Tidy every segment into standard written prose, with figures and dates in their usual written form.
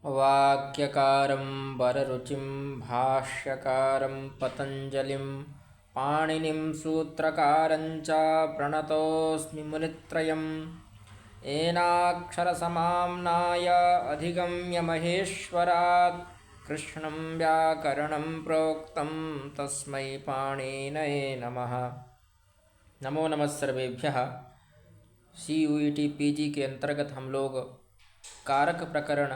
वाक्यकारं वररुचिं भाष्यकारं पतञ्जलिं पाणिनिं सूत्रकारं च प्रणतोऽस्मि मुनित्रयम् येनाक्षरसमाम्नाय अधिगम्य महेश्वरात् कृष्णं व्याकरणं प्रोक्तं तस्मै पाणिनये नमः। नमो नमः सर्वेभ्यः। CUET PG के अंतर्गत हम लोग कारक प्रकरण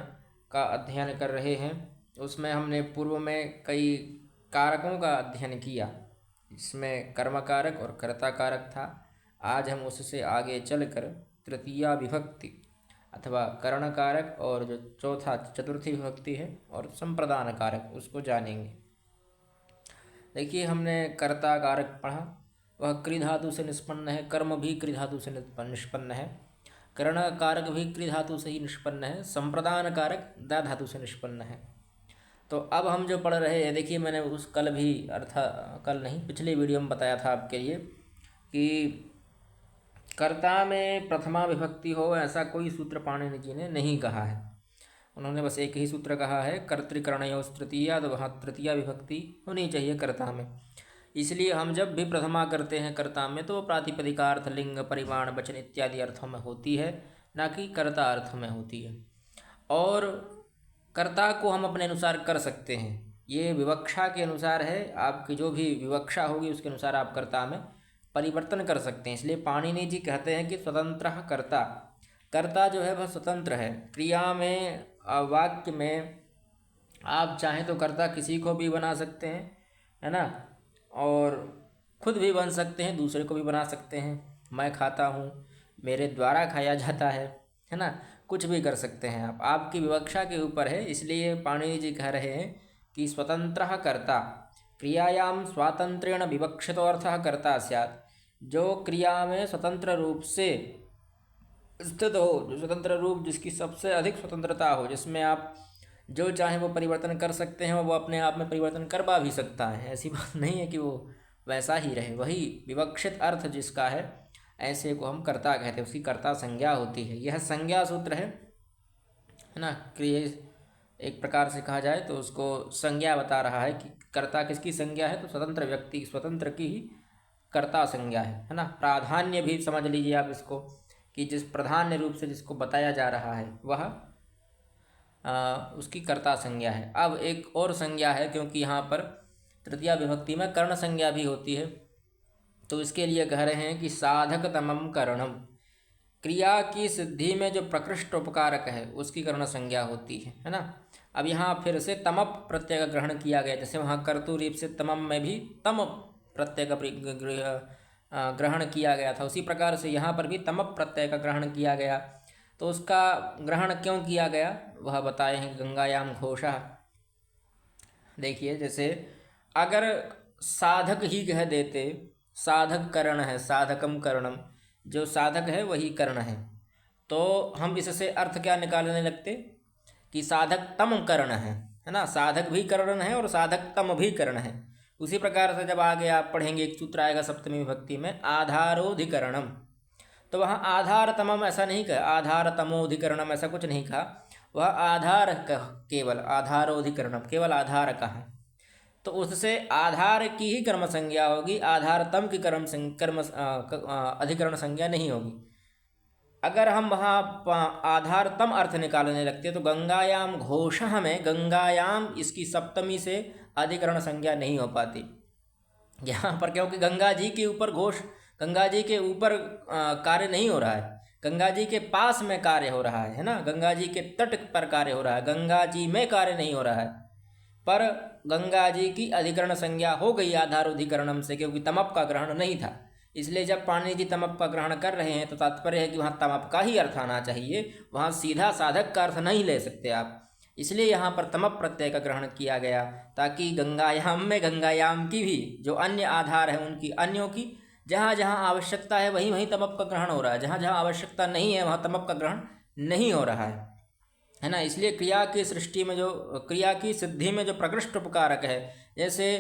का अध्ययन कर रहे हैं। उसमें हमने पूर्व में कई कारकों का अध्ययन किया। इसमें कर्म कारक और कर्ता कारक था। आज हम उससे आगे चलकर तृतीया विभक्ति अथवा करण कारक और जो चौथा चतुर्थी विभक्ति है और संप्रदान कारक उसको जानेंगे। देखिए, हमने कर्ता कारक पढ़ा, वह क्रि धातु से निष्पन्न है। कर्म भी क्रि धातु से निष्पन्न है। करण कारक भी क्रि धातु से ही निष्पन्न है। संप्रदान कारक दा धातु से निष्पन्न है। तो अब हम जो पढ़ रहे हैं, देखिए मैंने कल नहीं, पिछले वीडियो में बताया था आपके लिए कि कर्ता में प्रथमा विभक्ति हो ऐसा कोई सूत्र पाणिनि जी ने नहीं कहा है। उन्होंने बस एक ही सूत्र कहा है, कर्तृकरणयोः तृतीया, तो वहाँ तृतीया विभक्ति होनी चाहिए कर्ता में। इसलिए हम जब भी प्रथमा करते हैं कर्ता में तो प्रातिपदिकार्थ, लिंग, परिमाण, वचन इत्यादि अर्थों में होती है, ना कि कर्ता अर्थ में होती है। और कर्ता को हम अपने अनुसार कर सकते हैं। ये विवक्षा के अनुसार है। आपकी जो भी विवक्षा होगी उसके अनुसार आप कर्ता में परिवर्तन कर सकते हैं। इसलिए पाणिनि जी कहते हैं कि स्वतंत्र कर्ता। कर्ता जो है वह स्वतंत्र है। क्रिया में, वाक्य में आप चाहें तो कर्ता किसी को भी बना सकते हैं, है ना, और खुद भी बन सकते हैं, दूसरे को भी बना सकते हैं। मैं खाता हूँ, मेरे द्वारा खाया जाता है ना, कुछ भी कर सकते हैं आप। आपकी विवक्षा के ऊपर है। इसलिए पाणिनि जी कह रहे हैं कि स्वतंत्रः कर्ता क्रियायां स्वातंत्र्येण विवक्षितो अर्थः कर्ता स्यात्। जो क्रिया में स्वतंत्र रूप से स्थित हो, जो स्वतंत्र रूप जिसकी सबसे अधिक स्वतंत्रता हो, जिसमें आप जो चाहे वो परिवर्तन कर सकते हैं, वो अपने आप में परिवर्तन करवा भी सकता है। ऐसी बात नहीं है कि वो वैसा ही रहे। वही विवक्षित अर्थ जिसका है, ऐसे को हम कर्ता कहते हैं। उसकी कर्ता संज्ञा होती है। यह संज्ञा सूत्र है ना। क्रिया एक प्रकार से कहा जाए तो उसको संज्ञा बता रहा है कि कर्ता किसकी संज्ञा है, तो स्वतंत्र व्यक्ति, स्वतंत्र की ही कर्ता संज्ञा है ना। प्राधान्य भी समझ लीजिए आप इसको, कि जिस प्राधान्य रूप से जिसको बताया जा रहा है वह उसकी कर्ता संज्ञा है। अब एक और संज्ञा है, क्योंकि यहाँ पर तृतीया विभक्ति में कर्ण संज्ञा भी होती है, तो इसके लिए कह रहे हैं कि साधकतमं करणम। क्रिया की सिद्धि में जो प्रकृष्ट उपकारक है उसकी कर्ण संज्ञा होती है ना। अब यहाँ फिर से तमप प्रत्यय का ग्रहण किया गया। जैसे वहाँ कर्तुरीप से तमम में भी तम प्रत्यय का ग्रहण किया गया था, उसी प्रकार से यहाँ पर भी तमप प्रत्यय का ग्रहण किया गया। तो उसका ग्रहण क्यों किया गया वह बताए हैं गंगायाम घोषः। देखिए, जैसे अगर साधक ही कह देते, साधक करण है, साधकम करणम, जो साधक है वही कर्ण है, तो हम इससे अर्थ क्या निकालने लगते कि साधक तम कर्ण है ना। साधक भी कर्ण है और साधक तम भी कर्ण है। उसी प्रकार से जब आगे आप पढ़ेंगे, एक सूत्र आएगा सप्तमी विभक्ति में, आधारोधिकरणम, तो वहाँ आधार तमम ऐसा नहीं कहा, आधार तमोधिकरणम ऐसा कुछ नहीं कहा। वह आधार केवल आधारोधिकरणम, केवल आधार कहा, तो उससे आधार की ही कर्म संज्ञा होगी। आधार तम की अधिकरण संज्ञा नहीं होगी। अगर हम वहाँ आधार तम अर्थ निकालने लगते तो गंगायाम घोषः में गंगायाम इसकी सप्तमी से अधिकरण संज्ञा नहीं हो पाती यहाँ पर, क्योंकि गंगा जी के ऊपर घोष, गंगा जी के ऊपर कार्य नहीं हो रहा है, गंगा जी के पास में कार्य हो रहा है ना। गंगा जी के तट पर कार्य हो रहा है, गंगा जी में कार्य नहीं हो रहा है। पर गंगा जी की अधिकरण संज्ञा हो गई आधारोधिकरणम से, क्योंकि तमप का ग्रहण नहीं था। इसलिए जब पाणिनि जी तमप का ग्रहण कर रहे हैं तो तात्पर्य है कि वहाँ तमप का ही अर्थ आना चाहिए, वहाँ सीधा साधक का अर्थ नहीं ले सकते आप। इसलिए यहाँ पर तमप प्रत्यय का ग्रहण किया गया, ताकि गंगायाम में गंगायाम की भी जो अन्य आधार है उनकी, अन्यों की जहाँ जहाँ आवश्यकता है वहीं वहीं तमप का ग्रहण हो रहा है, जहाँ जहाँ आवश्यकता नहीं है वहाँ तमप का ग्रहण नहीं हो रहा है ना। इसलिए क्रिया की सृष्टि में जो, क्रिया की सिद्धि में जो प्रकृष्ट उपकारक है, जैसे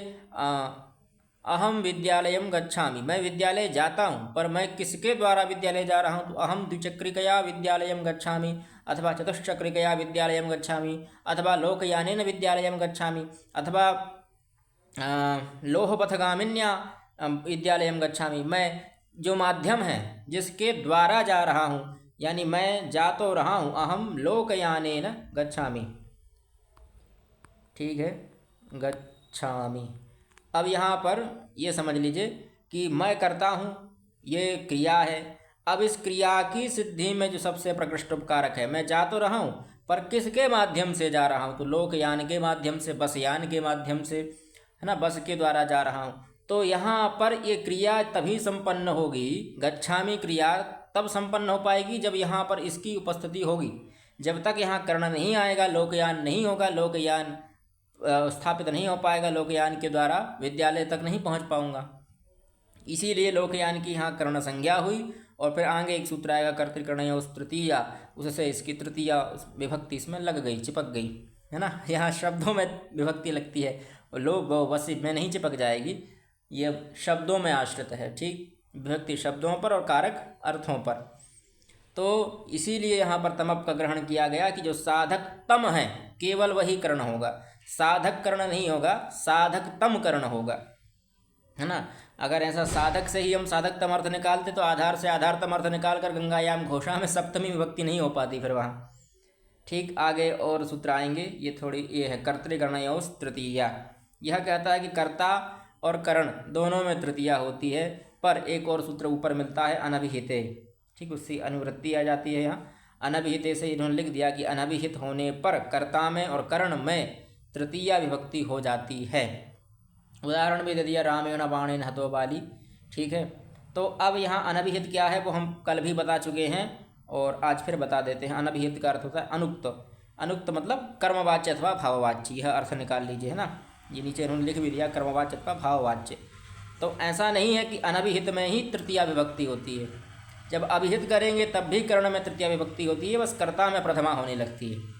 अहम विद्यालयम गच्छामि, मैं विद्यालय जाता हूँ, पर मैं किसके द्वारा विद्यालय जा रहा हूँ? तो अहम द्विचक्रिकया विद्यालयम गच्छामि, अथवा चतुश्चक्रिकया विद्यालयम गच्छामि, अथवा लोकयानेन विद्यालयम गच्छामि, अथवा लोहपथगामिन्या विद्यालयम गच्छामि। मैं जो माध्यम है जिसके द्वारा जा रहा हूँ, यानी मैं जा तो रहा हूँ, अहम लोकयानेन गच्छामि, ठीक है, गच्छामि। अब यहाँ पर ये समझ लीजिए कि मैं करता हूँ, ये क्रिया है। अब इस क्रिया की सिद्धि में जो सबसे प्रकृष्ट उपकारक है, मैं जा तो रहा हूँ पर किसके माध्यम से जा रहा हूँ? तो लोकयान के माध्यम से, बस यान के माध्यम से, है ना, बस के द्वारा जा रहा हूँ। तो यहाँ पर ये क्रिया तभी संपन्न होगी, गच्छामि क्रिया तब संपन्न हो पाएगी जब यहाँ पर इसकी उपस्थिति होगी। जब तक यहाँ कर्ण नहीं आएगा, लोकयान नहीं होगा, लोकयान स्थापित नहीं हो पाएगा, लोकयान के द्वारा विद्यालय तक नहीं पहुँच पाऊँगा। इसीलिए लोकयान की यहाँ कर्ण संज्ञा हुई, और फिर आगे एक सूत्र आएगा कर्तृकर्णयोः तृतीया, उससे इसकी तृतीया विभक्ति इसमें लग गई, चिपक गई, है ना। यहाँ शब्दों में विभक्ति लगती है, बस में नहीं चिपक जाएगी, ये शब्दों में आश्रित है, ठीक, विभक्ति शब्दों पर और कारक अर्थों पर। तो इसीलिए यहाँ पर तमप का ग्रहण किया गया कि जो साधक तम है केवल वही कर्ण होगा, साधक कर्ण नहीं होगा, साधक तम कर्ण होगा, है ना। अगर ऐसा साधक से ही हम साधक तम अर्थ निकालते तो आधार से आधार तम अर्थ निकाल कर गंगायाम घोषा में सप्तमी विभक्ति नहीं हो पाती फिर वहाँ, ठीक। आगे और सूत्र आएंगे, ये है कर्तृगणयोः तृतीया। यह कहता है कि कर्ता और करण दोनों में तृतीया होती है, पर एक और सूत्र ऊपर मिलता है अनभिहिते, ठीक, उससे अनुवृत्ति आ जाती है। यहाँ अनभिहिते से इन्होंने लिख दिया कि अनभिहित होने पर कर्ता में और करण में तृतीया विभक्ति हो जाती है। उदाहरण भी दे दिया, रामेण बाणेन हतो बाली, ठीक है। तो अब यहाँ अनभिहित क्या है वो हम कल भी बता चुके हैं और आज फिर बता देते हैं। अनभिहित का अर्थ होता है अनुक्त, अनुक्त मतलब कर्मवाच्य अथवा भाववाच्य, यह अर्थ निकाल लीजिए, है ना। ये नीचे इन्होंने लिख भी दिया, कर्मवाच्य अथवा भाववाच्य। तो ऐसा नहीं है कि अनभिहित में ही तृतीया विभक्ति होती है, जब अभिहित करेंगे तब भी कर्ण में तृतीया विभक्ति होती है, बस कर्ता में प्रथमा होने लगती है।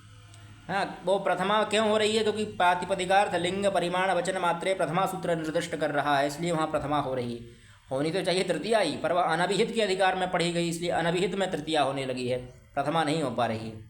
हाँ, वो प्रथमा क्यों हो रही है? क्योंकि प्रातिपदिकार्थ लिंग परिमाण वचन मात्रे प्रथमा सूत्र निर्दिष्ट कर रहा है, इसलिए वहाँ प्रथमा हो रही है। होनी तो चाहिए तृतीया ही, पर वह अनभिहित के अधिकार में पढ़ी गई, इसलिए अनभिहित में तृतीया होने लगी है, प्रथमा नहीं हो पा रही है,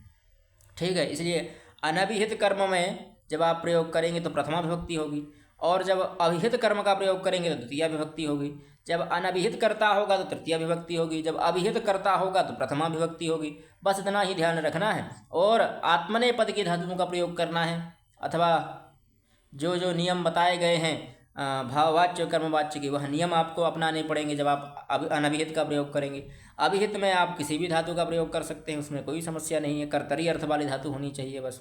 ठीक है। इसलिए अनभिहित कर्म में जब आप प्रयोग करेंगे तो प्रथमा विभक्ति होगी, और जब अभिहित कर्म का प्रयोग करेंगे तो द्वितीया विभक्ति होगी। जब अनभिहित करता होगा तो तृतीया विभक्ति होगी, जब अभिहित करता होगा तो प्रथमा विभक्ति होगी। बस इतना ही ध्यान रखना है, और आत्मनेपद के धातुओं का प्रयोग करना है, अथवा जो जो नियम बताए गए हैं भाववाच्य कर्मवाच्य के, वह नियम आपको अपनाने पड़ेंगे जब आप अनभिहित का प्रयोग करेंगे। अभिहित में आप किसी भी धातु का प्रयोग कर सकते हैं, उसमें कोई समस्या नहीं है, कर्तरी अर्थ वाली धातु होनी चाहिए बस,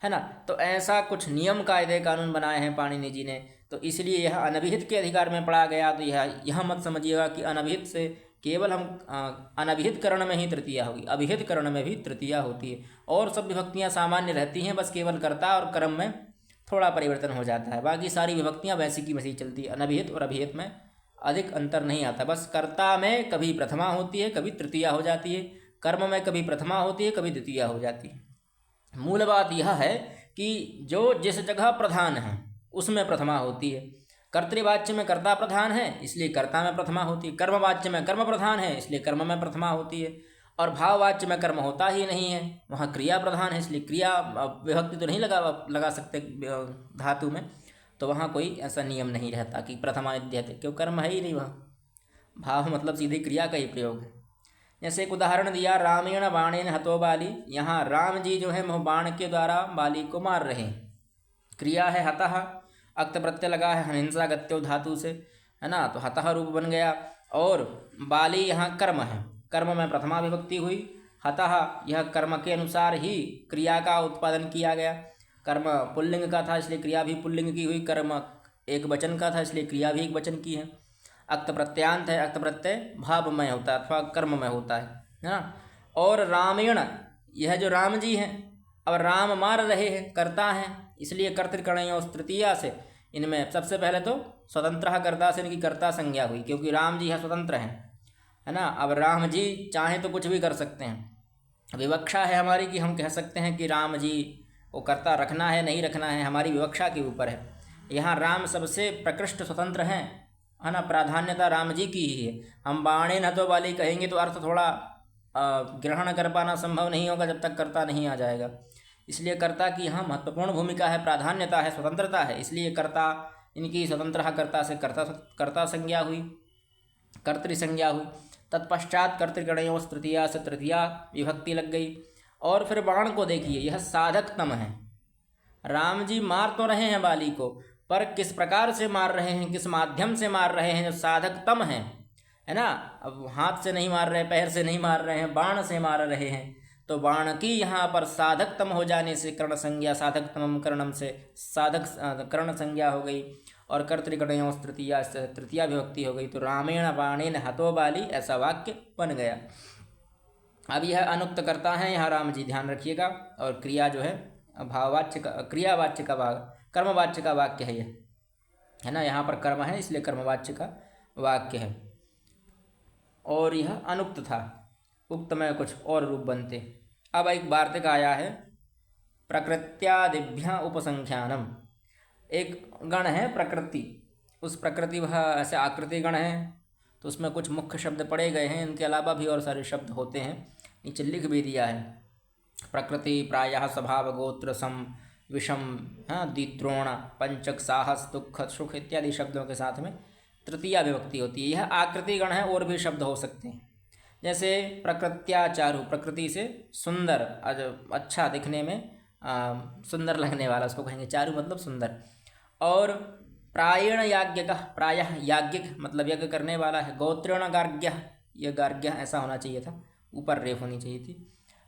है ना। तो ऐसा कुछ नियम कायदे कानून बनाए हैं पाणिनि जी ने, तो इसलिए यह अनभिहित के अधिकार में पढ़ा गया। तो यह मत समझिएगा कि अनभिहित से केवल हम अनभिहित कर्ण में ही तृतीया होगी, अभिहित कर्ण में भी तृतीया होती है, और सब विभक्तियां सामान्य रहती हैं, बस केवल कर्ता और कर्म में थोड़ा परिवर्तन हो जाता है, बाकी सारी विभक्तियां वैसी की वैसी चलती है। अनभिहित और अभिहित में अधिक अंतर नहीं आता, बस कर्ता में कभी प्रथमा होती है, कभी तृतीया हो जाती है, कर्म में कभी प्रथमा होती है, कभी द्वितीया हो जाती है। मूल बात यह है कि जो जिस जगह प्रधान है उसमें प्रथमा होती है। कर्तृवाच्य में कर्ता प्रधान है, इसलिए कर्ता में प्रथमा होती है। कर्मवाच्य में कर्म प्रधान है, इसलिए कर्म में प्रथमा होती है। और भाववाच्य में कर्म होता ही नहीं है, वहाँ क्रिया प्रधान है, इसलिए क्रिया विभक्ति तो नहीं लगा सकते धातु में, तो वहाँ कोई ऐसा नियम नहीं रहता कि प्रथमा निध्यते, क्यों कर्म है ही नहीं वहाँ, भाव मतलब सीधी क्रिया का ही प्रयोग है। जैसे एक उदाहरण दिया, रामेण बाणेन हतो बाली, यहाँ राम जी जो है वह बाण के द्वारा बाली को मार रहे हैं। क्रिया है हतः, अक्त प्रत्यय लगा है हनिंसा गत्यो धातु से, है ना, तो हतः रूप बन गया। और बाली यहाँ कर्म है, कर्म में प्रथमा विभक्ति हुई। हतः यह कर्म के अनुसार ही क्रिया का उत्पादन किया गया। कर्म पुल्लिंग का था इसलिए क्रिया भी पुल्लिंग की हुई, कर्म एक वचन का था इसलिए क्रिया भी एक वचन की है। अक्त प्रत्यांत है, अक्त प्रत्यय भाव में होता है अथवा कर्म में होता है ना। और रामेण, यह जो राम जी हैं, अब राम मार रहे हैं, कर्ता हैं, इसलिए कर्तृकर्णयोः तृतीया से इनमें सबसे पहले तो स्वतंत्र कर्ता से इनकी कर्ता संज्ञा हुई, क्योंकि राम जी है स्वतंत्र हैं, है ना। अब राम जी चाहें तो कुछ भी कर सकते हैं, विवक्षा है हमारी कि हम कह सकते हैं कि राम जी को कर्ता रखना है नहीं रखना है, हमारी विवक्षा के ऊपर है। यहाँ राम सबसे प्रकृष्ट स्वतंत्र हैं, है ना, प्राधान्यता राम जी की ही है। हम बाणेन हतो बाली कहेंगे तो अर्थ थोड़ा ग्रहण कर पाना संभव नहीं होगा जब तक कर्ता नहीं आ जाएगा। इसलिए कर्ता की यहाँ महत्वपूर्ण भूमिका है, प्राधान्यता है, स्वतंत्रता है, इसलिए कर्ता, इनकी स्वतंत्र कर्ता से कर्ता संज्ञा हुई, कर्तृ संज्ञा हुई। तत्पश्चात कर्तृगणयों तृतीया से तृतीया विभक्ति लग गई। और फिर बाण को देखिए, यह साधकतम है। राम जी मार तो रहे हैं बाली को, पर किस प्रकार से मार रहे हैं, किस माध्यम से मार रहे हैं, जो साधकतम है ना। अब हाथ से नहीं मार रहे, पैर से नहीं मार रहे हैं, बाण से मार रहे हैं। तो बाण की यहाँ पर साधकतम हो जाने से कर्ण संज्ञा, साधकतम कर्णम से साधक कर्ण संज्ञा हो गई। और कर्तृगणयों तृतीया विभक्ति हो गई। तो रामेण बाणेन हतो बाली, ऐसा वाक्य बन गया। अब यह अनुक्त करता है यहाँ राम जी, ध्यान रखिएगा। और क्रिया जो है भाववाच्य का, क्रियावाच्य का भाग, कर्मवाच्य का वाक्य है यह, है ना। यहाँ पर कर्म है इसलिए कर्मवाच्य का वाक्य है। और यह अनुक्त था, उक्त में कुछ और रूप बनते। अब एक वार्तिक आया है, प्रकृत्यादिभ्य उपसंख्यानम। एक गण है प्रकृति, उस प्रकृति वह ऐसे आकृति गण है, तो उसमें कुछ मुख्य शब्द पढ़े गए हैं, इनके अलावा भी और सारे शब्द होते हैं, नीचे लिख भी दिया है। प्रकृति प्रायः स्वभाव गोत्र सम विषम, हाँ, दिद्रोण पंचक साहस दुख सुख इत्यादि शब्दों के साथ में तृतीया विभक्ति होती है। यह आकृति गण है, और भी शब्द हो सकते हैं, जैसे प्रकृत्याचारु, प्रकृति से सुंदर, अच्छा दिखने में सुंदर लगने वाला, उसको कहेंगे चारु मतलब सुंदर। और प्रायण याज्ञक, प्रायः याज्ञिक मतलब यज्ञ करने वाला है। गोत्रेण गार्ग्य, यह गार्ग्य ऐसा होना चाहिए था, ऊपर रेफ होनी चाहिए थी।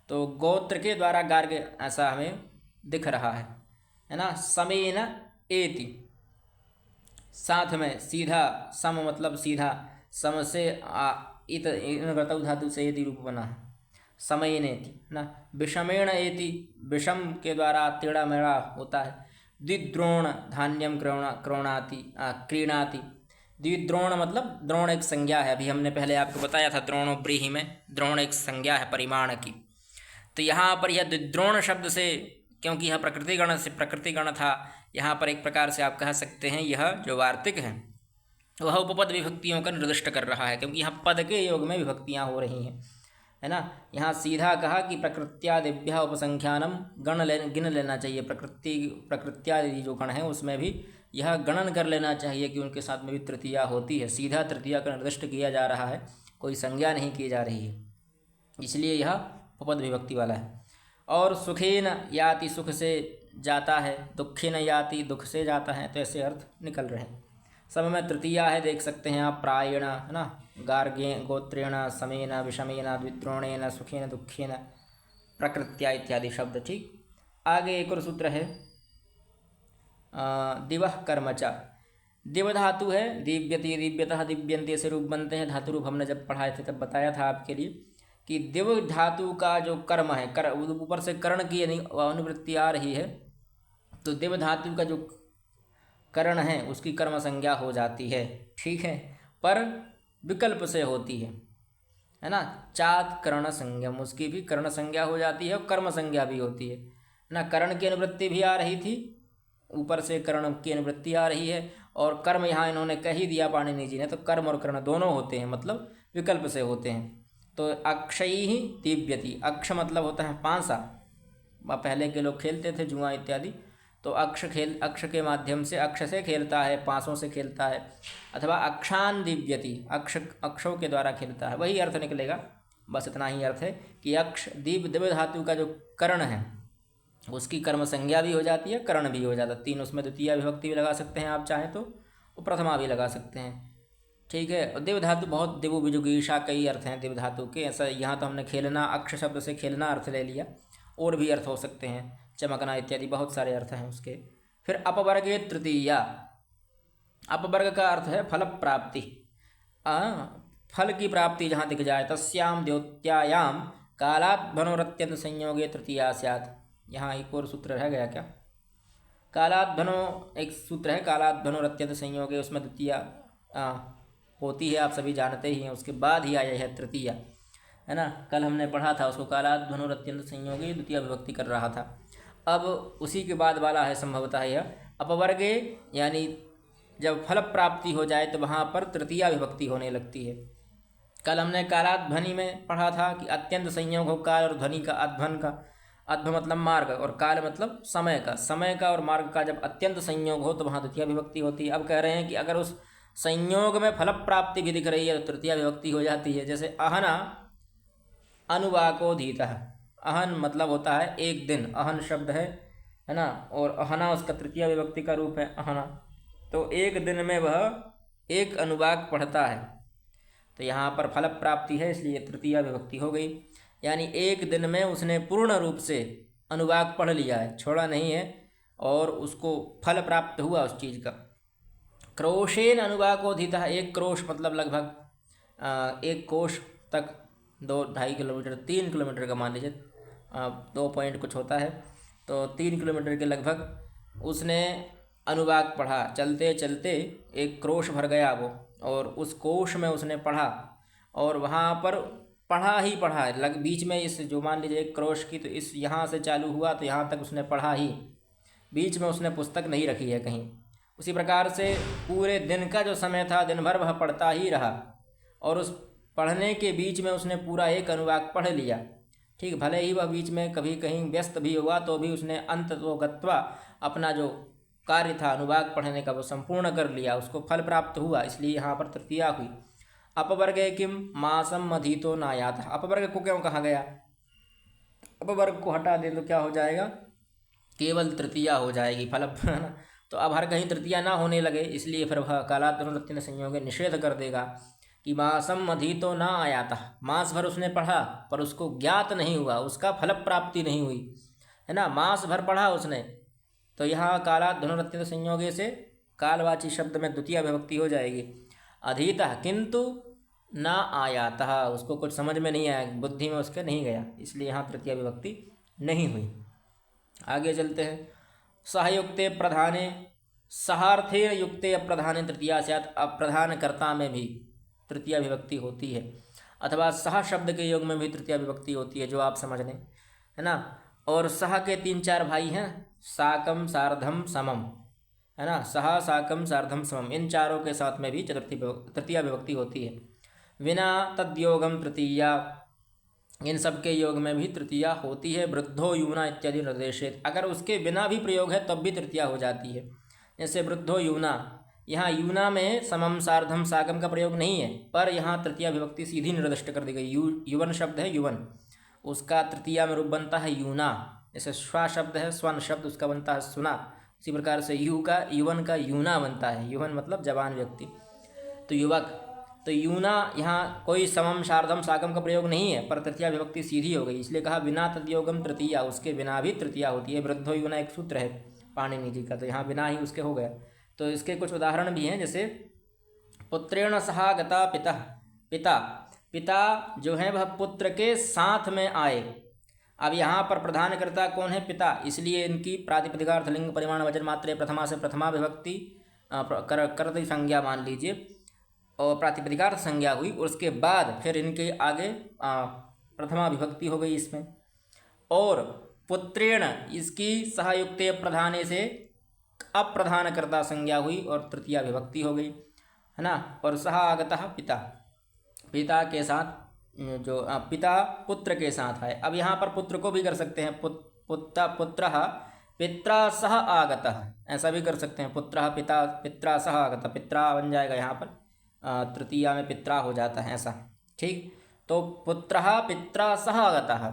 तो गोत्र के द्वारा गार्ग्य ऐसा हमें दिख रहा है ना। समेन एति, साथ में सीधा, सम मतलब सीधा, सम से इत धातु से एति रूप बना है, समयन एति ना। विषमेण एति, विषम के द्वारा टेढ़ा मेढ़ा होता है। द्विद्रोण धान्यम क्रोणाति क्रीणाति। द्विद्रोण मतलब द्रोण एक संज्ञा है, अभी हमने पहले आपको बताया था द्रोणो ब्रीहि में, द्रोण एक संज्ञा है परिमाण की। तो यहाँ पर यह द्विद्रोण शब्द से, क्योंकि यह प्रकृतिगण से प्रकृतिगण था, यहाँ पर एक प्रकार से आप कह सकते हैं यह जो वार्तिक है वह उपपद विभक्तियों का निर्दिष्ट कर रहा है, क्योंकि यहाँ पद के योग में विभक्तियाँ हो रही हैं, है ना। यहाँ सीधा कहा कि प्रकृत्यादिभ्य उपसंख्यानम, गिन लेना चाहिए। प्रकृत्यादि जो गण हैं उसमें भी यह गणन कर लेना चाहिए कि उनके साथ में भी तृतीया होती है। सीधा तृतीया का निर्दिष्ट किया जा रहा है, कोई संज्ञा नहीं की जा रही है, इसलिए यह उपपद विभक्ति वाला है। और सुखेन याति, सुख से जाता है, दुखेन याति, दुख से जाता है, तो ऐसे अर्थ निकल रहे हैं। सब में तृतीया है, देख सकते हैं आप, प्रायण, है ना, गार्गे गोत्रेण समेन विषमेन द्विद्रोणेन सुखेन दुखेन प्रकृत्या इत्यादि शब्द। ठीक, आगे एक और सूत्र है, दिवः कर्मचा। दिव धातु है, दिव्यति दिव्यतः दिव्यन्ते से रूप बनते हैं। धातु रूप हमने जब पढ़ाए थे तब बताया था आपके लिए कि दिव धातु का जो कर्म है, ऊपर से कर्ण की अनुवृत्ति आ रही है, तो दिव धातु का जो कर्ण है उसकी कर्म संज्ञा हो जाती है। ठीक है, पर विकल्प से होती है ना। चात कर्ण संज्ञम, उसकी भी कर्ण संज्ञा हो जाती है और कर्म संज्ञा भी होती है ना। कर्ण की अनुवृत्ति भी आ रही थी, ऊपर से कर्ण की अनुवृत्ति आ रही है, और कर्म यहाँ इन्होंने कह ही दिया पाणिनि जी ने, तो कर्म और कर्ण दोनों होते हैं, मतलब विकल्प से होते हैं। तो अक्षयी दिव्यति, अक्ष मतलब होता है पांसा, पहले के लोग खेलते थे जुआ इत्यादि, तो अक्ष के माध्यम से, अक्ष से खेलता है, पांसों से खेलता है, अथवा अक्षान दिव्यति, अक्षों के द्वारा खेलता है, वही अर्थ निकलेगा। बस इतना ही अर्थ है कि अक्ष दिव्य धातु का जो कर्ण है उसकी कर्म संज्ञा भी हो जाती है, कर्ण भी हो जाता है। तीन, उसमें द्वितीय विभक्ति भी लगा सकते हैं आप चाहें तो, प्रथमा भी लगा सकते हैं। ठीक है, दिव धातु बहुत, दिवु बिजुगीषा, कई अर्थ हैं दिव धातु के। ऐसा यहाँ तो हमने खेलना, अक्ष शब्द से खेलना अर्थ ले लिया, और भी अर्थ हो सकते हैं, चमकना इत्यादि बहुत सारे अर्थ हैं उसके। फिर अपवर्गे तृतीया, अपवर्ग का अर्थ है फल प्राप्ति, फल की प्राप्ति जहाँ दिख जाए। तस्याम द्योत्यायाम कालात् धनोरत्यंत संयोगे तृतीया स्यात्। यहाँ एक और सूत्र रह गया क्या, कालात् धनो एक सूत्र है, कालात् धनोरत्यंत संयोगे, उसमें द्वितीया होती है, आप सभी जानते ही हैं, उसके बाद ही आया है तृतीया, है ना। कल हमने पढ़ा था उसको, कालात् धनुरत्यंत संयोगे, द्वितीय विभक्ति कर रहा था। अब उसी के बाद वाला है संभवतः यह अपवर्गे यानी जब फल प्राप्ति हो जाए तो वहाँ पर तृतीया विभक्ति होने लगती है। कल हमने कालात ध्वनि में पढ़ा था कि अत्यंत संयोग हो काल और ध्वनि का, अध्वन का, अध्व मतलब मार्ग और काल मतलब समय का और मार्ग का जब अत्यंत संयोग हो तो वहाँ द्वितीय विभक्ति होती है। अब कह रहे हैं कि अगर उस संयोग में फल प्राप्ति भी दिख रही है तो तृतीय विभक्ति हो जाती है। जैसे अहना अनुवाकोधीतः, अहन मतलब होता है एक दिन, अहन शब्द है ना, और अहना उसका तृतीय विभक्ति का रूप है अहना। तो एक दिन में वह एक अनुवाक पढ़ता है, तो यहाँ पर फल प्राप्ति है इसलिए तृतीय विभक्ति हो गई। यानी एक दिन में उसने पूर्ण रूप से अनुवाक पढ़ लिया है, छोड़ा नहीं है, और उसको फल प्राप्त हुआ उस चीज़ का। क्रोशेन अनुवाकोधितः, एक क्रोश मतलब लगभग एक कोश तक 2-2.5 किलोमीटर, 3 किलोमीटर का मान लीजिए, 2 पॉइंट कुछ होता है, तो 3 किलोमीटर के लगभग उसने अनुवाक पढ़ा। चलते चलते एक क्रोश भर गया वो, और उस कोश में उसने पढ़ा, और वहाँ पर पढ़ा ही पढ़ा बीच में इस जो मान लीजिए एक क्रोश की, तो इस यहाँ से चालू हुआ तो यहाँ तक उसने पढ़ा ही, बीच में उसने पुस्तक नहीं रखी है कहीं। उसी प्रकार से पूरे दिन का जो समय था दिन भर वह पढ़ता ही रहा, और उस पढ़ने के बीच में उसने पूरा एक अनुवाक पढ़ लिया। ठीक, भले ही वह बीच में कभी कहीं व्यस्त भी हुआ तो भी उसने अंत तो गत्वा अपना जो कार्य था अनुवाक पढ़ने का वो संपूर्ण कर लिया, उसको फल प्राप्त हुआ, इसलिए यहाँ पर तृतीया हुई। अपवर्गे किम मासम मधीतो नायात, अपवर्ग को क्यों कहा गया? अपवर्ग को हटा दें तो क्या हो जाएगा? केवल तृतीया हो जाएगी फल, है ना। तो अब हर कहीं तृतीया ना होने लगे, इसलिए फिर वह कालात्मक संयोग निषेध कर देगा कि मासम मधीतो ना आयाता, मास भर उसने पढ़ा पर उसको ज्ञात नहीं हुआ, उसका फल प्राप्ति नहीं हुई, है ना। मास भर पढ़ा उसने, तो यहाँ काला धनुरत्यंत संयोगे से कालवाची शब्द में द्वितीय विभक्ति हो जाएगी। अधीतः किंतु ना आयातः, उसको कुछ समझ में नहीं आया, बुद्धि में उसके नहीं गया, इसलिए यहाँ तृतीय विभक्ति नहीं हुई। आगे चलते हैं। सहयुक्ते प्रधाने, सहार्थेन युक्ते अप्रधाने तृतीया स्यात्, अप्रधान कर्ता में भी तृतीय विभक्ति होती है, अथवा सह शब्द के योग में भी तृतीय विभक्ति होती है, जो आप समझ लें, है ना। और सह के 3-4 भाई हैं, साकम सार्धम समम, है ना, सह साकम सार्धम समम, इन चारों के साथ में भी तृतीय विभक्ति होती है। विना तद्योगम तृतीया, इन सब के योग में भी तृतीया होती है। वृद्धो यूना इत्यादि निर्देशित, अगर उसके बिना भी प्रयोग है तब भी तृतीया हो जाती है। जैसे वृद्धो यूना, यहाँ यूना में समम सार्धम साकम का प्रयोग नहीं है, पर यहाँ तृतीया विभक्ति सीधी निर्दिष्ट कर दी गई। युवन शब्द है युवन, उसका तृतीया में रूप बनता है यूना। जैसे श्वा शब्द है स्वन शब्द, उसका बनता है सुना। इसी प्रकार से युवन का यूना बनता है, युवन मतलब जवान व्यक्ति, तो युवक। तो यूना यहाँ कोई समम सार्धम साकम का प्रयोग नहीं है, पर तृतीया विभक्ति सीधी हो गई, इसलिए कहा बिना तद्योगम तृतीया, उसके बिना भी तृतीया होती है। वृद्धो यूना एक सूत्र है पाणिनि जी का, तो यहाँ बिना ही उसके हो गया। तो इसके कुछ उदाहरण भी हैं, जैसे पुत्रेण सहागता पिता, पिता जो है वह पुत्र के साथ में आए। अब यहाँ पर प्रधानकर्ता कौन है? पिता, इसलिए इनकी प्रातिपदिकार्थ लिंग परिमाण वचन मात्रे प्रथमा से प्रथमा विभक्ति कर्तरी संज्ञा मान लीजिए, और प्रातिपदिकार्थ संज्ञा हुई, और उसके बाद फिर इनके आगे प्रथमा विभक्ति हो गई इसमें। और पुत्रेण इसकी सहयुक्ते प्रधाने से अप्रधानकर्ता संज्ञा हुई और तृतीया विभक्ति हो गई, है ना। और सह आगतः पिता, पिता के साथ जो पिता पुत्र के साथ है। अब यहाँ पर पुत्र को भी कर सकते हैं पुत्रः पित्रा सह आगतः, ऐसा भी कर सकते हैं। पुत्रः पिता पित्रा सह आगतः, पित्रा बन जाएगा यहाँ पर, तृतीया में पित्रा हो जाता है ऐसा, ठीक। तो पुत्रः पित्रा सह आगतः,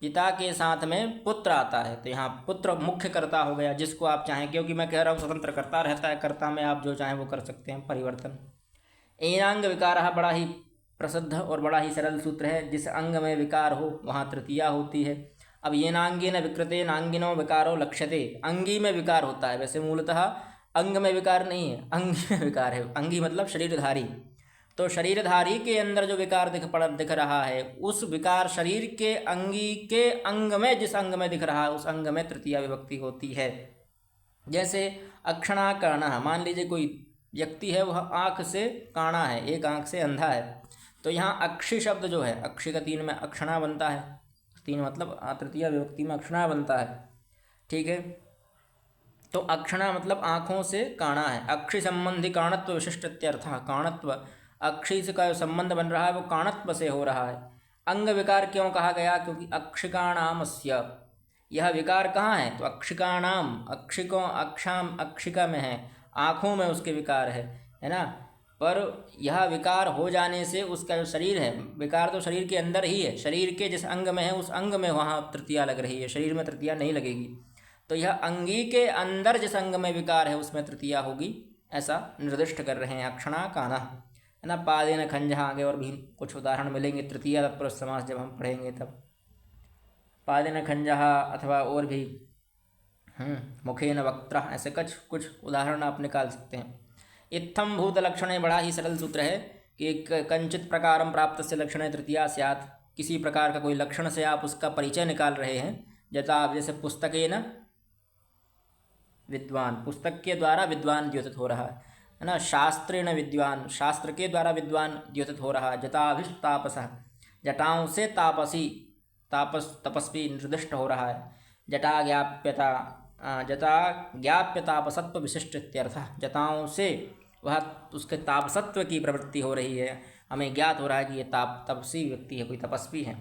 पिता के साथ में पुत्र आता है, तो यहाँ पुत्र मुख्य कर्ता हो गया, जिसको आप चाहें, क्योंकि मैं कह रहा हूँ स्वतंत्र कर्ता रहता है, कर्ता में आप जो चाहें वो कर सकते हैं परिवर्तन। एनांग विकार बड़ा ही प्रसिद्ध और बड़ा ही सरल सूत्र है, जिस अंग में विकार हो वहाँ तृतीया होती है। अब ये नांगी न विकृते नांगिनो विकारो लक्ष्यते, अंगी में विकार होता है, वैसे मूलतः अंग में विकार नहीं है, अंगी में विकार है। अंगी मतलब शरीरधारी, तो शरीरधारी के अंदर जो विकार दिख रहा है, उस विकार शरीर के अंगी के अंग में, जिस अंग में दिख रहा है उस अंग में तृतीया विभक्ति होती है। जैसे अक्षणा काणा, मान लीजिए कोई व्यक्ति है, वह आँख से काणा है, एक आँख से अंधा है, तो यहाँ अक्षी शब्द जो है, अक्षी का 3 में अक्षणा बनता है, 3 मतलब तृतीया विभक्ति में अक्षणा बनता है, ठीक है। तो अक्षणा मतलब आँखों से काणा है। अक्षि संबंधी काणत्व विशिष्ट इत्यर्थ। काणत्व, अक्षि से का जो संबंध बन रहा है वो काणत्व से हो रहा है। अंग विकार क्यों कहा गया? क्योंकि अक्षिकाणामस्य, यह विकार कहाँ है? तो अक्षिकाणाम, अक्षिकों, अक्षाम, अक्षिका में है, आँखों में उसके विकार है ना। पर यह विकार हो जाने से उसका जो शरीर है, विकार तो शरीर के अंदर ही है, शरीर के जिस अंग में है उस अंग में वहाँ तृतीया लग रही है, शरीर में तृतीया नहीं लगेगी। तो यह अंगी के अंदर जिस अंग में विकार है उसमें तृतीया होगी, ऐसा निर्दिष्ट कर रहे हैं। अक्षणा काना है ना। पादेन खंजहा, आगे और भी कुछ उदाहरण मिलेंगे तृतीया तत्पुरुष समास जब हम पढ़ेंगे तब। पादेन खंजहा अथवा और भी मुखेन वक्त्र, ऐसे कुछ उदाहरण आप निकाल सकते हैं। इत्थम भूत लक्षण, बड़ा ही सरल सूत्र है कि एक कंचित प्रकारम प्राप्त से लक्षण तृतीया स्यात्, किसी प्रकार का कोई लक्षण से आप उसका परिचय निकाल रहे हैं। जैसा आप जैसे पुस्तकेन विद्वान, पुस्तक के द्वारा विद्वान द्योतित हो रहा है ना। शास्त्रेण विद्वान, शास्त्र के द्वारा विद्वान द्योतित हो रहा है। जटाभिस्तापस, जटाओं से तापसी, तापस तपस्वी निर्दिष्ट हो रहा है। जटा ज्ञाप्यता, जटा ज्ञाप्य तापसत्व विशिष्ट इत्यर्थ। जटाओं से वह उसके तापसत्व की प्रवृत्ति हो रही है, हमें ज्ञात हो रहा है कि ये तपस्वी व्यक्ति है, कोई तपस्वी है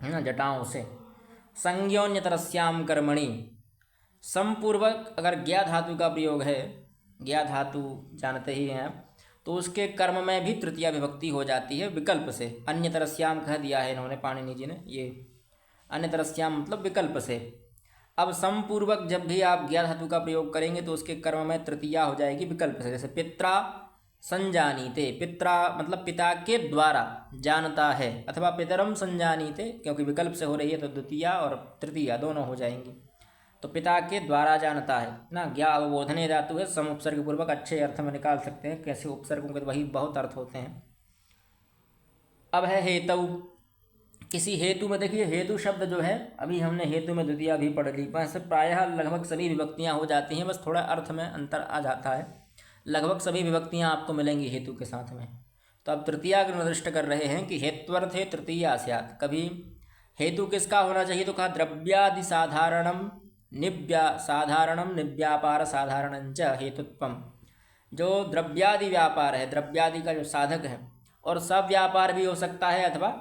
ना, जटाओं से। संज्ञोन्यतरस्याम कर्मणि, समपूर्वक अगर ज्ञा धातु का प्रयोग है, ज्ञा धातु जानते ही हैं, तो उसके कर्म में भी तृतीया विभक्ति हो जाती है विकल्प से। अन्यतरस्याम कह दिया है इन्होंने, पाणिनि जी ने, ये अन्यतरस्याम मतलब विकल्प से। अब समपूर्वक जब भी आप ज्ञा धातु का प्रयोग करेंगे तो उसके कर्म में तृतीया हो जाएगी विकल्प से। जैसे पित्रा संजानीते, पित्रा मतलब पिता के द्वारा जानता है, अथवा पितरम संजानीते, क्योंकि विकल्प से हो रही है तो द्वितीया और तृतीया दोनों हो जाएंगी। तो पिता के द्वारा जानता है ना। ज्ञा अवबोधने धातु है, सम उपसर्ग पूर्वक अच्छे अर्थ में निकाल सकते हैं। कैसे उपसर्गों के वही बहुत अर्थ होते हैं। अब है हेतु, किसी हेतु में देखिए, हेतु शब्द जो है, अभी हमने हेतु में द्वितीया भी पढ़ ली, वैसे प्रायः लगभग सभी विभक्तियाँ हो जाती हैं, बस थोड़ा अर्थ में अंतर आ जाता है। लगभग सभी विभक्तियाँ आपको मिलेंगी हेतु के साथ में। तो अब तृतीया निर्दिष्ट कर रहे हैं कि हेत्वर्थे तृतीया स्यात्। कभी हेतु किसका होना चाहिए? तो कहा द्रव्यादि साधारणम साधारणम निव्यापार साधारणंच हेतुत्वम। जो द्रव्यादि व्यापार है, द्रव्यादि का जो साधक है, और सब व्यापार भी हो सकता है अथवा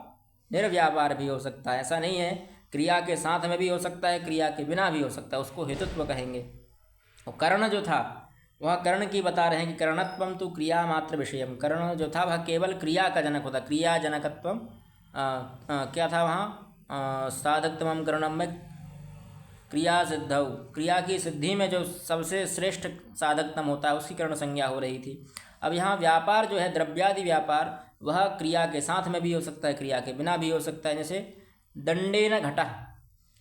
निर्व्यापार भी हो सकता है, ऐसा नहीं है। क्रिया के साथ में भी हो सकता है, क्रिया के बिना भी हो सकता है, उसको हेतुत्व कहेंगे। और कर्ण जो था वह कर्ण की बता रहे हैं कि कर्णत्वम तो क्रिया मात्र विषयम। कर्ण जो था वह केवल क्रिया का जनक होता, क्रिया जनकत्वम क्या था वहाँ, साधकतमम कर्णम में क्रिया सिद्ध, क्रिया की सिद्धि में जो सबसे श्रेष्ठ साधकतम होता है उसकी कर्ण संज्ञा हो रही थी। अब यहाँ व्यापार जो है द्रव्यादि व्यापार, वह क्रिया के साथ में भी हो सकता है, क्रिया के बिना भी हो सकता है। जैसे दंडेन घटा,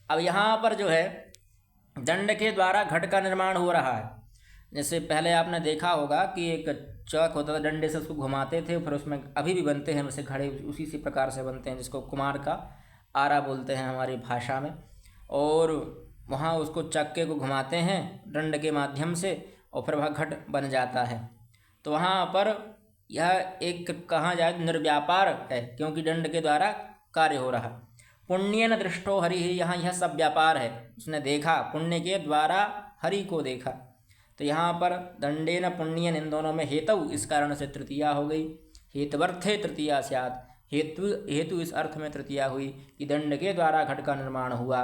अब यहाँ पर जो है दंड के द्वारा घट का निर्माण हो रहा है। जैसे पहले आपने देखा होगा कि एक चौक होता था, डंडे से उसको घुमाते थे, फिर उसमें अभी भी बनते हैं वैसे घड़े, उसी सी प्रकार से बनते हैं, जिसको कुमार का आरा बोलते हैं हमारी भाषा में। और वहाँ उसको चक्के को घुमाते हैं डंड के माध्यम से, और फिर वह घट बन जाता है। तो वहाँ पर यह एक कहा जाए निर्व्यापार है, क्योंकि दंड के द्वारा कार्य हो रहा। पुण्यन दृष्टो हरि, यहाँ यह सब व्यापार है, उसने देखा, पुण्य के द्वारा हरि को देखा। तो यहाँ पर दंडेन पुण्यन, इन दोनों में हेतु, इस कारण से तृतीया हो गई। हेतवर्थे तृतीया स्यात्, हेतु इस अर्थ में तृतीया हुई कि दंड के द्वारा घट का निर्माण हुआ,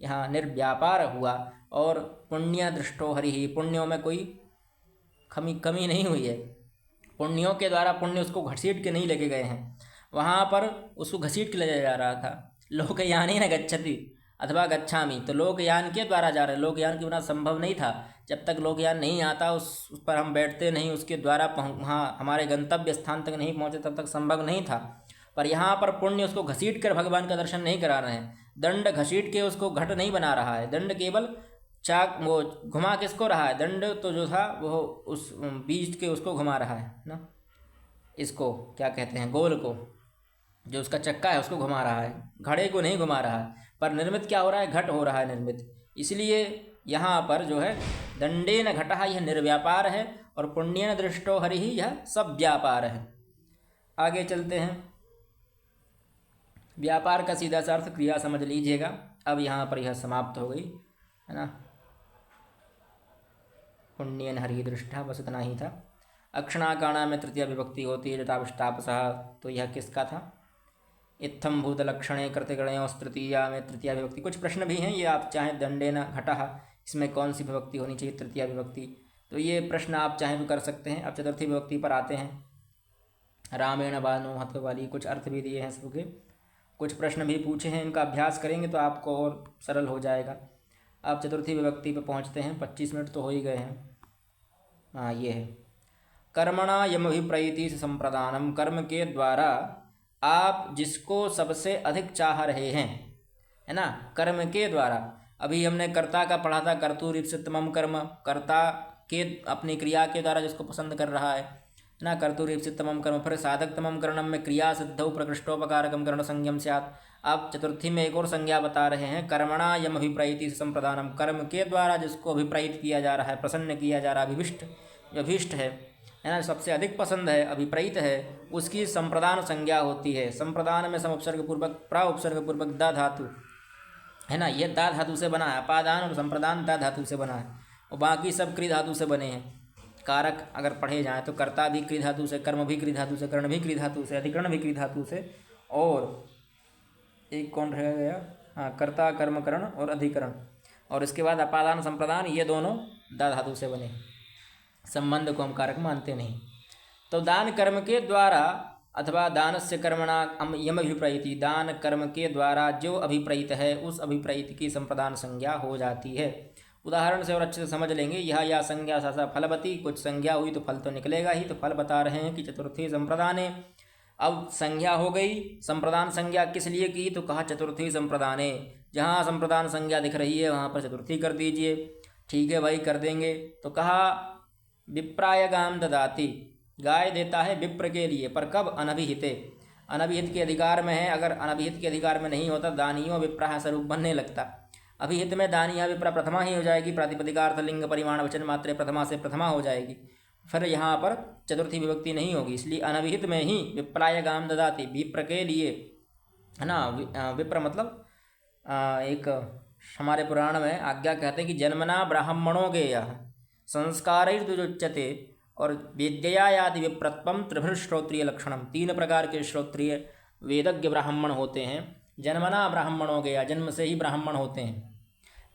यहाँ निर्व्यापार हुआ। और पुण्य दृष्टो हरि, पुण्यों में कोई कमी नहीं हुई है। पुण्यों के द्वारा, पुण्य उसको घसीट के नहीं लेके गए हैं, वहाँ पर उसको घसीट के ले जाया जा रहा था। लोकयानी न गच्छति अथवा गच्छामी, तो लोकयान के द्वारा जा रहे, लोकयान के बिना संभव नहीं था। जब तक लोकयान नहीं आता, उस पर हम बैठते नहीं, उसके द्वारा वहाँ हमारे गंतव्य स्थान तक नहीं पहुँचे, तब तक संभव नहीं था। पर यहाँ पर पुण्य उसको घसीट कर भगवान का दर्शन नहीं करा रहे हैं, दंड घसीट के उसको घट नहीं बना रहा है। दंड केवल चाक वो घुमा किसको रहा है, दंड तो जो था वो उस बीज के उसको घुमा रहा है ना, इसको क्या कहते हैं, गोल को, जो उसका चक्का है उसको घुमा रहा है, घड़े को नहीं घुमा रहा है। पर निर्मित क्या हो रहा है, घट हो रहा है निर्मित। इसलिए यहाँ पर जो है दंडेन घटः, यह निर्व्यापार है, और पुण्येन दृष्टो हरि, यह सब व्यापार है। आगे चलते हैं। व्यापार का सीधा सा अर्थ क्रिया समझ लीजिएगा। अब यहाँ पर यह समाप्त हो गई है ना। पुण्येन हरि दृष्टा वसत नहीं था। अक्षणाकाणा में तृतीय विभक्ति होती है, जताविष्टापसः, तो यह किसका था? इत्थम भूत लक्षणे कृतगणयोस् तृतीया में तृतीय विभक्ति। कुछ प्रश्न भी हैं, ये आप चाहें दंडेन घटः, इसमें कौन सी विभक्ति होनी चाहिए, तृतीय विभक्ति, तो ये प्रश्न आप चाहें तो कर सकते हैं। अब चतुर्थी विभक्ति पर आते हैं। रामेण बानो हत वाली कुछ अर्थ भी दिए हैं सबके, कुछ प्रश्न भी पूछे हैं, इनका अभ्यास करेंगे तो आपको और सरल हो जाएगा। अब चतुर्थी विभक्ति पर पहुंचते हैं। 25 मिनट तो हो ही गए हैं। हाँ, ये है कर्मणा यमभिप्रैति संप्रदानम, कर्म के द्वारा आप जिसको सबसे अधिक चाह रहे हैं, है ना, कर्म के द्वारा। अभी हमने कर्ता का पढ़ा था, कर्तुरीप्सितमम कर्म, कर्ता के अपनी क्रिया के द्वारा जिसको पसंद कर रहा है ना, कर्तुरीप्सितमम कर्म। फिर साधकतमम करणम में क्रिया सिद्धौ प्रकृष्टोपकारकम कर्ण संज्ञम स्यात्। आप चतुर्थी में एक और संज्ञा बता रहे हैं, कर्मणा यम अभिप्रैति संप्रदानम, कर्म के द्वारा जिसको अभिप्रैत किया जा रहा है, प्रसन्न किया जा रहा है, अभीष्ट है ना, सबसे अधिक पसंद है, अभिप्रैत है, उसकी संप्रदान संज्ञा होती है। संप्रदान में समुपसर्ग पूर्वक प्रा उपसर्ग पूर्वक दा धातु है ना, ये दा धातु से बना है। अपादान और संप्रदान दा धातु से बना है, और बाकी सब क्री धातु से बने हैं। कारक अगर पढ़े जाएँ तो कर्ता भी क्री धातु से, कर्म भी क्री धातु से, कर्ण भी क्री धातु से, अधिकरण भी क्री धातु से, और एक कौन रह गया, हाँ, कर्ता कर्म करण और अधिकरण, और इसके बाद अपादान संप्रदान, ये दोनों दा धातु से बने। संबंध को हम कारक मानते नहीं। तो दान कर्म के द्वारा अथवा दानस्य कर्मणा यम अभिप्रैति, दान कर्म के द्वारा जो अभिप्रैत है उस अभिप्रैत की संप्रदान संज्ञा हो जाती है। उदाहरण से और अच्छे से समझ लेंगे। यह या संज्ञा सा फलवती, कुछ संज्ञा हुई तो फल तो निकलेगा ही। तो फल बता रहे हैं कि चतुर्थी संप्रदाने। अब संज्ञा हो गई, संप्रदान संज्ञा किस लिए की, तो कहा चतुर्थी संप्रदाने। जहाँ संप्रदान संज्ञा दिख रही है वहाँ पर चतुर्थी कर दीजिए। ठीक है भाई, कर देंगे। तो कहा विप्राय गाम ददाति, गाय देता है विप्र के लिए, पर कब, अनभिहिते, अनभिहित के अधिकार में है। अगर अनभिहित के अधिकार में नहीं होता दानियों विप्राह स्वरूप बनने लगता। अभिहित में दानिया विप्रा प्रथमा ही हो जाएगी, प्रातिपदिकार्थ लिंग परिमाण वचन मात्रे प्रथमा से प्रथमा हो जाएगी, फिर यहाँ पर चतुर्थी विभक्ति नहीं होगी। इसलिए अनभिहित में ही विप्राय गाम ददाति, विप्र के लिए, है ना। विप्र मतलब एक हमारे पुराण में आज्ञा कहते हैं कि जन्मना ब्राह्मणों के यह संस्कारैर्दुच्यते, और विद्या यादि विप्रत्वम त्रिभृ श्रोत्रिय लक्षणम, 3 प्रकार के श्रोत्रिय वेदज्ञ ब्राह्मण होते हैं। जन्मना ब्राह्मणों के, या जन्म से ही ब्राह्मण होते हैं।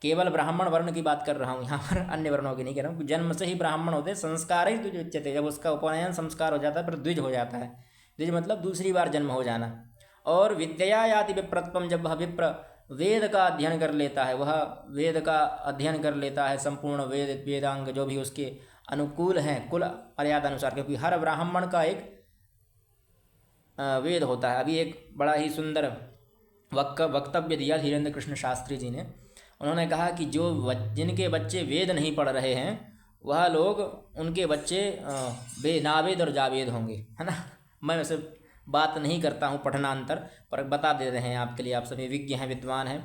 केवल ब्राह्मण वर्ण की बात कर रहा हूँ यहाँ पर, अन्य वर्णों की नहीं कह रहा हूँ। जन्म से ही ब्राह्मण होते हैं। संस्कारैर्दुच्यते, जब उसका उपनयन संस्कार हो जाता है फिर द्विज हो जाता है। द्विज मतलब दूसरी बार जन्म हो जाना। और विद्या याति विप्रत्वम, जब वह विप्र वेद का अध्ययन कर लेता है, वह वेद का अध्ययन कर लेता है, संपूर्ण वेद वेदांग जो भी उसके अनुकूल हैं कुल मर्यादा अनुसार, क्योंकि हर ब्राह्मण का एक वेद होता है। अभी एक बड़ा ही सुंदर वक्तव्य दिया धीरेन्द्र कृष्ण शास्त्री जी ने। उन्होंने कहा कि जिनके बच्चे वेद नहीं पढ़ रहे हैं वह लोग, उनके बच्चे नावेद और जावेद होंगे, है ना। मैं वैसे बात नहीं करता हूँ पठनांतर, पर बता दे रहे हैं आपके लिए, आप सभी विज्ञ हैं, विद्वान हैं।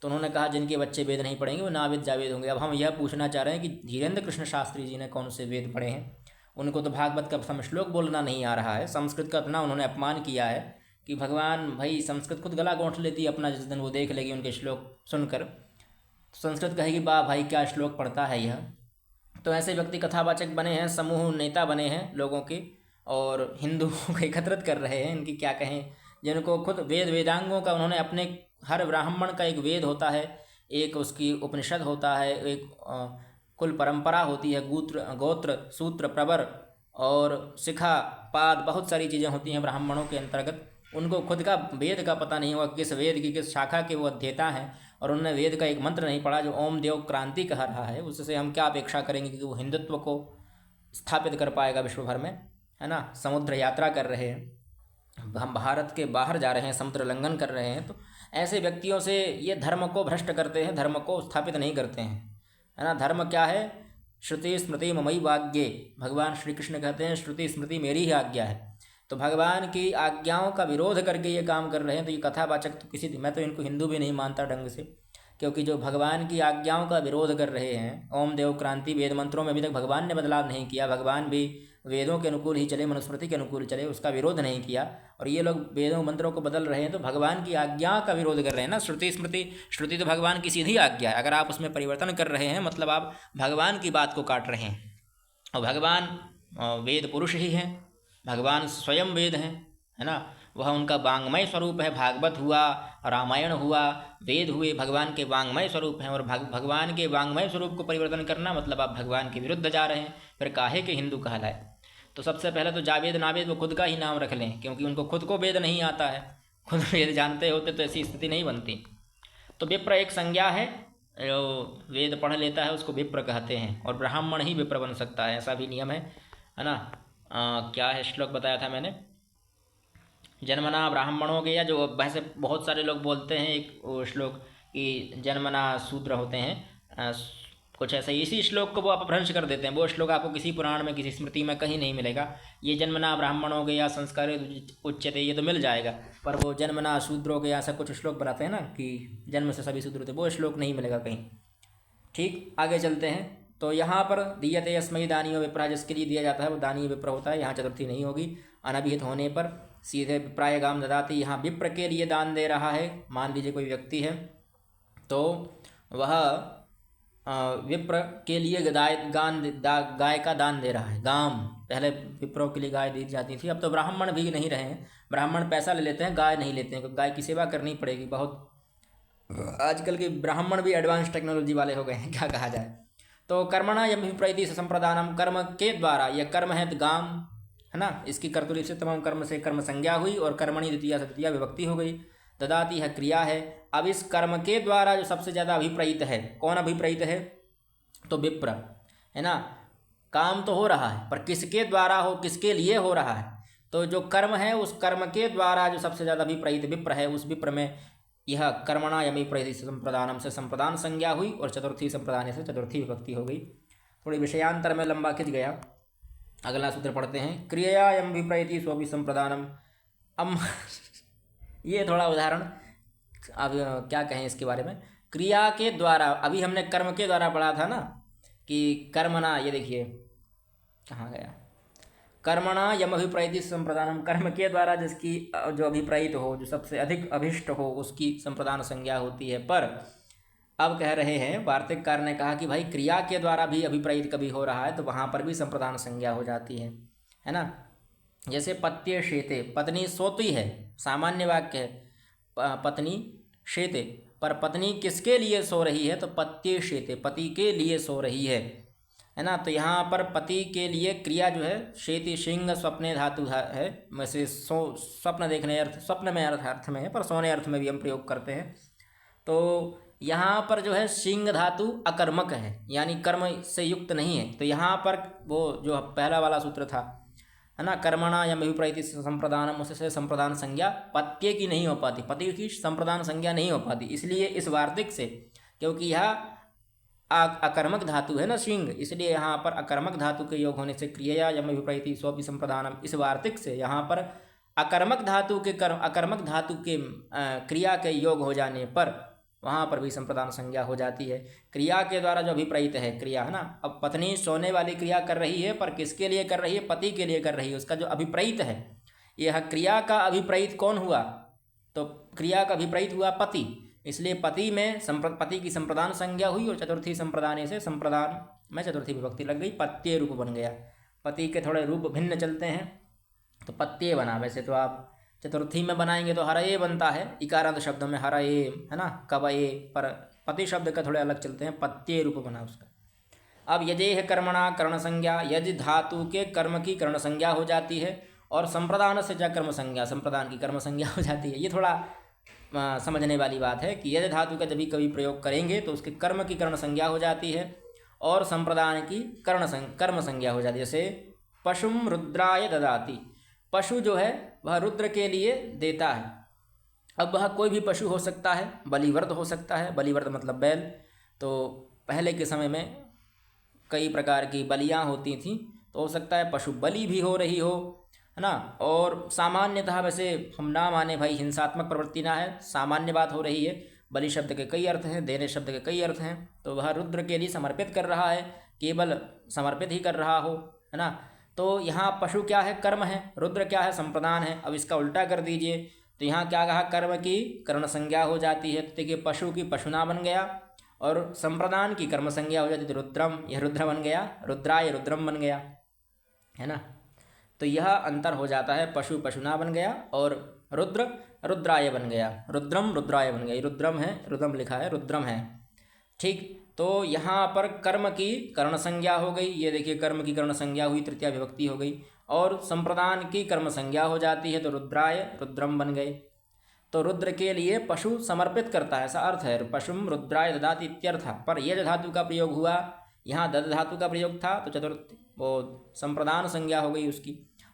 तो उन्होंने कहा जिनके बच्चे वेद नहीं पढ़ेंगे वो नावेद जावेद होंगे। अब हम यह पूछना चाह रहे हैं कि धीरेन्द्र कृष्ण शास्त्री जी ने कौन से वेद पढ़े हैं? उनको तो भागवत का प्रथम श्लोक बोलना नहीं आ रहा है। संस्कृत का इतना उन्होंने अपमान किया है कि भगवान भाई, संस्कृत खुद गला घोंट लेती है अपना, जिस दिन वो देख लेगी उनके श्लोक सुनकर। संस्कृत कहेगी वाह भाई क्या श्लोक पढ़ता है यह। तो ऐसे व्यक्ति कथावाचक बने हैं, समूह नेता बने हैं लोगों के, और हिंदुओं को एकत्रित कर रहे हैं। इनकी क्या कहें, जिनको खुद वेदांगों का उन्होंने अपने, हर ब्राह्मण का एक वेद होता है, एक उसकी उपनिषद होता है, एक कुल परंपरा होती है, गोत्र सूत्र प्रवर और शिखा पाद, बहुत सारी चीज़ें होती हैं ब्राह्मणों के अंतर्गत। उनको खुद का वेद का पता नहीं हुआ, किस वेद की किस शाखा के वो अध्येता हैं, और उन्होंने वेद का एक मंत्र नहीं पढ़ा जो ओम देव क्रांति कह रहा है। उससे हम क्या अपेक्षा करेंगे कि वो हिंदुत्व को स्थापित कर पाएगा विश्व भर में, है ना। समुद्र यात्रा कर रहे हैं, हम भारत के बाहर जा रहे हैं, समुद्र लंघन कर रहे हैं। तो ऐसे व्यक्तियों से ये धर्म को भ्रष्ट करते हैं, धर्म को स्थापित नहीं करते हैं, है ना। धर्म क्या है? श्रुति स्मृति ममई वाग्ये, भगवान श्री कृष्ण कहते हैं श्रुति स्मृति मेरी ही आज्ञा है। तो भगवान की आज्ञाओं का विरोध करके ये काम कर रहे हैं। तो ये कथावाचक तो किसी, मैं तो इनको हिंदू भी नहीं मानता ढंग से, क्योंकि जो भगवान की आज्ञाओं का विरोध कर रहे हैं, ओम देव क्रांति वेद मंत्रों में अभी तक भगवान ने बदलाव नहीं किया। भगवान भी वेदों के अनुकूल ही चले, मनुस्मृति के अनुकूल चले, उसका विरोध नहीं किया। और ये लोग वेदों मंत्रों को बदल रहे हैं तो भगवान की आज्ञा का विरोध कर रहे हैं ना। श्रुति तो भगवान की सीधी आज्ञा है, अगर आप उसमें परिवर्तन कर रहे हैं मतलब आप भगवान की बात को काट रहे हैं। और भगवान वेद पुरुष ही हैं, भगवान स्वयं वेद हैं, है ना। वह उनका वांग्मय स्वरूप है। भागवत हुआ, रामायण हुआ, वेद हुए, भगवान के वांग्मय स्वरूप हैं। और भगवान के वांग्मय स्वरूप को परिवर्तन करना मतलब आप भगवान के विरुद्ध जा रहे हैं। फिर काहे के हिंदू कहलाए। तो सबसे पहले तो जावेद नावेद वो खुद का ही नाम रख लें, क्योंकि उनको खुद को वेद नहीं आता है। खुद वेद जानते होते तो ऐसी स्थिति नहीं बनती। तो विप्र एक संज्ञा है, जो वेद पढ़ लेता है उसको विप्र कहते हैं। और ब्राह्मण ही विप्र बन सकता है, ऐसा भी नियम है ना। क्या है श्लोक बताया था मैंने, जन्मना ब्राह्मणों के, या जो वैसे बहुत सारे लोग बोलते हैं एक वो श्लोक कि जन्मना शूद्र होते हैं, कुछ ऐसा इसी श्लोक को वो अपभ्रंश कर देते हैं। वो श्लोक आपको किसी पुराण में किसी स्मृति में कहीं नहीं मिलेगा। ये जन्मना ब्राह्मणों के या संस्कार उच्चते ये तो मिल जाएगा, पर वो जन्मना शूद्रों के ऐसा कुछ श्लोक बनाते हैं ना कि जन्म से सभी शूद्र थे, वो श्लोक नहीं मिलेगा कहीं। ठीक, आगे चलते हैं। तो यहाँ पर दीयते अस्मै दानीय विप्रा, जिसके लिए दिया जाता है वो दानीय विप्र होता है। यहाँ चतुर्थी नहीं होगी। अनभिहित होने पर सीधे विप्रायगाम ददाती, यहाँ विप्र के लिए दान दे रहा है। मान लीजिए कोई व्यक्ति है तो वह विप्र के लिए गाय का दान दे रहा है। गाम, पहले विप्रों के लिए गाय दी जाती थी, अब तो ब्राह्मण भी नहीं रहे हैं। ब्राह्मण पैसा ले लेते हैं, गाय नहीं लेते हैं, क्योंकि गाय की सेवा करनी पड़ेगी बहुत। आजकल के ब्राह्मण भी एडवांस टेक्नोलॉजी वाले हो गए हैं, क्या कहा जाए। तो कर्मणा यम विप्रैति संप्रदानम, कर्म के द्वारा, यह कर्म है तो गाम है ना, इसकी कर्तुली से तमाम कर्म से कर्म संज्ञा हुई और कर्मणि द्वितीया से तृतीया विभक्ति हो गई। ददाती है क्रिया है। अब इस कर्म के द्वारा जो सबसे ज़्यादा अभिप्रहित है, कौन अभिप्रहित है, तो विप्र है ना। काम तो हो रहा है पर किसके द्वारा हो, किसके लिए हो रहा है, तो जो कर्म है उस कर्म के द्वारा जो सबसे ज़्यादा अभिप्रहित विप्र है, उस विप्र में यह कर्मणा यमी प्रहित संप्रदानम से संप्रदान संज्ञा हुई और चतुर्थी संप्रदान से चतुर्थी विभक्ति हो गई। थोड़ी विषयांतर में लंबा खिंच गया। अगला सूत्र पढ़ते हैं, क्रिया यम विप्रहिति स्वपि संप्रदानम। अब ये थोड़ा उदाहरण, अब क्या कहें इसके बारे में। क्रिया के द्वारा, अभी हमने कर्म के द्वारा पढ़ा था ना कि कर्मणा, ये देखिए कहाँ गया, कर्मणा यम अभिप्रहिति संप्रदानम, कर्म के द्वारा जिसकी जो अभिप्रहित हो, जो सबसे अधिक अभिष्ट हो, उसकी संप्रदान संज्ञा होती है। पर अब कह रहे हैं, वार्तिककार ने कहा कि भाई क्रिया के द्वारा भी अभिप्रहित कभी हो रहा है तो वहाँ पर भी संप्रदान संज्ञा हो जाती है ना। जैसे पत्ये शेते, पत्नी सोती है, सामान्य वाक्य है पत्नी शेते, पर पत्नी किसके लिए सो रही है, तो पत्ये शेते, पति के लिए सो रही है ना। तो यहाँ पर पति के लिए क्रिया जो है शेति शिंग स्वप्ने धातु है, वैसे स्वप्न देखने अर्थ, स्वप्न में अर्थ में है, पर सोने अर्थ में भी हम प्रयोग करते हैं। तो यहाँ पर जो है सिंह धातु अकर्मक है, यानी कर्म से युक्त नहीं है। तो यहाँ पर वो जो पहला वाला सूत्र था है ना, कर्मणा यम विप्रहिति संप्रदानम, उससे संप्रदान संज्ञा पत्ये की नहीं हो पाती, पति की संप्रदान संज्ञा नहीं हो पाती। इसलिए इस वार्तिक से, क्योंकि यह अकर्मक धातु है ना सिंह, इसलिए यहाँ पर अकर्मक धातु के योग होने से क्रिया यम विप्रहिति स्वपि संप्रदानम, इस वार्तिक से यहाँ पर अकर्मक धातु के अकर्मक धातु के क्रिया के योग हो जाने पर वहाँ पर भी संप्रदान संज्ञा हो जाती है। क्रिया के द्वारा जो अभिप्रहित है क्रिया है ना, अब पत्नी सोने वाली क्रिया कर रही है, पर किसके लिए कर रही है, पति के लिए कर रही है। उसका जो अभिप्रहित है, यह क्रिया का अभिप्रहित कौन हुआ, तो क्रिया का अभिप्रहित हुआ पति, इसलिए पति में पति की संप्रदान संज्ञा हुई और चतुर्थी संप्रदान से संप्रदान में चतुर्थी विभक्ति लग गई, पत्ये रूप बन गया। पति के थोड़े रूप भिन्न चलते हैं तो पत्ये बना। वैसे तो आप चतुर्थी में बनाएंगे तो हरये बनता है, इकारांत शब्दों में हरये है ना, कवये, पर पति शब्द का थोड़े अलग चलते हैं, पत्ये रूप बना उसका। अब यजेह कर्मणा कर्ण संज्ञा, यज धातु के कर्म की कर्ण संज्ञा हो जाती है और संप्रदान से जा कर्म संज्ञा, संप्रदान की कर्म संज्ञा हो जाती है। ये थोड़ा समझने वाली बात है कि यज धातु का जब भी कभी प्रयोग करेंगे तो उसके कर्म की कर्ण संज्ञा हो जाती है और संप्रदान की कर्म संज्ञा हो जाती है। जैसे पशुम रुद्राय ददाति, पशु जो है वह रुद्र के लिए देता है। अब वह कोई भी पशु हो सकता है, बलिवर्द हो सकता है, बलिवर्द मतलब बैल। तो पहले के समय में कई प्रकार की बलियाँ होती थीं, तो हो सकता है पशु बलि भी हो रही हो, है ना। और सामान्यतः वैसे हम ना माने भाई, हिंसात्मक प्रवृत्ति ना है, सामान्य बात हो रही है। बलि शब्द के कई अर्थ हैं, देने शब्द के कई अर्थ हैं, तो वह रुद्र के लिए समर्पित कर रहा है, केवल समर्पित ही कर रहा हो, है ना। तो यहाँ पशु क्या है? कर्म है। रुद्र क्या है? संप्रदान है। अब इसका उल्टा कर दीजिए तो यहाँ क्या कहा? कर्म की कर्ण संज्ञा हो जाती है, तो देखिए पशु की पशुना बन गया, और संप्रदान की कर्म संज्ञा हो जाती है तो रुद्रम, यह रुद्र बन गया, रुद्राय रुद्रम बन गया, है ना। तो यह अंतर हो जाता है, पशु पशुना बन गया और रुद्र रुद्राय बन गया, रुद्रम रुद्राय बन गया। रुद्रम है, रुद्रम लिखा है, रुद्रम है। ठीक, तो यहाँ पर कर्म की कर्ण संज्ञा हो गई, ये देखिए कर्म की कर्ण संज्ञा हुई, तृतीया विभक्ति हो गई, और संप्रदान की कर्म संज्ञा हो जाती है तो रुद्राय रुद्रम बन गए। तो रुद्र के लिए पशु समर्पित करता है, ऐसा अर्थ है, पशुम रुद्राय ददाति इत्यर्थ। पर यज धातु का प्रयोग हुआ, यहाँ दद धातु का प्रयोग था तो चतुर्थ वो संप्रदान संज्ञा हो गई उसकी।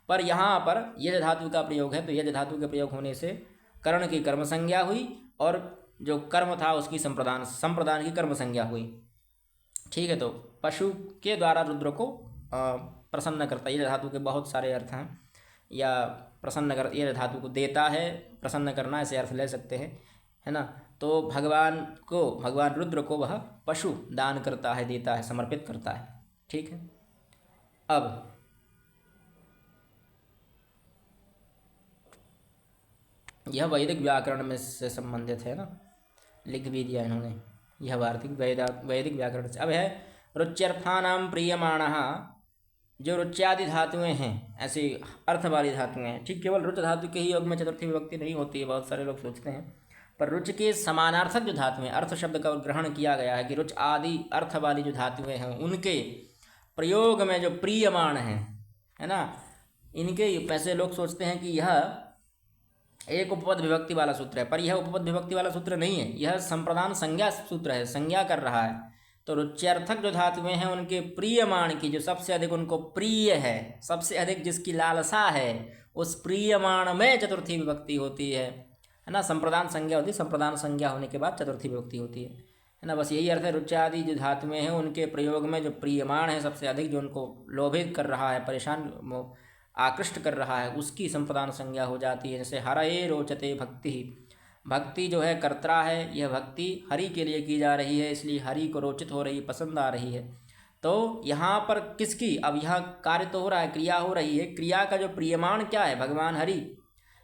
पर यहाँ पर यज धातु का प्रयोग है तो यज धातु के प्रयोग होने से कर्ण की कर्म संज्ञा हुई, और जो कर्म था उसकी संप्रदान की कर्म संज्ञा हुई। ठीक है, तो पशु के द्वारा रुद्र को प्रसन्न करता है। यज धातु के बहुत सारे अर्थ हैं, या प्रसन्न कर, यज धातु को देता है, प्रसन्न करना, ऐसे अर्थ ले सकते हैं, है ना। तो भगवान रुद्र को वह पशु दान करता है, देता है, समर्पित करता है। ठीक है, अब यह वैदिक व्याकरण में से संबंधित है ना, लिख भी दिया इन्होंने, यह वैदिक व्याकरण से। अब है रुच्यर्थानाम प्रीयमाणः, जो रुच्यादि धातुएं हैं, ऐसी अर्थ वाली धातुएं हैं। ठीक, केवल रुच धातु के ही योग में चतुर्थी विभक्ति नहीं होती है, बहुत सारे लोग सोचते हैं, पर रुच के समानार्थक जो धातुएं, अर्थ शब्द का ग्रहण किया गया है कि रुच आदि अर्थ वाली जो धातुएं हैं उनके प्रयोग में जो प्रीयमाण है ना, इनके पैसे लोग सोचते हैं कि यह एक उपपद विभक्ति वाला सूत्र है, पर यह उपपद विभक्ति वाला सूत्र नहीं है, यह संप्रदान संज्ञा सूत्र है, संज्ञा कर रहा है। तो रुच्यर्थक जो धातुएं हैं उनके प्रियमाण की, जो सबसे अधिक उनको प्रिय है, सबसे अधिक जिसकी लालसा है, उस प्रियमाण में चतुर्थी विभक्ति होती है ना। संप्रदान संज्ञा होती है, संप्रदान संज्ञा होने के बाद चतुर्थी विभक्ति होती है ना। बस यही अर्थ है, रुच्यादि जो धातुएं हैं उनके प्रयोग में जो प्रियमाण है सबसे अधिक, जो उनको लोभित कर रहा है, परेशान आकृष्ट कर रहा है, उसकी संप्रदान संज्ञा हो जाती है। जैसे हरये रोचते भक्ति, भक्ति जो है कर्ता है, यह भक्ति हरि के लिए की जा रही है, इसलिए हरि को रोचित हो रही, पसंद आ रही है। तो यहाँ पर किसकी, अब यहाँ कार्य तो हो रहा है, क्रिया हो रही है, क्रिया का जो प्रियमाण क्या है? भगवान हरि,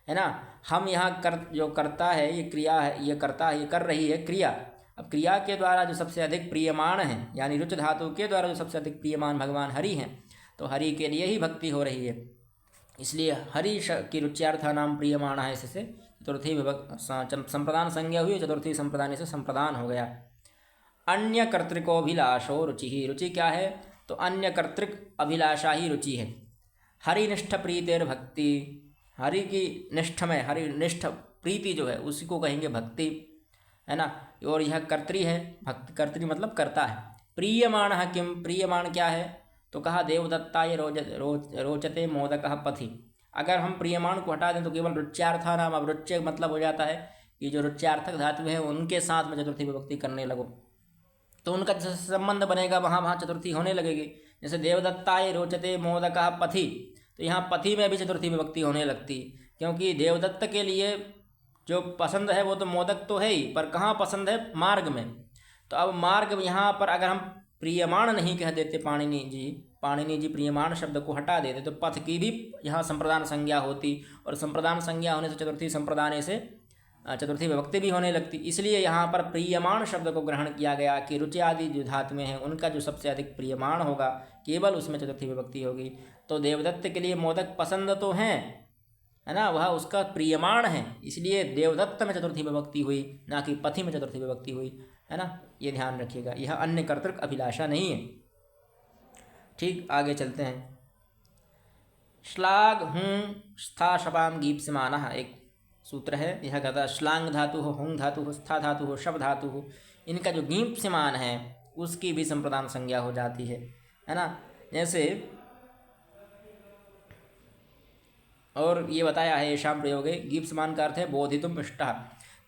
है ना। हम यहाँ जो करता है, ये क्रिया है, ये करता है, ये कर रही है क्रिया। अब क्रिया के द्वारा जो सबसे अधिक प्रियमाण है, यानी रुच धातु के द्वारा जो सबसे अधिक प्रियमाण भगवान हरि हैं, तो हरि के लिए ही भक्ति हो रही है, इसलिए हरि की रुच्यार्था नाम प्रियमाण है। इससे चतुर्थी संप्रदान संज्ञा हुई, चतुर्थी संप्रदान से संप्रदान हो गया। अन्य कर्तृकोभिलाषो रुचि ही, रुचि क्या है? तो अन्य कर्तृक अभिलाषा ही रुचि है। हरिनिष्ठ प्रीतिर भक्ति, हरि की निष्ठ में, हरिनिष्ठ प्रीति जो है उसी को कहेंगे भक्ति, है ना। और यह कर्तृ है, भक्ति कर्तृ मतलब करता है। प्रीयमाण किम, प्रीयमाण क्या है? तो कहा देवदत्ताय रोचते मोदकः पथि। अगर हम प्रियमाण को हटा दें तो केवल रुच्यार्था नाम, अब रुच्य मतलब हो जाता है कि जो रुच्यार्थक धातु है उनके साथ में चतुर्थी विभक्ति करने लगो, तो उनका जैसे संबंध बनेगा वहाँ वहाँ चतुर्थी होने लगेगी। जैसे देवदत्ताय रोचते मोदकः पथि, तो यहाँ पथि में भी चतुर्थी विभक्ति होने लगती, क्योंकि देवदत्त के लिए जो पसंद है वो तो मोदक तो है ही, पर कहाँ पसंद है? मार्ग में। तो अब मार्ग यहाँ पर अगर हम प्रियमाण नहीं कह देते, पाणिनि जी प्रियमाण शब्द को हटा देते, तो पथ की भी यहाँ संप्रदान संज्ञा होती, और संप्रदान संज्ञा होने से चतुर्थी संप्रदान से चतुर्थी विभक्ति भी होने लगती। इसलिए यहाँ पर प्रियमाण शब्द को ग्रहण किया गया कि रुचि आदि जो धातुएं हैं उनका जो सबसे अधिक प्रियमाण होगा केवल उसमें चतुर्थी विभक्ति होगी। तो देवदत्त के लिए मोदक पसंद तो हैं, है ना, वह उसका प्रियमाण है, इसलिए देवदत्त में चतुर्थी विभक्ति हुई, ना कि पथि में चतुर्थी विभक्ति हुई, है ना। ये ध्यान रखिएगा, यह अन्य कर्तृक अभिलाषा नहीं है। ठीक, आगे चलते हैं। श्लाघ हूँ स्था शपाम गीप्समानः, एक सूत्र है, यह कहता है श्लांग धातु हो, हुंग धातु हो, स्था धातु हो, शब धातु हो, इनका जो गीप्समान है उसकी भी संप्रदान संज्ञा हो जाती है ना। जैसे और ये बताया है येषां प्रयोगे, गीप्समान का अर्थ है बोधितुम इष्टः,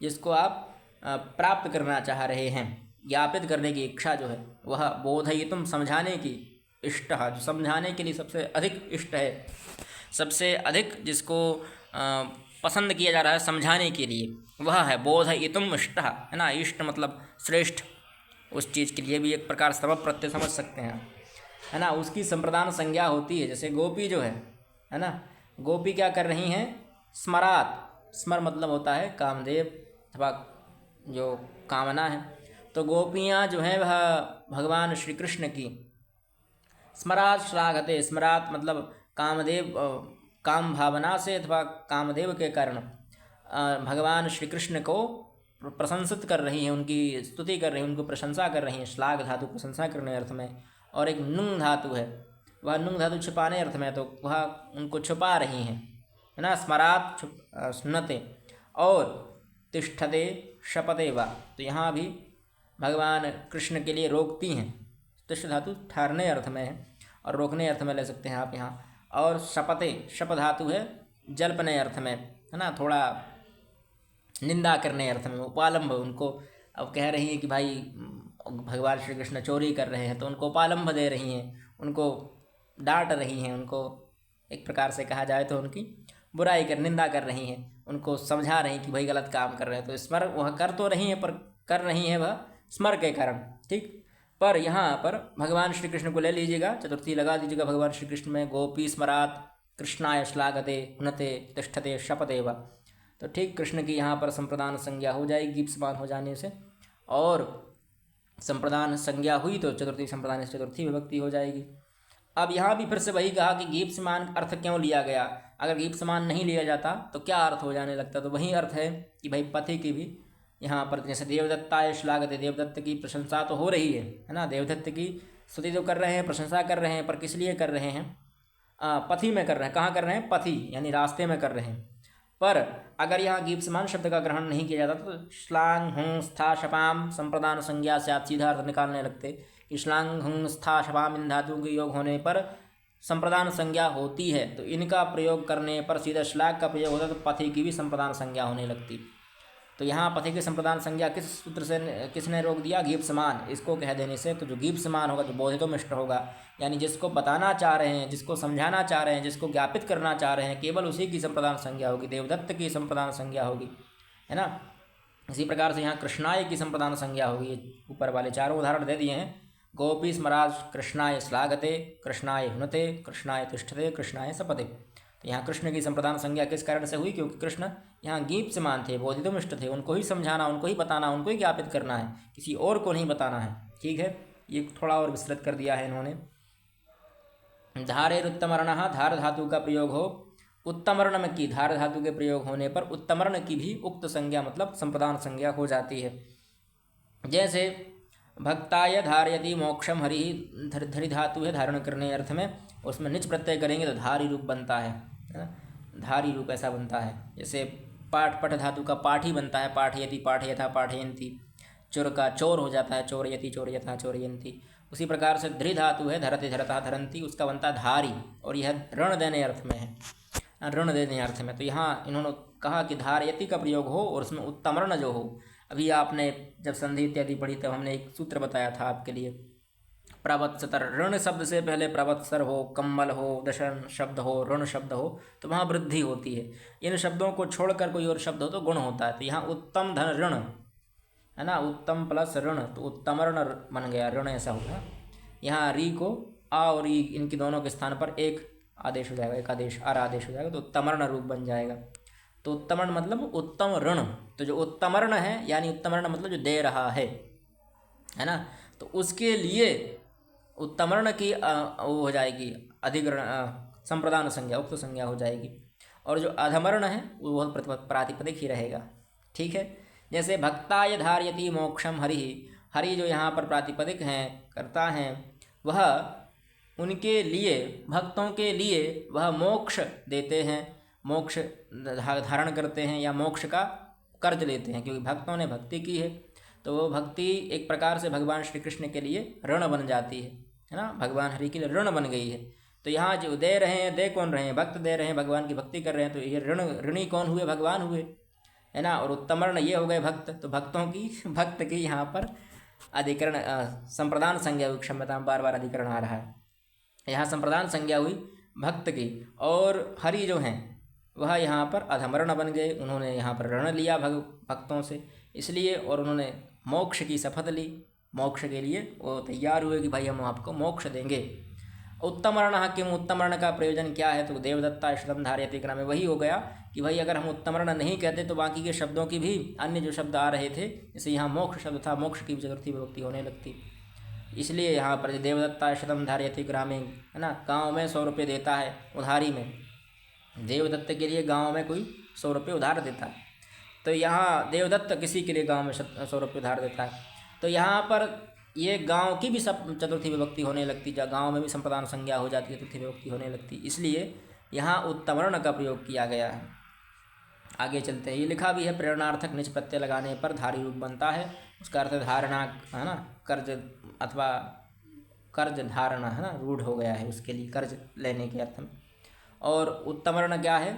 जिसको आप प्राप्त करना चाह रहे हैं, ज्ञापित करने की इच्छा जो है वह, बोधयितुम समझाने की, इष्टः जो समझाने के लिए सबसे अधिक इष्ट है, सबसे अधिक जिसको पसंद किया जा रहा है समझाने के लिए, वह है बोधयितुम इष्टः, है ना। इष्ट मतलब श्रेष्ठ, उस चीज़ के लिए भी एक प्रकार सबब प्रत्यय समझ सकते हैं। है ना, उसकी संप्रदान संज्ञा होती है। जैसे गोपी जो है ना, गोपी क्या कर रही हैं, स्मरात, स्मर मतलब होता है कामदेव अथवा जो कामना है। तो गोपियाँ जो हैं वह भगवान श्री कृष्ण की स्मरात श्लाघते, स्मरात मतलब कामदेव काम भावना से अथवा कामदेव के कारण भगवान श्री कृष्ण को प्रशंसित कर रही हैं, उनकी स्तुति कर रही हैं, उनको प्रशंसा कर रही हैं। श्लाघ धातु प्रशंसा करने अर्थ में, और एक नुंग धातु है, वह नुंग धातु छुपाने अर्थ में, तो वह उनको छुपा रही हैं, है ना। स्मरात सुनते, और तिष्ठते शपते वा, तो यहाँ भी भगवान कृष्ण के लिए रोकती हैं। तिष्ठ धातु ठहरने अर्थ में है और रोकने अर्थ में ले सकते हैं आप यहाँ। और शपते, शप धातु है जल्पने अर्थ में, है ना, थोड़ा निंदा करने अर्थ में। उपालंभ, उनको अब कह रही हैं कि भाई भगवान श्री कृष्ण चोरी कर रहे हैं, तो उनको उपालंभ दे रही हैं, उनको डांट रही हैं, उनको एक प्रकार से कहा जाए तो उनकी बुराई कर, निंदा कर रही हैं, उनको समझा रही हैं कि भाई गलत काम कर रहे हैं। तो स्मर वह कर तो रही हैं, पर कर रही हैं वह स्मर के कारण, ठीक। पर यहाँ पर भगवान श्री कृष्ण को ले लीजिएगा, चतुर्थी लगा दीजिएगा भगवान श्री कृष्ण में। गोपी स्मरात कृष्णाय श्लाघते हुनते तिष्ठते शपते वा, तो ठीक कृष्ण की यहाँ पर संप्रदान संज्ञा हो जाएगी गीप्समान हो जाने से। और संप्रदान संज्ञा हुई तो चतुर्थी संप्रदान से चतुर्थी विभक्ति हो जाएगी। अब यहाँ भी फिर से वही कहा कि गीप्समान अर्थ क्यों लिया गया। अगर गीप्समान नहीं लिया जाता तो क्या अर्थ हो जाने लगता, तो वही अर्थ है कि भाई पति की भी यहाँ पर, जैसे देवदत्ताय श्लाघते, देवदत्त की प्रशंसा तो हो रही है ना, देवदत्त की स्तुति तो कर रहे हैं, प्रशंसा कर रहे हैं, पर किस लिए कर रहे हैं, पथि में कर रहे हैं। कहाँ कर रहे हैं, पथि यानी रास्ते में कर रहे हैं। पर अगर यहाँ गीप्समान शब्द का ग्रहण नहीं किया जाता तो श्लांग हुं स्था शपाम संप्रदान संज्ञा से आप सीधा अर्थ निकालने लगते कि श्लांग हुं स्था शपाम इन धातुओं के योग होने पर संप्रदान संज्ञा होती है, तो इनका प्रयोग करने पर सीधा श्लाघ का प्रयोग होता है, तो पथि की भी संप्रदान संज्ञा होने लगती। तो यहाँ पथि की संप्रदान संज्ञा किस सूत्र से, किसने रोक दिया, गीप्समान, इसको कह देने से। तो जो गीप्समान होगा, जो बोधितोमिष्ट होगा, यानी जिसको बताना चाह रहे हैं, जिसको समझाना चाह रहे हैं, जिसको ज्ञापित करना चाह रहे हैं, केवल उसी की संप्रदान संज्ञा होगी, देवदत्त की संप्रदान संज्ञा होगी, है ना। इसी प्रकार से यहाँ कृष्णाय की संप्रदान संज्ञा होगी। ऊपर वाले चारों उदाहरण दे दिए हैं। गोपी स्मराज कृष्णाय श्लाघते, कृष्णाय हुनते, कृष्णाय तिष्ठते, कृष्णाय सपते। तो यहाँ कृष्ण की संप्रदान संज्ञा किस कारण से हुई, क्योंकि कृष्ण यहाँ गीप्समान थे, बोधितोमिष्ट थे, उनको ही समझाना, उनको ही बताना, उनको ही ज्ञापित करना है, किसी और को नहीं बताना है, ठीक है। ये थोड़ा और विस्तृत कर दिया है इन्होंने। धारेरुत्तमर्ण, धार धातु का प्रयोग हो उत्तमर्ण में की, धार धातु के प्रयोग होने पर उत्तमर्ण की भी उक्त संज्ञा मतलब संप्रदान संज्ञा हो जाती है। जैसे भक्ताय धारयति मोक्षम हरि, धरि धातु है धारण करने अर्थ में, उसमें निच प्रत्यय करेंगे तो धारी रूप बनता है ना, धारी रूप ऐसा बनता है। जैसे पाठ, पठ धातु का पाठ ही बनता है, पाठयति पाठयथा पाठयन्ति, चोर का चोर हो जाता है, चोरयति चोरयथा चोरयन्ति। उसी प्रकार से धृ धातु है धरति धरता धरंती, उसका बनता धारी, और यह ऋण देने अर्थ में है, ऋण देने अर्थ में। तो यहाँ इन्होंने कहा कि धारयति का प्रयोग हो और उसमें उत्तमर्ण जो हो। अभी आपने जब संधि इत्यादि पढ़ी तब हमने एक सूत्र बताया था आपके लिए, प्रवत्सतर, ऋण शब्द से पहले प्रवत्सर हो, कम्बल हो, दशन शब्द हो, ऋण शब्द हो, तो वहाँ वृद्धि होती है। इन शब्दों को छोड़कर कोई और शब्द हो तो गुण होता है। तो यहाँ उत्तम धन ऋण है ना, उत्तम प्लस ऋण, तो उत्तमर्ण बन गया, ऋण ऐसा होगा। यहाँ री को आ और ई इनकी दोनों के स्थान पर एक आदेश हो जाएगा, एक आदेश आर आदेश हो जाएगा, तो उत्तमर्ण रूप बन जाएगा। तो उत्तमर्ण मतलब उत्तम ऋण। तो जो उत्तमर्ण है यानी उत्तमर्ण मतलब जो दे रहा है ना, तो उसके लिए उत्तमर्ण की वो हो जाएगी अधिकरण, संप्रदान संज्ञा, उक्त संज्ञा हो जाएगी। और जो अधमर्ण है वो प्रातिपदिक ही रहेगा, ठीक है। जैसे भक्ताय धारयति मोक्षम हरि, हरि जो यहाँ पर प्रातिपदिक हैं, करता हैं, वह उनके लिए, भक्तों के लिए वह मोक्ष देते हैं, मोक्ष धारण करते हैं या मोक्ष का कर्ज लेते हैं, क्योंकि भक्तों ने भक्ति की है। तो वो भक्ति एक प्रकार से भगवान श्री कृष्ण के लिए ऋण बन जाती है ना, भगवान हरि के लिए ऋण बन गई है। तो यहाँ जो दे रहे हैं, दे कौन रहे हैं, भक्त दे रहे हैं, भगवान की भक्ति कर रहे हैं, तो ये ऋणी कौन हुए, भगवान हुए, है ना। और उत्तमर्ण ये हो गए भक्त, तो भक्तों की, भक्त की यहाँ पर अधिकरण, संप्रदान संज्ञा हुई, क्षमता बार बार अधिकरण आ रहा है। यहाँ संप्रदान संज्ञा हुई भक्त की, और हरि जो हैं वह यहाँ पर अधमर्ण बन गए, उन्होंने यहाँ पर ऋण लिया भक्तों से, इसलिए, और उन्होंने मोक्ष की शपथ ली, मोक्ष के लिए वो तैयार हुए कि भाई हम आपको मोक्ष देंगे। उत्तमर्ण किम, उत्तमर्ण का प्रयोजन क्या है? तो देवदत्ता शतम धारयते ग्रामे, वही हो गया कि भाई अगर हम उत्तमर्ण नहीं कहते तो बाकी के शब्दों की भी अन्य जो शब्द आ रहे थे, जैसे यहाँ मोक्ष शब्द था, मोक्ष की भी चतुर्थी विभक्ति होने लगती। इसलिए यहाँ पर देवदत्ता शतम धारयते ग्रामे, है ना, गाँव में 100 रुपये देता है उधारी में। देवदत्त के लिए गाँव में कोई 100 रुपये उधार देता है, तो यहाँ देवदत्त किसी के लिए गाँव में 100 रुपये उधार देता है। तो यहाँ पर ये गांव की भी सब चतुर्थी विभक्ति होने लगती, जहाँ गांव में भी संप्रदान संज्ञा हो जाती है, चतुर्थी विभक्ति होने लगती, इसलिए यहाँ उत्तमर्ण का प्रयोग किया गया है। आगे चलते हैं, ये लिखा भी है, प्रेरणार्थक निज प्रत्यय लगाने पर धारी रूप बनता है, उसका अर्थ धारणा, है ना, कर्ज अथवा कर्ज धारणा, है ना, रूढ़ हो गया है उसके लिए, कर्ज लेने के अर्थ में। और उत्तमर्ण क्या है?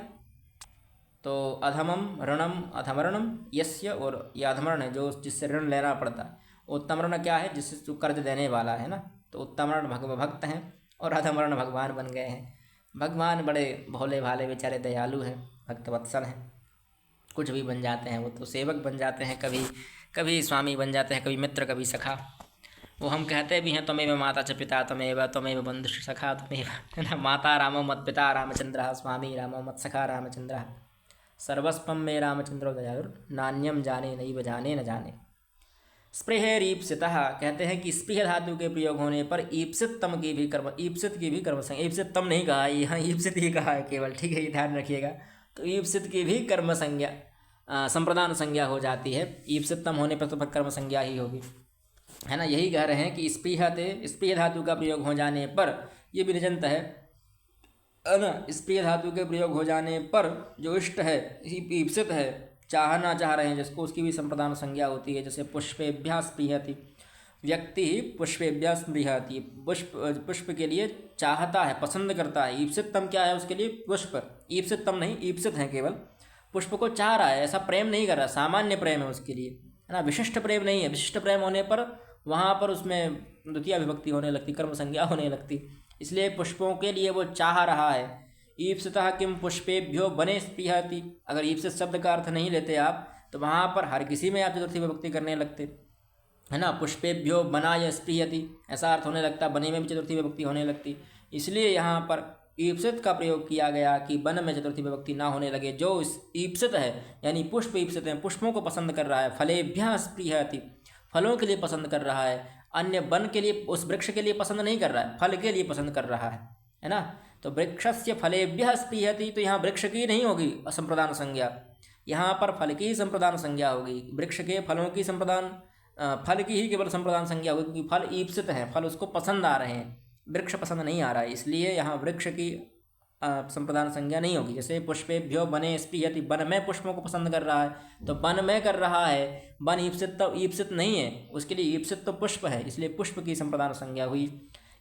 तो अधमम ऋणम अधमरणम यस्य, और यह अधमरण है जो जिससे ऋण लेना पड़ता है। उत्तमर्ण क्या है? जिससे तू कर्ज देने वाला है ना, तो उत्तमर्ण भक्त हैं और अधमर्ण भगवान बन गए हैं। भगवान बड़े भोले भाले बेचारे दयालु हैं, भक्त वत्सल हैं, कुछ भी बन जाते हैं वो, तो सेवक बन जाते हैं, कभी कभी स्वामी बन जाते हैं, कभी मित्र, कभी सखा। वो हम कहते भी हैं, त्वमेव माता च पिता त्वमेव बंधु सखा त्वमेव, है ना, माता रामो मत पिता रामचंद्र, स्वामी रामो मत सखा रामचंद्र, सर्वस्वम में रामचंद्रो दयालुर, नान्यम जाने नैव जाने न जाने। स्पृहेर ईप्सितः, कहते हैं कि स्पृह धातु के प्रयोग होने पर ईप्सित तम की भी कर्म, ईप्सित की भी कर्म संज्ञा, ईप्सित तम नहीं कहा, यहाँ ईप्सित ही कहा है केवल, ठीक है, ये ध्यान रखिएगा। तो ईप्सित की भी कर्म संज्ञा, संप्रदान संज्ञा हो जाती है। ईप्सित तम होने पर तो कर्म संज्ञा ही होगी, है ना। यही कह रहे हैं कि स्पृह धातु का प्रयोग हो जाने पर, ये भी निजंत है ना, स्पृह धातु के प्रयोग हो जाने पर जो इष्ट है, ईप्सित है, चाहना चाह रहे हैं जिसको, उसकी भी संप्रदान संज्ञा होती है। जैसे पुष्पेभ्यः स्पृहति, व्यक्ति ही पुष्पेभ्यः स्पृहति, पुष्प के लिए चाहता है, पसंद करता है। ईप्सितम क्या है उसके लिए? पुष्प। ईप्सितम नहीं, ईप्सित है, केवल पुष्प को चाह रहा है, ऐसा प्रेम नहीं कर रहा, सामान्य प्रेम है उसके लिए, है ना, विशिष्ट प्रेम नहीं है। विशिष्ट प्रेम होने पर वहाँ पर उसमें द्वितीय विभक्ति होने लगती, कर्म संज्ञा होने लगती, इसलिए पुष्पों के लिए वो चाह रहा है। ईप्सितः किम पुष्पेभ्यो बने स्पृहति, अगर ईप्सित शब्द का अर्थ नहीं लेते आप तो वहाँ पर हर किसी में आप चतुर्थी विभक्ति करने लगते, है ना। पुष्पेभ्यो बनाय स्पृहति, ऐसा अर्थ होने लगता, बने में भी चतुर्थी विभक्ति होने लगती। इसलिए यहाँ पर ईप्सित का प्रयोग किया गया कि बन में चतुर्थी विभक्ति ना होने लगे। जो ईप्सित है यानी पुष्प ईप्सित है, पुष्पों को पसंद कर रहा है, फलेभ्यः स्पृहति, फलों के लिए पसंद कर रहा है, अन्य वन के लिए, उस वृक्ष के लिए पसंद नहीं कर रहा है, फल के लिए पसंद कर रहा है ना। तो वृक्षस्य फलेभ्यः स्पृहति, तो यहाँ वृक्ष की नहीं होगी संप्रदान संज्ञा, यहाँ पर फल की संप्रदान संज्ञा होगी। वृक्ष के फलों की संप्रदान, फल की ही केवल संप्रदान संज्ञा होगी, क्योंकि फल ईप्सित हैं, फल उसको पसंद आ रहे हैं, वृक्ष पसंद नहीं आ रहा है, इसलिए यहाँ वृक्ष की संप्रदान संज्ञा नहीं होगी। जैसे पुष्पेभ्यो बने स्पृहति, वन में पुष्पों को पसंद कर रहा है, तो वन में कर रहा है, वन ईप्सित तो ईप्सित नहीं है, उसके लिए ईप्सित तो पुष्प है, इसलिए पुष्प की संप्रदान संज्ञा हुई।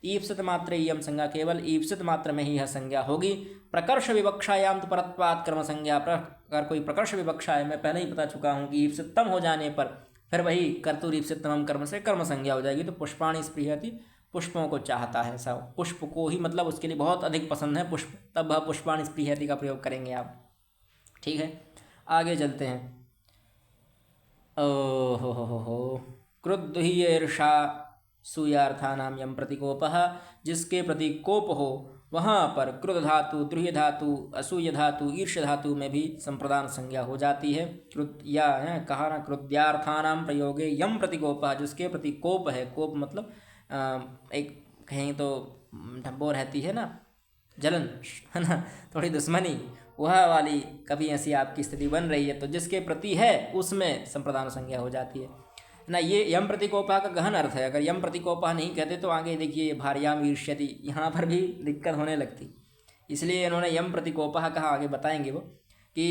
ईप्सित मात्र यम संज्ञा, केवल ईप्सित मात्र में ही यह संज्ञा होगी। प्रकर्ष विवक्षायाम तो परत्वात् कर्म संज्ञा, अगर कोई प्रकर्ष विवक्षा है, मैं पहले ही बता चुका हूँ कि ईप्सितम हो जाने पर फिर वही कर्तुर ईप्सितम कर्म से कर्म संज्ञा हो जाएगी। तो पुष्पाणि स्पृहति, पुष्पों को चाहता है, ऐसा पुष्प को ही, मतलब उसके लिए बहुत अधिक पसंद है पुष्प, तब वह पुष्पाणि स्पृहति का प्रयोग करेंगे आप, ठीक है। आगे चलते हैं। हो क्रुद्धीर्षा सूयार्थानाम यम प्रतिकोपः, जिसके प्रति कोप हो वहाँ पर क्रुद्ध धातु, द्रुह्य धातु, असूय धातु, ईर्ष धातु में भी संप्रदान संज्ञा हो जाती है। क्रुद्या है कहा ना, क्रुद्यार्थानाम प्रयोगे यम प्रतिकोपः, जिसके प्रति कोप है, कोप मतलब एक कहीं तो ढब्बो रहती है ना, जलन, है ना, थोड़ी दुश्मनी, वह वाली कभी ऐसी आपकी स्थिति बन रही है, तो जिसके प्रति है उसमें संप्रदान संज्ञा हो जाती है ना। ये यम प्रतिकोपा का गहन अर्थ है। अगर यम प्रतिकोपा नहीं कहते तो आगे देखिए भार्याम ईर्ष्यति, यहाँ पर भी दिक्कत होने लगती, इसलिए इन्होंने यम प्रतिकोपा कहा, आगे बताएंगे वो कि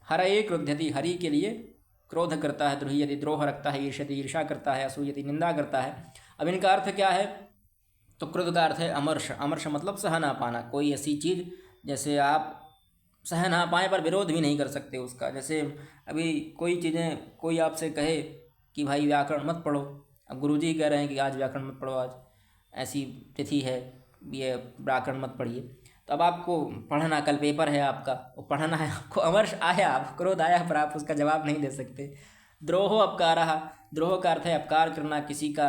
हरये क्रुध्यति, हरि के लिए क्रोध करता है, द्रुह्यति द्रोह रखता है, ईर्ष्यति ईर्षा करता है, असूयति निंदा करता है। अब इनका अर्थ क्या है? तो क्रोध का अर्थ है अमर्ष, अमर्ष मतलब सह ना पाना, कोई ऐसी चीज़ जैसे आप सह ना पाए पर विरोध भी नहीं कर सकते उसका। जैसे अभी कोई चीज़ें, कोई आपसे कहे कि भाई व्याकरण मत पढ़ो, अब गुरुजी कह रहे हैं कि आज व्याकरण मत पढ़ो, आज ऐसी तिथि है, ये व्याकरण मत पढ़िए, तो अब आपको पढ़ना, कल पेपर है आपका, वो पढ़ना है आपको, अमर्ष आया, आप क्रोध आया, पर आप उसका जवाब नहीं दे सकते। द्रोह अपकारः, द्रोह का अर्थ है अपकार करना, किसी का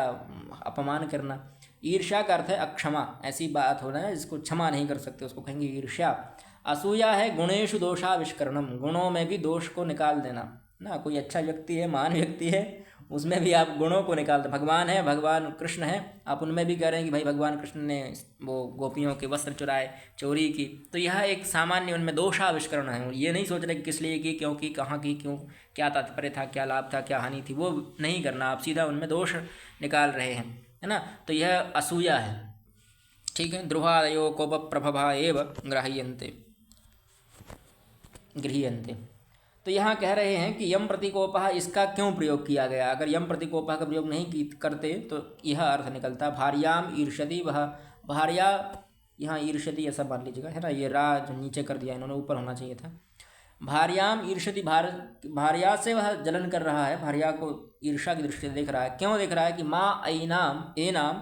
अपमान करना। ईर्ष्या का अर्थ है अक्षमा, ऐसी बात होना है जिसको क्षमा नहीं कर सकते उसको कहेंगे ईर्ष्या। असूया है गुणेशु दोषाविष्करणम, गुणों में भी दोष को निकाल देना ना। कोई अच्छा व्यक्ति है, महान व्यक्ति है, उसमें भी आप गुणों को निकाल दो। भगवान है, भगवान कृष्ण है, आप उनमें भी कह रहे हैं कि भाई भगवान कृष्ण ने वो गोपियों के वस्त्र चुराए, चोरी की, तो यह एक सामान्य उनमें दोषाविष्करण है। ये नहीं सोच रहे कि किस लिए की, क्योंकि, कहाँ की, क्यों, क्या तात्पर्य था, क्या लाभ था, क्या हानि थी, वो नहीं करना। आप सीधा उनमें दोष निकाल रहे हैं, है ना। तो यह असूया है, ठीक है। द्रुहादयो कोप प्रभवा एव गृह्यन्ते। तो यहाँ कह रहे हैं कि यम प्रतिकोपः इसका क्यों प्रयोग किया गया। अगर यम प्रतिकोपः का प्रयोग नहीं करते तो यह अर्थ निकलता भार्याम ईर्षति, वह भार्या, यहाँ ईर्षति ऐसा मान लीजिएगा, है ना। ये रा जो नीचे कर दिया इन्होंने, ऊपर होना चाहिए था। भार्याम ईर्षति, भार्या से वह जलन कर रहा है, भार्या को ईर्षा की दृष्टि से देख रहा है। क्यों देख रहा है कि माँ ऐनाम एनाम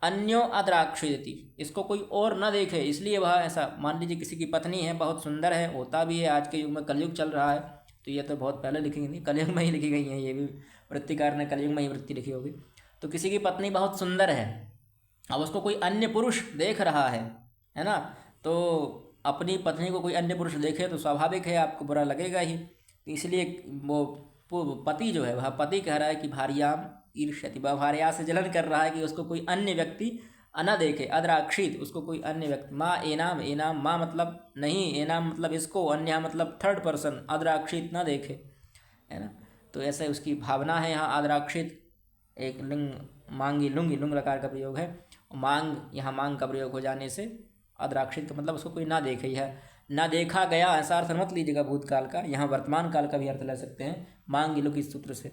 अन्यो अद्राक्षियति, इसको कोई और न देखे, इसलिए वह ऐसा। मान लीजिए किसी की पत्नी है, बहुत सुंदर है, होता भी है, आज के युग में कलयुग चल रहा है, तो ये तो बहुत पहले लिखी नहीं, कलयुग में ही लिखी गई हैं, ये भी वृत्तिकार ने कलयुग में ही वृत्ति लिखी होगी। तो किसी की पत्नी बहुत सुंदर है, अब उसको कोई अन्य पुरुष देख रहा है ना। तो अपनी पत्नी को कोई अन्य पुरुष देखे तो स्वाभाविक है आपको बुरा लगेगा ही। तो इसलिए वो पति जो है, वह पति कह रहा है कि भार्याम ईर्ष्यति, वह भार्या से जलन कर रहा है कि उसको कोई अन्य व्यक्ति न देखे, अद्राक्षित, उसको कोई अन्य व्यक्ति। माँ एनाम, एनाम माँ मतलब नहीं, एनाम मतलब इसको, अन्य मतलब थर्ड पर्सन, अद्राक्षित न देखे, है ना। तो ऐसे उसकी भावना है यहाँ। अद्राक्षित एक लिंग, मांगी, लुंगी, लुंग लकार का प्रयोग है। मांग, यहाँ मांग का प्रयोग हो जाने से अद्राक्षित का मतलब उसको कोई ना देखे, यह ना देखा गया, ऐसा अर्थ मत लीजिएगा भूतकाल का, यहाँ वर्तमान काल का भी अर्थ ले सकते हैं मांग लुक इस सूत्र से।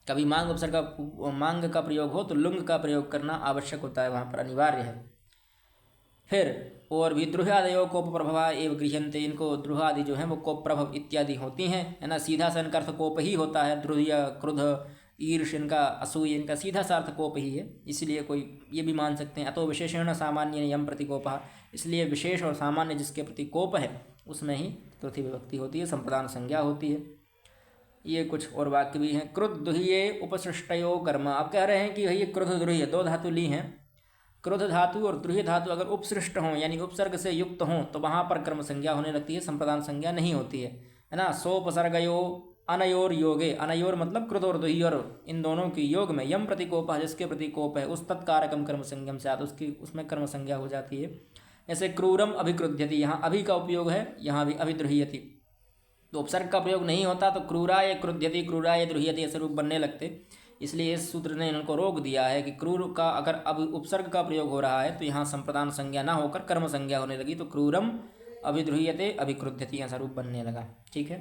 कभी मांग उपसर्ग का, मांग का प्रयोग हो तो लुंग का प्रयोग करना आवश्यक होता है, वहाँ पर अनिवार्य है। फिर और भी द्रुहादयो कोप प्रभवा एवं गृह्यन्ते, इनको द्रुहादि जो हैं वो कोप प्रभव इत्यादि होती हैं, है ना। सीधा सा इनका अर्थ कोप ही होता है, द्रुह्य, क्रुद्ध, ईर्ष, इनका असूय, इनका सीधा सा अर्थ कोप ही है, इसलिए कोई ये भी मान सकते हैं। अतो विशेषण सामान्य यम प्रतिकोपः, इसलिए विशेष और सामान्य जिसके प्रति कोप है उसमें ही चतुर्थी विभक्ति होती है, संप्रदान संज्ञा होती है। ये कुछ और वाक्य भी हैं। क्रुद्ध दुह्ये उपसृष्टयो कर्म, आप कह रहे हैं कि ये क्रुद्ध द्रुह्य दो धातु ली हैं, क्रुद्ध धातु और द्रुह्य धातु अगर उपसृष्ट हों यानी उपसर्ग से युक्त हों तो वहाँ पर कर्म संज्ञा होने लगती है, संप्रदान संज्ञा नहीं होती है ना। सोपसर्गयो अनयोर योगे, अनयोर मतलब क्रुद्ध और दुह्योर, इन दोनों की योग में यम प्रतिकोप है, जिसके प्रतिकोप है उस तत्कारकम कर्म संज्ञम से आत, उसकी उसमें कर्म संज्ञा हो जाती है। जैसे क्रूरम अभिक्रुध्यति, यहाँ अभि का उपयोग है, यहाँ भी अभिद्रुह्यति, तो उपसर्ग का प्रयोग नहीं होता तो क्रूराय क्रुध्यति, क्रूराय द्रुह्यति ऐसे रूप बनने लगते। इसलिए इस सूत्र ने इनको रोक दिया है कि क्रूर का अगर अब उपसर्ग का प्रयोग हो रहा है तो यहाँ संप्रदान संज्ञा ना होकर कर्म संज्ञा होने लगी, तो क्रूरम अभिद्रुह्यते अभिक्रुध्यति ऐसा रूप बनने लगा, ठीक है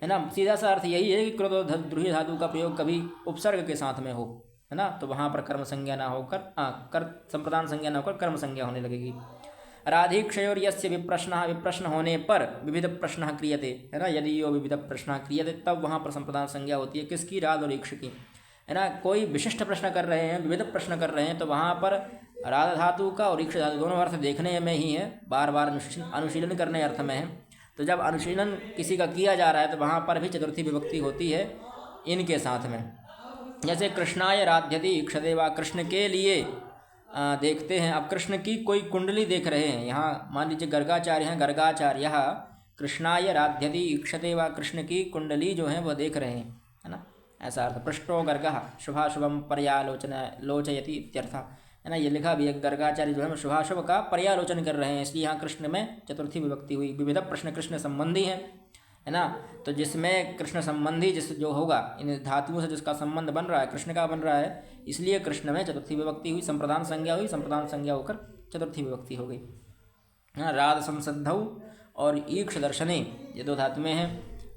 ना। सीधा सा अर्थ यही है कि क्रुद्ध और द्रुह्य धातु का प्रयोग कभी उपसर्ग के साथ में हो, है ना, तो वहाँ पर कर्म संज्ञा ना होकर संप्रदान संज्ञा ना होकर कर्म संज्ञा होने लगेगी। राधिक्षयोर यस्य विप्रश्नः, विप्रश्न होने पर विविध प्रश्न क्रियते, है ना। यदि यो विविध प्रश्न क्रियते तब वहाँ पर संप्रदान संज्ञा होती है, किसकी, राध और ईक्ष की, है ना। कोई विशिष्ट प्रश्न कर रहे हैं, विविध प्रश्न कर रहे हैं, तो वहाँ पर राध धातु का और ईक्ष धातु दोनों अर्थ देखने में ही है, बार बार अनुशीलन करने अर्थ में है। तो जब अनुशीलन किसी का किया जा रहा है तो वहाँ पर भी चतुर्थी विभक्ति होती है इनके साथ में। जैसे कृष्णाय राध्यति ईक्षते, वा कृष्ण के लिए देखते हैं। अब कृष्ण की कोई कुंडली देख रहे हैं, यहाँ मान लीजिए गर्गाचार्य हैं, गर्गाचार्य कृष्णाय राध्यति ईक्षते, वा कृष्ण की कुंडली जो है वह देख रहे हैं, है ना, ऐसा अर्थ। पृष्ठो गर्गः शुभाशुभम पर्यालोचना लोचयति इत्यर्थ, है ना। ये लिखा भी है, गर्गाचार्य जो है शुभाशुभ का पर्यालोचन कर रहे हैं, इसलिए यहाँ कृष्ण में चतुर्थी विभक्ति हुई। विविध प्रश्न कृष्ण संबंधी है ना, तो जिसमें कृष्ण संबंधी जिस जो होगा, इन धातुओं से जिसका संबंध बन रहा है, कृष्ण का बन रहा है, इसलिए कृष्ण में चतुर्थी विभक्ति हुई, संप्रदान संज्ञा हुई, संप्रदान संज्ञा होकर चतुर्थी विभक्ति हो गई। हाँ, राध संसद्धौ और ईक्ष दर्शने ये दो धातुएं हैं,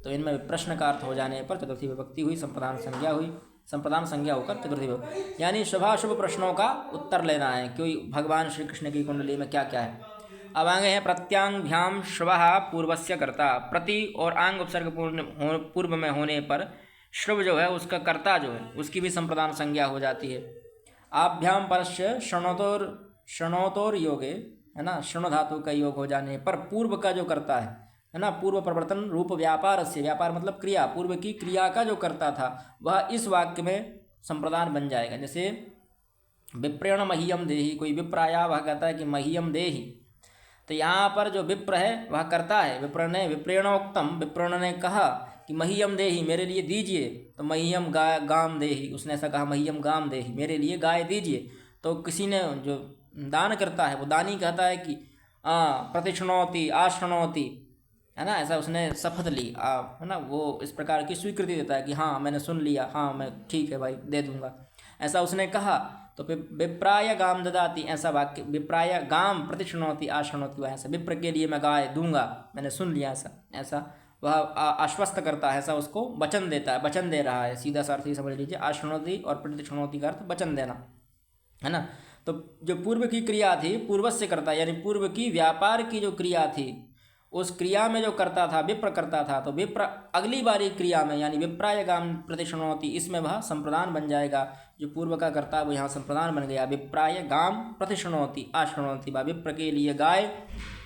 तो इनमें प्रश्न का अर्थ हो जाने पर चतुर्थी विभक्ति हुई, संप्रदान संज्ञा हुई, संप्रदान संज्ञा होकर चतुर्थी विभक्ति, यानी शुभाशुभ प्रश्नों का उत्तर लेना है कि भगवान श्री कृष्ण की कुंडली में क्या क्या है। अब आगे हैं प्रत्यांगभ्याम श्रवः पूर्वस्य कर्ता, प्रति और आंग उपसर्ग पूर्व में होने पर श्रव जो है उसका कर्ता जो है उसकी भी संप्रदान संज्ञा हो जाती है। आभ्याम परस्य शृणोतोर योगे, है ना, शृणु धातु का योग हो जाने पर पूर्व का जो कर्ता है ना, पूर्व प्रवर्तन रूप व्यापार से, व्यापार मतलब क्रिया, पूर्व की क्रिया का जो कर्ता था वह इस वाक्य में संप्रदान बन जाएगा। जैसे विप्रेण मह्यम देहि, कोई विप्र आया वह कहता है कि मह्यम देहि। तो यहाँ पर जो विप्र है वह करता है, विप्रेणोक्तम, विप्रण ने कहा कि मह्यम देहि, मेरे लिए दीजिए। तो मह्यम गाय गाम देहि, उसने ऐसा कहा मह्यम गाम देहि, मेरे लिए गाय दीजिए। तो किसी ने जो दान करता है वो दानी कहता है कि प्रतिष्णोति आश्रणोति, है ना, ऐसा उसने शपथ ली, है ना, वो इस प्रकार की स्वीकृति देता है कि हाँ मैंने सुन लिया, हाँ मैं ठीक है भाई दे दूंगा, ऐसा उसने कहा। तो फिर विप्राय गाम ददाति, ऐसा वाक्य, विप्राय गाम प्रतिष्णोति आश्रणोति, ऐसा विप्र के लिए मैं गाय दूंगा, मैंने सुन लिया, ऐसा ऐसा वह आश्वस्त करता है, ऐसा उसको वचन देता है, वचन दे रहा है, सीधा सा अर्थ ही समझ लीजिए। आश्रणोति और प्रतिष्णोति का अर्थ वचन देना, है ना। तो जो पूर्व की क्रिया थी पूर्वस्य करता, यानी पूर्व की व्यापार की जो क्रिया थी उस क्रिया में जो करता था विप्र करता था, तो विप्र अगली बारी क्रिया में यानी विप्रायगाम प्रतिष्णोति, इसमें वह संप्रदान बन जाएगा। जो पूर्व का करता है वो यहाँ संप्रदान बन गया। विप्राय गाम प्रतिष्णोति आश्रणोति, व विप्र के लिए गाय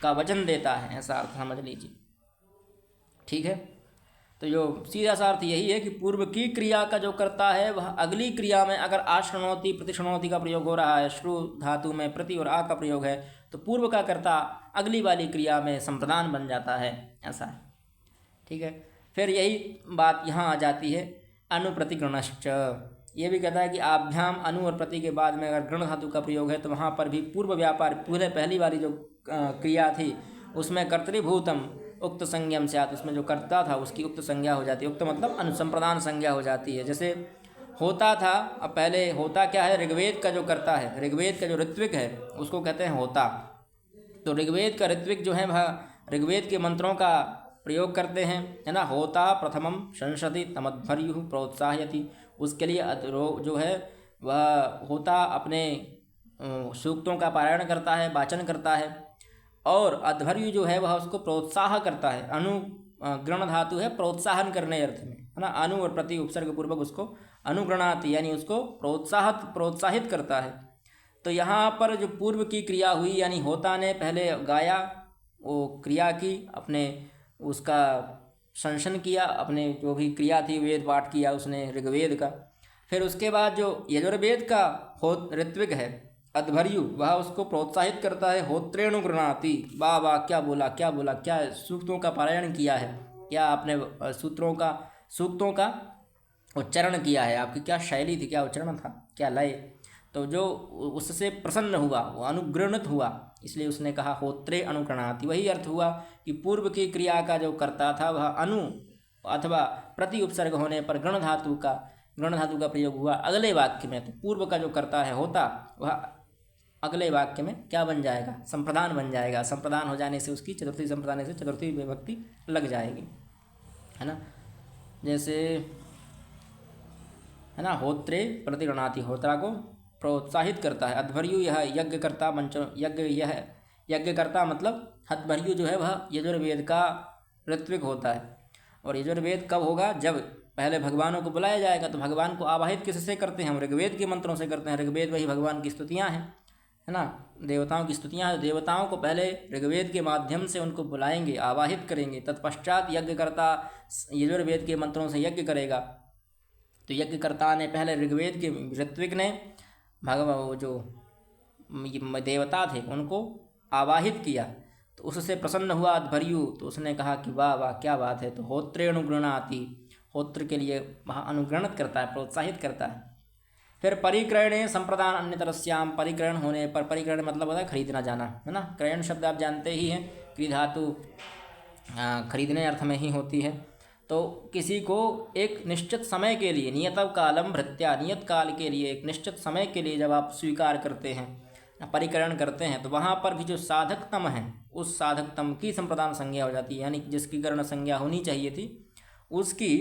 का वचन देता है, ऐसा अर्थ समझ लीजिए। ठीक है, तो जो सीधा सा अर्थ यही है कि पूर्व की क्रिया का जो करता है वह अगली क्रिया में, अगर आश्रणोति प्रतिष्णोति का प्रयोग हो रहा है, श्रु धातु में प्रति और आ का प्रयोग है, तो पूर्व का कर्ता अगली वाली क्रिया में संप्रदान बन जाता है, ऐसा है। ठीक है, फिर यही बात यहाँ आ जाती है अनुप्रतिगृणश्च। ये भी कहता है कि आभ्याम अनु और प्रति के बाद में अगर गृण धातु का प्रयोग है तो वहाँ पर भी पूर्व व्यापार, पहली वाली जो क्रिया थी उसमें कर्तृभूतम उक्त संज्ञम से, उसमें जो करता था उसकी उक्त संज्ञा हो जाती है। उक्त मतलब अनुसंप्रदान संज्ञा हो जाती है। जैसे होता था, अब पहले होता क्या है, ऋग्वेद का जो करता है, ऋग्वेद का जो ऋत्विक है उसको कहते हैं होता। तो ऋग्वेद का ऋत्विक जो है वह ऋग्वेद के मंत्रों का प्रयोग करते हैं, है ना। होता प्रथमम संशति तमध्वर्यु प्रोत्साहयति, उसके लिए जो है वह होता अपने सूक्तों का पारायण करता है, वाचन करता है, और अध्वर्यु जो है वह उसको प्रोत्साह करता है। अनु गृण धातु है प्रोत्साहन करने अर्थ में, है ना। अनु और प्रति उपसर्ग पूर्वक उसको अनुगृणाति यानी उसको प्रोत्साहित करता है। तो यहाँ पर जो पूर्व की क्रिया हुई यानी होता ने पहले गाया, वो क्रिया की, अपने उसका शंसन किया, अपने जो भी क्रिया थी वेद पाठ किया उसने ऋग्वेद का। फिर उसके बाद जो यजुर्वेद का ऋत्विक है अध्वर्यु, वह उसको प्रोत्साहित करता है, होत्रेणु गृणाति, वाह वाह क्या बोला क्या बोला, क्या सूक्तों का पारायण किया है, क्या आपने सूक्तों का उच्चारण किया है, आपकी क्या शैली थी, क्या उच्चारण था, क्या लय। तो जो उससे प्रसन्न हुआ वो अनुगृणित हुआ, इसलिए उसने कहा होत्रे अनुगृणाति। वही अर्थ हुआ कि पूर्व की क्रिया का जो करता था वह अनु अथवा प्रति उपसर्ग होने पर गण धातु का प्रयोग हुआ अगले वाक्य में। तो पूर्व का जो करता है होता वह अगले वाक्य में क्या बन जाएगा, संप्रदान बन जाएगा। संप्रदान हो जाने से उसकी चतुर्थी संप्रदान से चतुर्थी विभक्ति लग जाएगी, है ना। जैसे है ना, होत्रे प्रतिगृणाति, होत्रा को प्रोत्साहित करता है। अध्वर्यु यह यज्ञकर्ता यज्ञकर्ता मतलब अध्वर्यु जो है वह यजुर्वेद का ऋत्विक होता है। और यजुर्वेद कब होगा, जब पहले भगवानों को बुलाया जाएगा। तो भगवान को आवाहित किससे करते हैं, हम ऋग्वेद के मंत्रों से करते हैं। ऋग्वेद वही भगवान की स्तुतियाँ हैं, है ना, देवताओं की स्तुतियाँ हैं। देवताओं को पहले ऋग्वेद के माध्यम से उनको बुलाएंगे, आवाहित करेंगे, तत्पश्चात यज्ञकर्ता यजुर्वेद के मंत्रों से यज्ञ करेगा। तो यज्ञकर्ता ने पहले ऋग्वेद के ऋत्विक ने वो जो देवता थे उनको आवाहित किया, तो उससे प्रसन्न हुआ अध्वर्यु। तो उसने कहा कि वाह वाह क्या बात है। तो होत्रेणुगृणाति, होत्र के लिए वह अनुगृणित करता है, प्रोत्साहित करता है। फिर परिक्रयणे संप्रदान अन्यतरस्याम, परिक्रयण होने पर, परिक्रयण मतलब होता है खरीदना जाना, है ना। क्रयण शब्द आप जानते ही हैं, क्री धातु खरीदने अर्थ में ही होती है। तो किसी को एक निश्चित समय के लिए, नियतव कालम भृत्या, नियत काल के लिए, एक निश्चित समय के लिए जब आप स्वीकार करते हैं, परिकरण करते हैं, तो वहाँ पर भी जो साधकतम है उस साधकतम की संप्रदान संज्ञा हो जाती है। यानी जिसकी कर्ण संज्ञा होनी चाहिए थी उसकी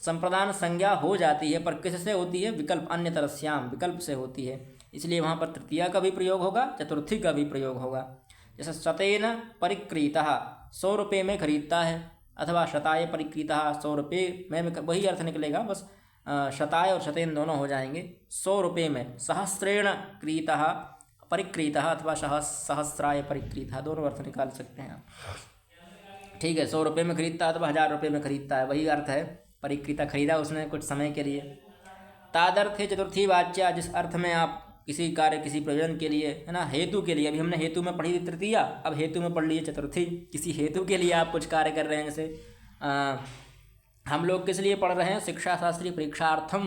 संप्रदान संज्ञा हो जाती है। पर किससे होती है, विकल्प अन्यतरस्याम, विकल्प से होती है। इसलिए वहाँ पर तृतीया का भी प्रयोग होगा, चतुर्थी का भी प्रयोग होगा। जैसे शतेन परिक्रीतः, 100 रुपये में खरीदता है, अथवा शताय परिक्रीतः, 100 रुपये में, वही अर्थ निकलेगा, बस शताय और शतेन दोनों हो जाएंगे। 100 रुपये में, सहस्रेण क्रीतः परिक्रीतः अथवा सहस्राय परिक्रीतः, दोनों अर्थ निकाल सकते हैं आप। ठीक है, 100 रुपये में खरीदता है अथवा 1000 रुपये में खरीदता है, वही अर्थ है। परिक्रीता, खरीदा उसने कुछ समय के लिए। तादर्थे चतुर्थी वाच्या, जिस अर्थ में आप किसी कार्य किसी प्रयोजन के लिए, है ना, हेतु के लिए। अभी हमने हेतु में पढ़ी थी तृतीया, अब हेतु में पढ़ लीजिए चतुर्थी। किसी हेतु के लिए आप कुछ कार्य कर रहे हैं, जैसे हम लोग किस लिए पढ़ रहे हैं, शिक्षा शास्त्री परीक्षार्थम,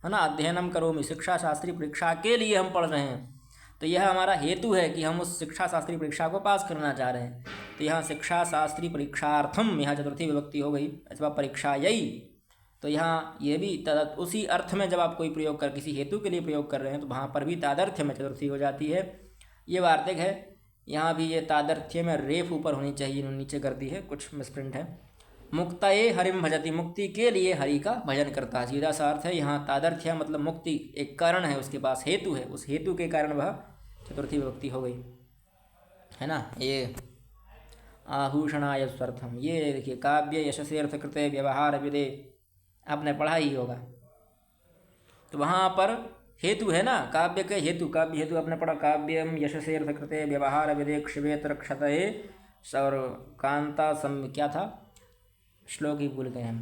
है ना, अध्ययनम करोमि, शिक्षा शास्त्री परीक्षा के लिए हम पढ़ रहे हैं। तो यह हमारा हेतु है कि हम उस शिक्षा शास्त्री परीक्षा को पास करना चाह रहे हैं। तो यहाँ शिक्षा शास्त्री परीक्षार्थम, यहाँ चतुर्थी विभक्ति हो गई, अथवा परीक्षायै। तो यहाँ ये भी उसी अर्थ में जब आप कोई प्रयोग कर किसी हेतु के लिए प्रयोग कर रहे हैं तो वहाँ पर भी तादर्थ्य में चतुर्थी हो जाती है। ये वार्तिक है, यहाँ भी ये तादर्थ्य में रेफ ऊपर होनी चाहिए, नीचे कर दी है, कुछ मिसप्रिंट है। मुक्तये हरिम भजति, मुक्ति के लिए हरि का भजन करता है, सीधा सा अर्थ है। यहाँ तादर्थ्य मतलब मुक्ति एक कारण है, उसके पास हेतु है, उस हेतु के कारण वह चतुर्थी विभक्ति हो गई, है ना। ये आभूषणाय स्वर्थम, ये देखिए काव्य यशसे अर्थ कृते व्यवहार विदे, आपने पढ़ा ही होगा। तो वहाँ पर हेतु है ना, काव्य के हेतु, काव्य हेतु आपने पढ़ा, काव्यम यशसे अर्थ कृते व्यवहार विदे क्षिवेत रक्षतये, और कांता सम, क्या था, श्लोक ही भूल गए हम।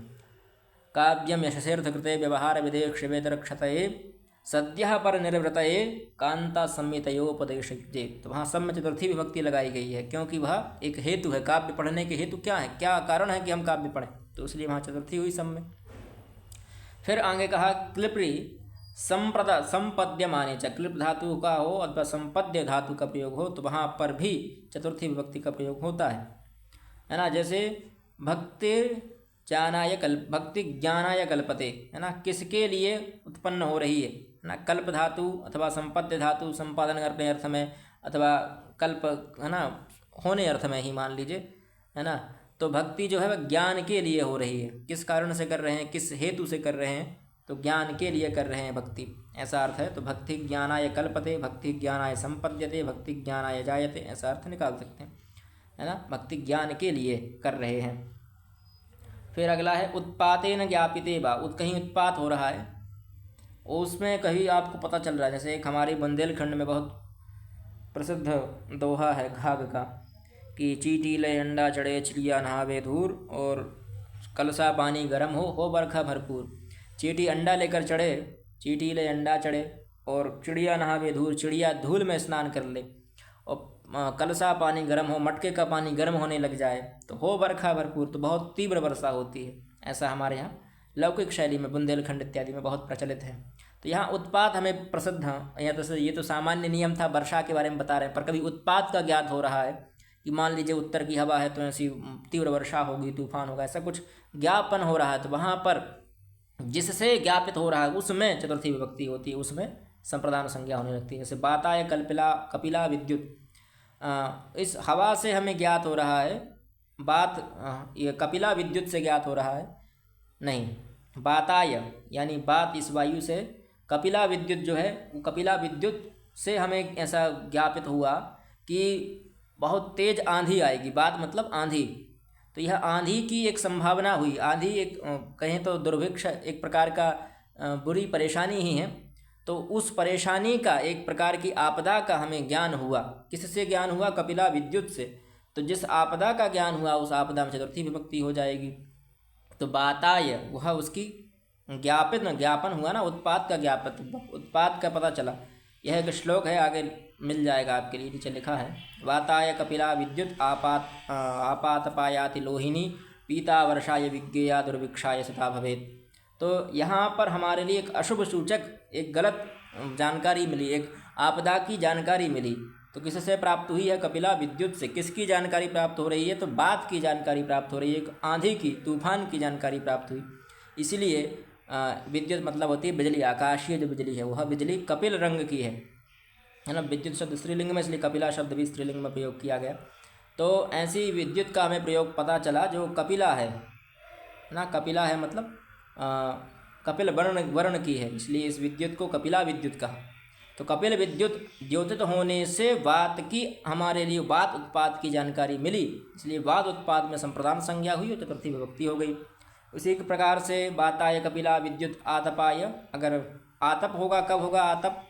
काव्यम यशसेर्थ कृते व्यवहार विदे क्षिवेत रक्षतये सद्यः पर निर्वृतये कांता संहितयोपदेशे। तो वहाँ सम में चतुर्थी विभक्ति लगाई गई है, क्योंकि वह एक हेतु है। काव्य पढ़ने के हेतु क्या है, क्या कारण है कि हम काव्य पढ़ें, तो इसलिए वहाँ चतुर्थी हुई सम में। फिर आगे कहा क्लिप्री संपद्यमाने च, क्लिप धातु का हो अथवा संपद्य धातु का प्रयोग हो तो वहाँ पर भी चतुर्थी विभक्ति का प्रयोग होता है ना। जैसे भक्ति ज्ञानाय कल्प, भक्ति ज्ञानाय कल्पते, है ना, किसके लिए उत्पन्न हो रही है ना। कल्प धातु अथवा संपद्य धातु संपादन करने अर्थ में, अथवा कल्प, है ना, होने अर्थ में ही मान लीजिए, है ना। तो भक्ति जो है वह ज्ञान के लिए हो रही है, किस कारण से कर रहे हैं, किस हेतु से कर रहे हैं, तो ज्ञान के लिए कर रहे हैं भक्ति, ऐसा अर्थ है। तो भक्ति ज्ञानाय कल्पते, भक्ति ज्ञानाय संपद्यते, भक्ति ज्ञानाय जायते, ऐसा अर्थ निकाल सकते हैं, है ना। भक्ति ज्ञान के लिए कर रहे हैं। फिर अगला है उत्पातेन ज्ञापिते बा, कहीं उत्पात हो रहा है, उसमें कहीं आपको पता चल रहा है। जैसे एक हमारी बुंदेलखंड में बहुत प्रसिद्ध दोहा है घाघ का, कि चीटी ले अंडा चढ़े चिड़िया नहावे धूर, और कलसा पानी गर्म हो बरखा भरपूर। चीटी अंडा लेकर चढ़े, चीटी ले अंडा चढ़े, और चिड़िया नहावे धूल, चिड़िया धूल में स्नान कर ले, और कलसा पानी गर्म हो, मटके का पानी गर्म होने लग जाए, तो हो बरखा भरपूर, तो बहुत तीव्र वर्षा होती है। ऐसा हमारे यहाँ लौकिक शैली में बुंदेलखंड इत्यादि में बहुत प्रचलित है। तो यहाँ उत्पात हमें प्रसिद्ध है। या तो ये तो सामान्य नियम था, वर्षा के बारे में बता रहे हैं, पर कभी उत्पात का ज्ञात हो रहा है कि मान लीजिए उत्तर की हवा है तो ऐसी तीव्र वर्षा होगी, तूफान होगा, ऐसा कुछ ज्ञापन हो रहा है, तो वहाँ पर जिससे ज्ञापित हो रहा है उसमें चतुर्थी विभक्ति होती है, उसमें संप्रदान संज्ञा होने लगती है। जैसे बाताय कपिला विद्युत, इस हवा से हमें ज्ञात हो रहा है, बात ये कपिला विद्युत से ज्ञात हो रहा है, नहीं, बाताय यानी बात इस वायु से, कपिला विद्युत जो है वो कपिला विद्युत से हमें ऐसा ज्ञापित हुआ कि बहुत तेज आंधी आएगी, बात मतलब आंधी। तो यह आंधी की एक संभावना हुई, आंधी एक कहें तो दुर्भिक्ष, एक प्रकार का बुरी परेशानी ही है। तो उस परेशानी का, एक प्रकार की आपदा का हमें ज्ञान हुआ। किससे ज्ञान हुआ, कपिला विद्युत से। तो जिस आपदा का ज्ञान हुआ उस आपदा में चतुर्थी विभक्ति हो जाएगी। तो बाताय वह उसकी ज्ञापन हुआ ना, उत्पाद का ज्ञापन, उत्पाद का पता चला। यह एक श्लोक है, आगे मिल जाएगा आपके लिए, नीचे लिखा है, वाताय कपिला विद्युत आपातपायाति लोहिनी पीता वर्षाय विज्ञेया दुर्भिक्षाय सता भवेत्। तो यहाँ पर हमारे लिए एक अशुभ सूचक, एक गलत जानकारी मिली, एक आपदा की जानकारी मिली। तो किससे प्राप्त हुई है, कपिला विद्युत से। किसकी जानकारी प्राप्त हो रही है, तो बात की जानकारी प्राप्त हो रही है, एक आंधी की, तूफान की जानकारी प्राप्त हुई। इसीलिए विद्युत मतलब होती है बिजली, आकाशीय जो बिजली है वह बिजली कपिल रंग की है ना। विद्युत शब्द स्त्रीलिंग में, इसलिए कपिला शब्द भी स्त्रीलिंग में प्रयोग किया गया। तो ऐसी विद्युत का हमें प्रयोग पता चला जो कपिला है ना, कपिला है मतलब कपिल वर्ण की है, इसलिए इस विद्युत को कपिला विद्युत कहा। तो कपिल विद्युत द्योतित होने से वात की, हमारे लिए वात उत्पाद की जानकारी मिली, इसलिए वात उत्पाद में संप्रदान संज्ञा हुई और चतुर्थी विभक्ति हो गई। उसी के प्रकार से बाताय कपिला विद्युत आतपाय, अगर आतप होगा, कब होगा आतप,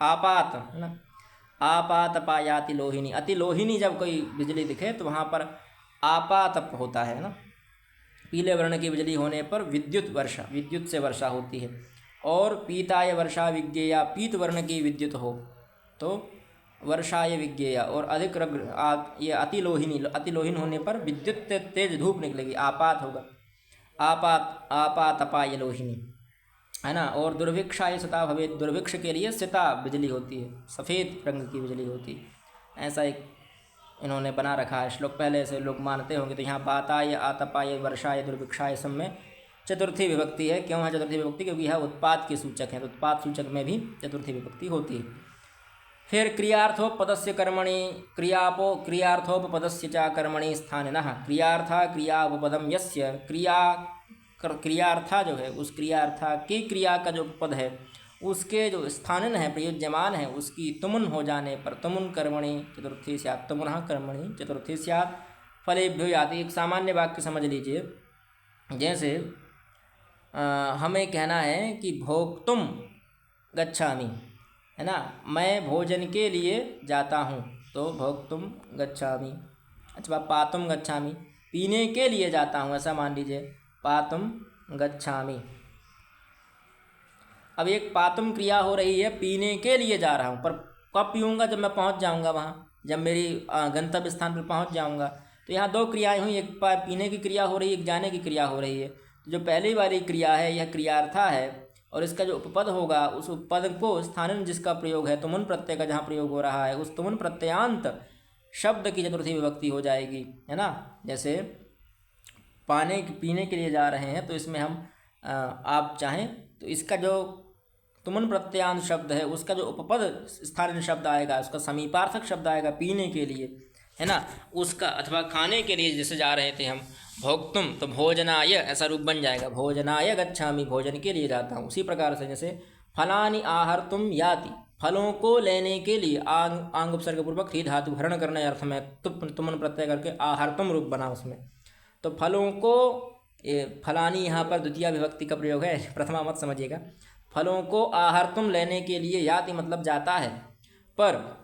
आपात, है ना, आपातपायाति लोहिनी, अति लोहिनी जब कोई बिजली दिखे तो वहाँ पर आपातप होता है ना। पीले वर्ण की बिजली होने पर विद्युत वर्षा, विद्युत से वर्षा होती है। और पीताय वर्षा विज्ञेया, पीत वर्ण की विद्युत हो तो वर्षाय विज्ञेया, और अधिक ये अतिलोहिन होने पर विद्युत तेज धूप निकलेगी, आपात होगा, आपातपाय लोहिनी, है ना। और दुर्भिक्षाय सता भवे, दुर्भिक्ष के लिए सिता बिजली होती है, सफ़ेद रंग की बिजली होती है। ऐसा एक इन्होंने बना रखा है श्लोक, पहले से लोग मानते होंगे। तो यहाँ पाताय, आतपाय, वर्षाय, दुर्भिक्षाय सब में चतुर्थी विभक्ति है। क्यों है चतुर्थी विभक्ति? क्योंकि यह उत्पाद के सूचक है, तो उत्पाद सूचक में भी चतुर्थी विभक्ति होती है। फिर क्रियार्थोपपदस्य कर्मणि, क्रियार्थोपपदस्य च कर्मणि स्थानिनः, क्रियार्था क्रियापदम यस्य, क्रियार्था जो है उस क्रियार्था की क्रिया का जो पद है उसके जो स्थानन है, प्रयुज्यमान है, उसकी तुमुन हो जाने पर, तुमुन कर्मणि चतुर्थी स्यात्, तुमुनः कर्मणि चतुर्थी स्यात्, फलेभ्यो याति। एक सामान्य वाक्य समझ लीजिए, जैसे हमें कहना है कि भोक्तुम गच्छामि, है ना, मैं भोजन के लिए जाता हूँ, तो भोक्तुम गच्छामि। अच्छा, पातुम गच्छामि, पीने के लिए जाता हूँ, ऐसा मान लीजिए, पातुम गच्छामि। अब एक पातुम क्रिया हो रही है, पीने के लिए जा रहा हूँ, पर कब पीऊँगा? जब मैं पहुँच जाऊँगा वहाँ, जब मेरी गंतव्य स्थान पर पहुँच जाऊँगा। तो यहाँ दो क्रियाएं हुई, एक पीने की क्रिया हो रही है, एक जाने की क्रिया हो रही है। जो पहली वाली क्रिया है यह क्रियार्था है, और इसका जो उपपद होगा उस उपपद को स्थानन जिसका प्रयोग है, तुमुन प्रत्यय का जहाँ प्रयोग हो रहा है, उस तुमुन प्रत्ययांत शब्द की चतुर्थी विभक्ति हो जाएगी, है ना। जैसे पीने के लिए जा रहे हैं, तो इसमें हम आप चाहें तो इसका जो तुमुन प्रत्यांत शब्द है उसका जो उपपद स्थानीय शब्द आएगा, उसका समीपार्थक शब्द आएगा पीने के लिए, है ना, उसका, अथवा खाने के लिए जैसे जा रहे थे हम भोक्तुम, तो भोजनाय ऐसा रूप बन जाएगा, भोजनाय गच्छामि, भोजन के लिए जाता हूँ। उसी प्रकार से जैसे फलानि आहर्तुम याति, फलों को लेने के लिए, आंग उपसर्ग पूर्वक ही धातु हरण करने अर्थ में तुमन प्रत्यय करके आहर्तुम रूप बना उसमें। तो फलों को, फलानी यहाँ पर द्वितीय विभक्ति का प्रयोग है, प्रथमा मत समझिएगा। फलों को आहर्तुम लेने के लिए, याति मतलब जाता है, पर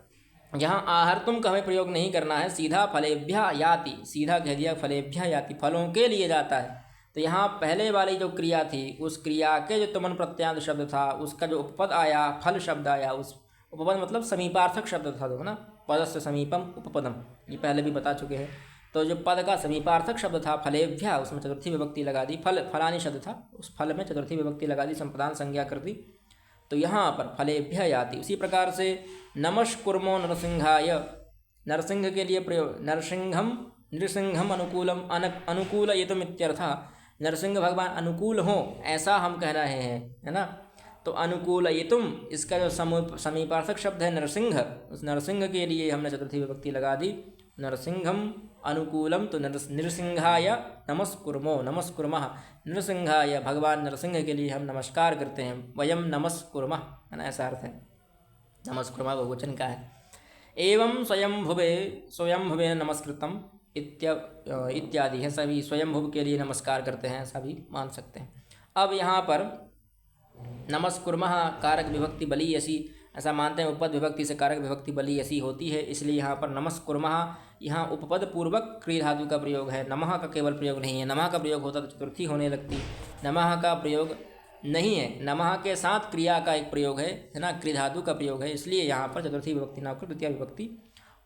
यहाँ आहर्तुम का हमें प्रयोग नहीं करना है, सीधा फलेभ्यः याति, सीधा कह दिया फलेभ्यः याति, फलों के लिए जाता है। तो यहाँ पहले वाली जो क्रिया थी उस क्रिया के जो तुमन प्रत्यांत शब्द था उसका जो उपपद आया, फल शब्द आया, उस उपपद मतलब समीपार्थक शब्द था, है ना, पदस्य समीपम उपपदम, ये पहले भी बता चुके हैं। तो जो पद का समीपार्थक शब्द था फलेभ्यः, उसमें चतुर्थी विभक्ति लगा दी, फलानी शब्द था उस फल में चतुर्थी विभक्ति लगा दी, संप्रदान संज्ञा कर दी, तो यहाँ पर फलेभ्यः याति। उसी प्रकार से नमस्कुर्मो नरसिंहाय, नरसिंह के लिए प्रयोग, नृसिंहम अनुकूलम, अनुकूलयितुम इत्यर्थः, नरसिंह भगवान अनुकूल हों ऐसा हम कह रहे हैं, है ना। तो अनुकूलयितुम, इसका जो समीपार्थक शब्द है नरसिंह, उस नरसिंह के लिए हमने चतुर्थी विभक्ति लगा दी, नरसिंहम अनुकूलम, तो नृसिंहाय नमस्कुर्मो, नमस्कुर्मः नृसिंहाय, भगवान नरसिंह के लिए हम नमस्कार करते हैं, वयम नमस्कुर्मः, है ना, ऐसा अर्थ है, नमस्कुर्मः बहुवचन का है। एवं स्वयंभुवे नमस्कृतम इत्यादि है, सभी स्वयंभुव के लिए नमस्कार करते हैं, ऐसा भी मान सकते हैं। अब यहाँ पर नमस्कुर्मः कारक विभक्ति बली ऐसी, ऐसा मानते हैं उपपद विभक्ति से कारक विभक्ति बली ऐसी होती है, इसलिए यहाँ पर नमस्कुर्मः, यहाँ उपपद पूर्वक क्रिय धातु का प्रयोग है, नमः का केवल प्रयोग नहीं है। नमः का प्रयोग होता तो चतुर्थी होने लगती, नमः का प्रयोग नहीं है, नमः के साथ क्रिया का एक प्रयोग है ना, क्रिय धातु का प्रयोग है, इसलिए यहाँ पर चतुर्थी विभक्ति ना होकर द्वितीय विभक्ति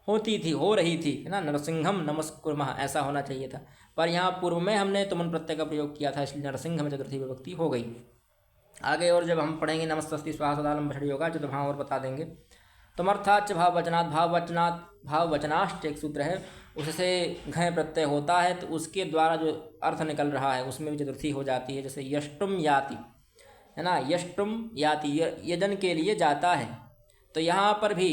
होती थी, हो रही थी, है ना, नरसिंहम नमस्कुर्मः ऐसा होना चाहिए था, पर यहाँ पूर्व में हमने तुमन प्रत्यय का प्रयोग किया था, इसलिए नरसिंह में चतुर्थी विभक्ति हो गई। आगे और जब हम पढ़ेंगे नमस्तस्ति स्वाहा सदालम भषण योगा, तो वहाँ और बता देंगे। तुमर्थाच भाववचनात्, भाववचनाश्च एक सूत्र है, उससे घय प्रत्यय होता है, तो उसके द्वारा जो अर्थ निकल रहा है उसमें भी चतुर्थी हो जाती है। जैसे यष्टुम याति, है ना, यष्टुम याति, यजन के लिए जाता है, तो यहाँ पर भी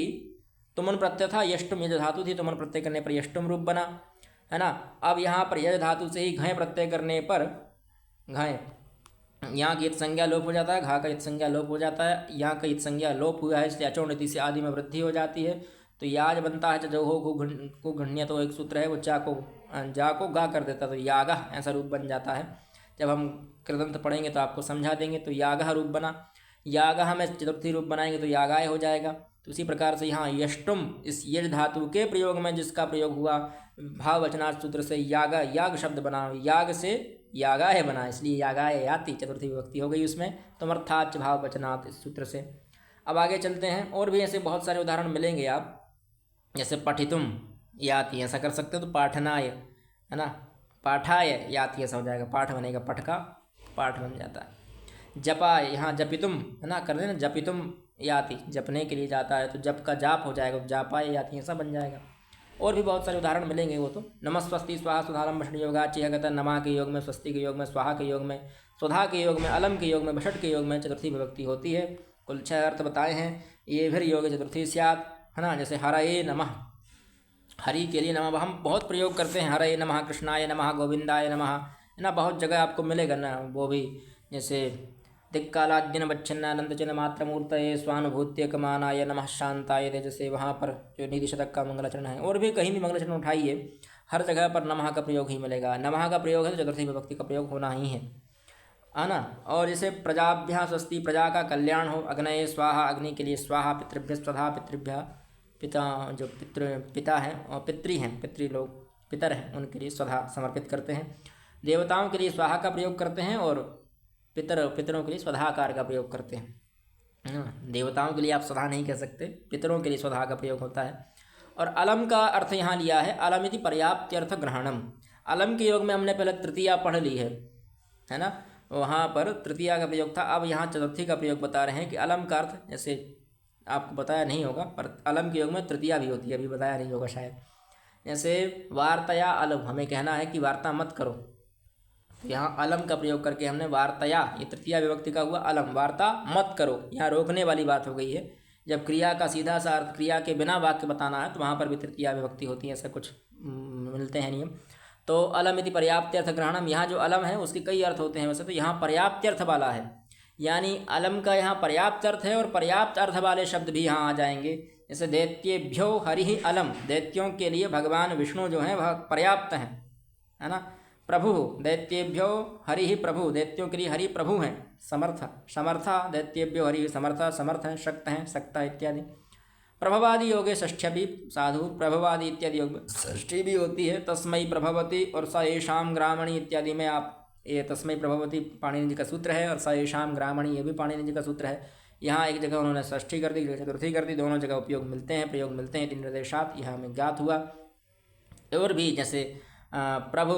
तुमन प्रत्यय था, यष्टुम यज धातु थी, तुमन प्रत्यय करने पर यष्टुम रूप बना, है ना। अब यहाँ पर यज धातु से ही घय प्रत्यय करने पर घय, यहाँ की इत संज्ञा लोप हो जाता है, घा का इत संज्ञा लोप हो जाता है, यहाँ का इत संज्ञा लोप हुआ है, इसलिए अचोणति से आदि में वृद्धि हो जाती है, तो याज बनता है, जो हो को घृण्य, तो एक सूत्र है वो जा को गा कर देता, तो यागह ऐसा रूप बन जाता है। जब हम कृदंत पढ़ेंगे तो आपको समझा देंगे। तो यागह रूप बना, यागह में चतुर्थी रूप बनाएंगे तो यागाय हो जाएगा। तो उसी प्रकार से यहाँ यष्टुम, इस यज धातु के प्रयोग में जिसका प्रयोग हुआ भाववचनार्थ सूत्र से, याग शब्द बना, याग से यागाय बना, इसलिए यागाय याति चतुर्थी विभक्ति हो गई उसमें। तमर्थाच भाव वचनात् इस सूत्र से। अब आगे चलते हैं, और भी ऐसे बहुत सारे उदाहरण मिलेंगे आप, जैसे पठितुम याति ऐसा कर सकते हो, तो पाठनाय है ना, पाठाय याति ऐसा हो जाएगा, पाठ बनेगा, पठ का पाठ बन जाता है। जपाय, यहाँ जपितुम है ना, कर देना, जपितुम याति जपने के लिए जाता है, तो जप का जाप हो जाएगा, जापाय याति ऐसा बन जाएगा। और भी बहुत सारे उदाहरण मिलेंगे वो तो। नमस्वस्ति स्वाहा सुधारम भषण योगा चिहगत, नमा के योग में, स्वस्ति के योग में, स्वाहा के योग में, सुधा के योग में, अलम के योग में, भषट के योग में चतुर्थी विभक्ति होती है। कुल 6 अर्थ बताए हैं। ये फिर योग चतुर्थी स्यात् है ना, जैसे हरये नमः, हरि के लिए नमः हम बहुत प्रयोग करते हैं, हरये नमः, कृष्णाय नमः, गोविंदाय नमः है ना, बहुत जगह आपको मिलेगा ना वो भी। जैसे दिक्कालाद्यन वच्छिन्नानंद चिन्ह मात्र मूर्तये स्वानुभूत्य कमानाय नमः शांताय, जैसे वहाँ पर जो नीति शतक का मंगलाचरण है, और भी कहीं भी मंगलाचरण उठाइए, हर जगह पर नमः का प्रयोग ही मिलेगा। नमः का प्रयोग है तो चतुर्थी विभक्ति का प्रयोग होना ही है ना। और जैसे प्रजाभ्या स्वस्ति, प्रजा का कल्याण हो, अग्नये स्वाहा अग्नि के लिए स्वाहा, पितृभ्य स्वधा पितृभ्य पिता जो पिता हैं और पितृ हैं, पितृ लोग पितर हैं, उनके लिए स्वधा समर्पित करते हैं। देवताओं के लिए स्वाहा का प्रयोग करते हैं, और पितरों के लिए स्वधाकार का प्रयोग करते हैं। देवताओं के लिए आप स्वधा नहीं कह सकते, पितरों के लिए स्वधा का प्रयोग होता है। और अलम का अर्थ यहाँ लिया है, अलम इति पर्याप्त्यर्थ ग्रहणम। अलम के योग में हमने पहले तृतीया पढ़ ली है ना, वहाँ पर तृतीया का प्रयोग था। अब यहाँ चतुर्थी का प्रयोग बता रहे हैं कि अलम का अर्थ, जैसे आपको बताया नहीं होगा, पर अलम के योग में तृतीया भी होती है, अभी बताया नहीं होगा शायद। जैसे वार्तया अलम, हमें कहना है कि वार्ता मत करो, तो यहाँ अलम का प्रयोग करके हमने वार्तया, ये तृतीया विभक्ति का हुआ अलम, वार्ता मत करो, यहाँ रोकने वाली बात हो गई है। जब क्रिया का सीधा सा अर्थ, क्रिया के बिना वाक्य बताना है, तो वहाँ पर भी तृतीया विभक्ति होती है, ऐसा कुछ मिलते हैं नियम। तो अलम यदि पर्याप्त्यर्थ ग्रहणम, यहाँ जो अलम है उसके कई अर्थ होते हैं वैसे, तो यहाँ पर्याप्त्यर्थ वाला है, यानी अलम का यहाँ पर्याप्त अर्थ है, और पर्याप्त अर्थ वाले शब्द भी यहाँ आ जाएंगे। जैसे दैत्येभ्यो हरि अलम, दैत्यों के लिए भगवान विष्णु जो हैं वह पर्याप्त हैं है ना। प्रभु, दैत्येभ्यो हरि प्रभु, दैत्यों के लिए हरि प्रभु हैं। समर्थ, समर्था, दैत्येभ्यो हरि समर्था, समर्थ हैं, शक्त हैं, सक्ता इत्यादि। प्रभवादि योगे षष्ठ्य भी साधु, प्रभवादि इत्यादि योग में षष्ठी भी होती है। तस्मयी प्रभवती और स येषां ग्रामणी इत्यादि में आप, ये तस्मयी प्रभवती पाणिनि जी का सूत्र है, और स येषां ग्रामणी ये भी पाणिनि जी का सूत्र है। यहाँ एक जगह उन्होंने षष्ठी कर दी, एक जगह चतुर्थी कर दी, दोनों जगह उपयोग मिलते हैं, प्रयोग मिलते हैं, 3 निर्देशात यह हमें ज्ञात हुआ। और भी जैसे प्रभु,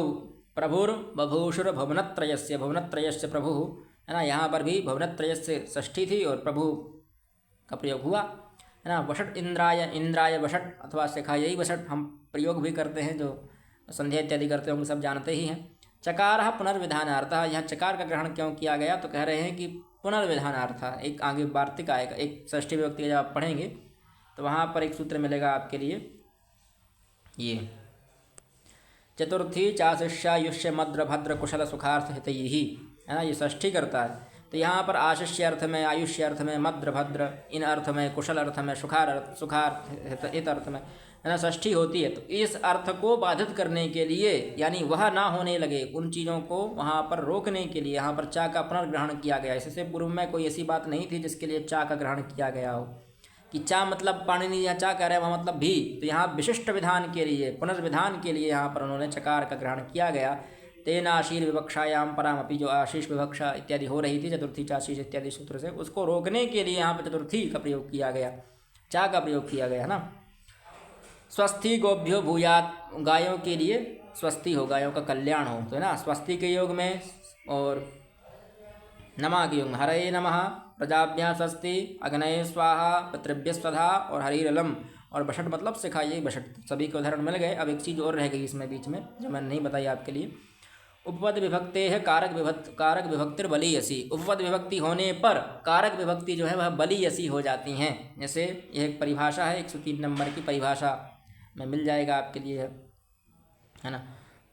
प्रभुर बभूषुर भुवनत्रयस्य, भुवनत्रयस्य प्रभु है ना, यहाँ पर भी भुवनत्रयस्य षष्ठी थी और प्रभु का प्रयोग हुआ है ना। वषट इंद्राय, इंद्राय वषट अथवा शिखायै वषट हम प्रयोग भी करते हैं, जो संध्या इत्यादि करते होंगे सब जानते ही हैं। चकार पुनर्विधानार्थः, यहाँ चकार का ग्रहण क्यों किया गया, तो कह रहे हैं कि पुनर्विधानार्थः, एक आगे वार्तिक आएगा, एक षष्ठी विभक्ति का जब आप पढ़ेंगे तो वहाँ पर एक सूत्र मिलेगा आपके लिए, ये चतुर्थी चाशिष्यायुष्य मद्र भद्र कुशल सुखार्थ हितैहि है ना, ये षष्ठी करता है। तो यहाँ पर आशिष्य अर्थ में, आयुष्य अर्थ में, मद्र भद्र इन अर्थ में, कुशल अर्थ में, सुखार्थ हित अर्थ में है ना षष्ठी होती है। तो इस अर्थ को बाधित करने के लिए, यानी वह ना होने लगे, उन चीज़ों को वहाँ पर रोकने के लिए यहाँ पर चा का पुनर्ग्रहण किया गया। इससे पूर्व में कोई ऐसी बात नहीं थी जिसके लिए चा का ग्रहण किया गया हो, कि चा मतलब पाणिनि यहाँ चा कह रहे हैं, वहाँ मतलब भी। तो यहाँ विशिष्ट विधान के लिए, पुनर्विधान के लिए यहाँ पर उन्होंने चकार का ग्रहण किया गया। तेन आशीर विवक्षायाम परामपि, जो आशीष विवक्षा इत्यादि हो रही थी चतुर्थी चाशीष इत्यादि सूत्र से, उसको रोकने के लिए यहाँ पर चतुर्थी का प्रयोग किया गया, चा का प्रयोग किया गया है ना। स्वस्थि गोभ्यो भूयात, गायों के लिए स्वस्ति हो, गायों का कल्याण हो, तो है ना स्वस्ति के योग में। और नमः के योग में हरये नमः, प्रजाभ्यां स्वस्ति, अग्नये स्वाहा, पितृभ्य स्वधा और हरिरलम। और बषट मतलब सिखाइए बषट, सभी के उदाहरण मिल गए। अब एक चीज़ और रह गई इसमें बीच में जो मैंने नहीं बताई आपके लिए। उपपद विभक्ते है कारक विभक्तिर बलीयसी, उपपद विभक्ति होने पर कारक विभक्ति जो है वह बलीयसी हो जाती हैं। जैसे यह एक परिभाषा है, 103 नंबर की परिभाषा में मिल जाएगा आपके लिए है ना।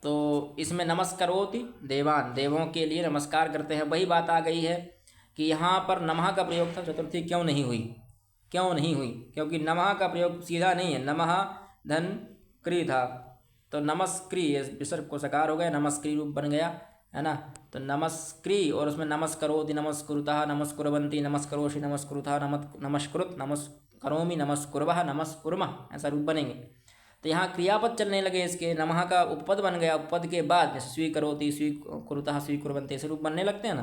तो इसमें नमस्करोति देवान, देवों के लिए नमस्कार करते हैं। वही बात आ गई है कि यहाँ पर नमः का प्रयोग था, चतुर्थी क्यों नहीं हुई, क्योंकि नमः का प्रयोग सीधा नहीं है, नमः धन क्री था, तो नमस्क्री विसर्ग को सकार हो गया, नमस्क्री रूप बन गया है ना। तो नमस्क्री और उसमें नमस्करोति, नमस्कुरुतः, नमस्कुर्वन्ति, नमस्करोषि, नमस्कुरुतः, नमस्कृत, नमस्करोमि, नमस्कुर्वः, नमस्कुर्मः, ऐसा रूप बनेंगे। तो यहाँ क्रियापद चलने लगे इसके, नमः का उपपद बन गया, उपपद के बाद स्वीकरोति, स्वीकुरुतः, स्वीकुर्वन्ते ऐसे रूप बनने लगते हैं ना।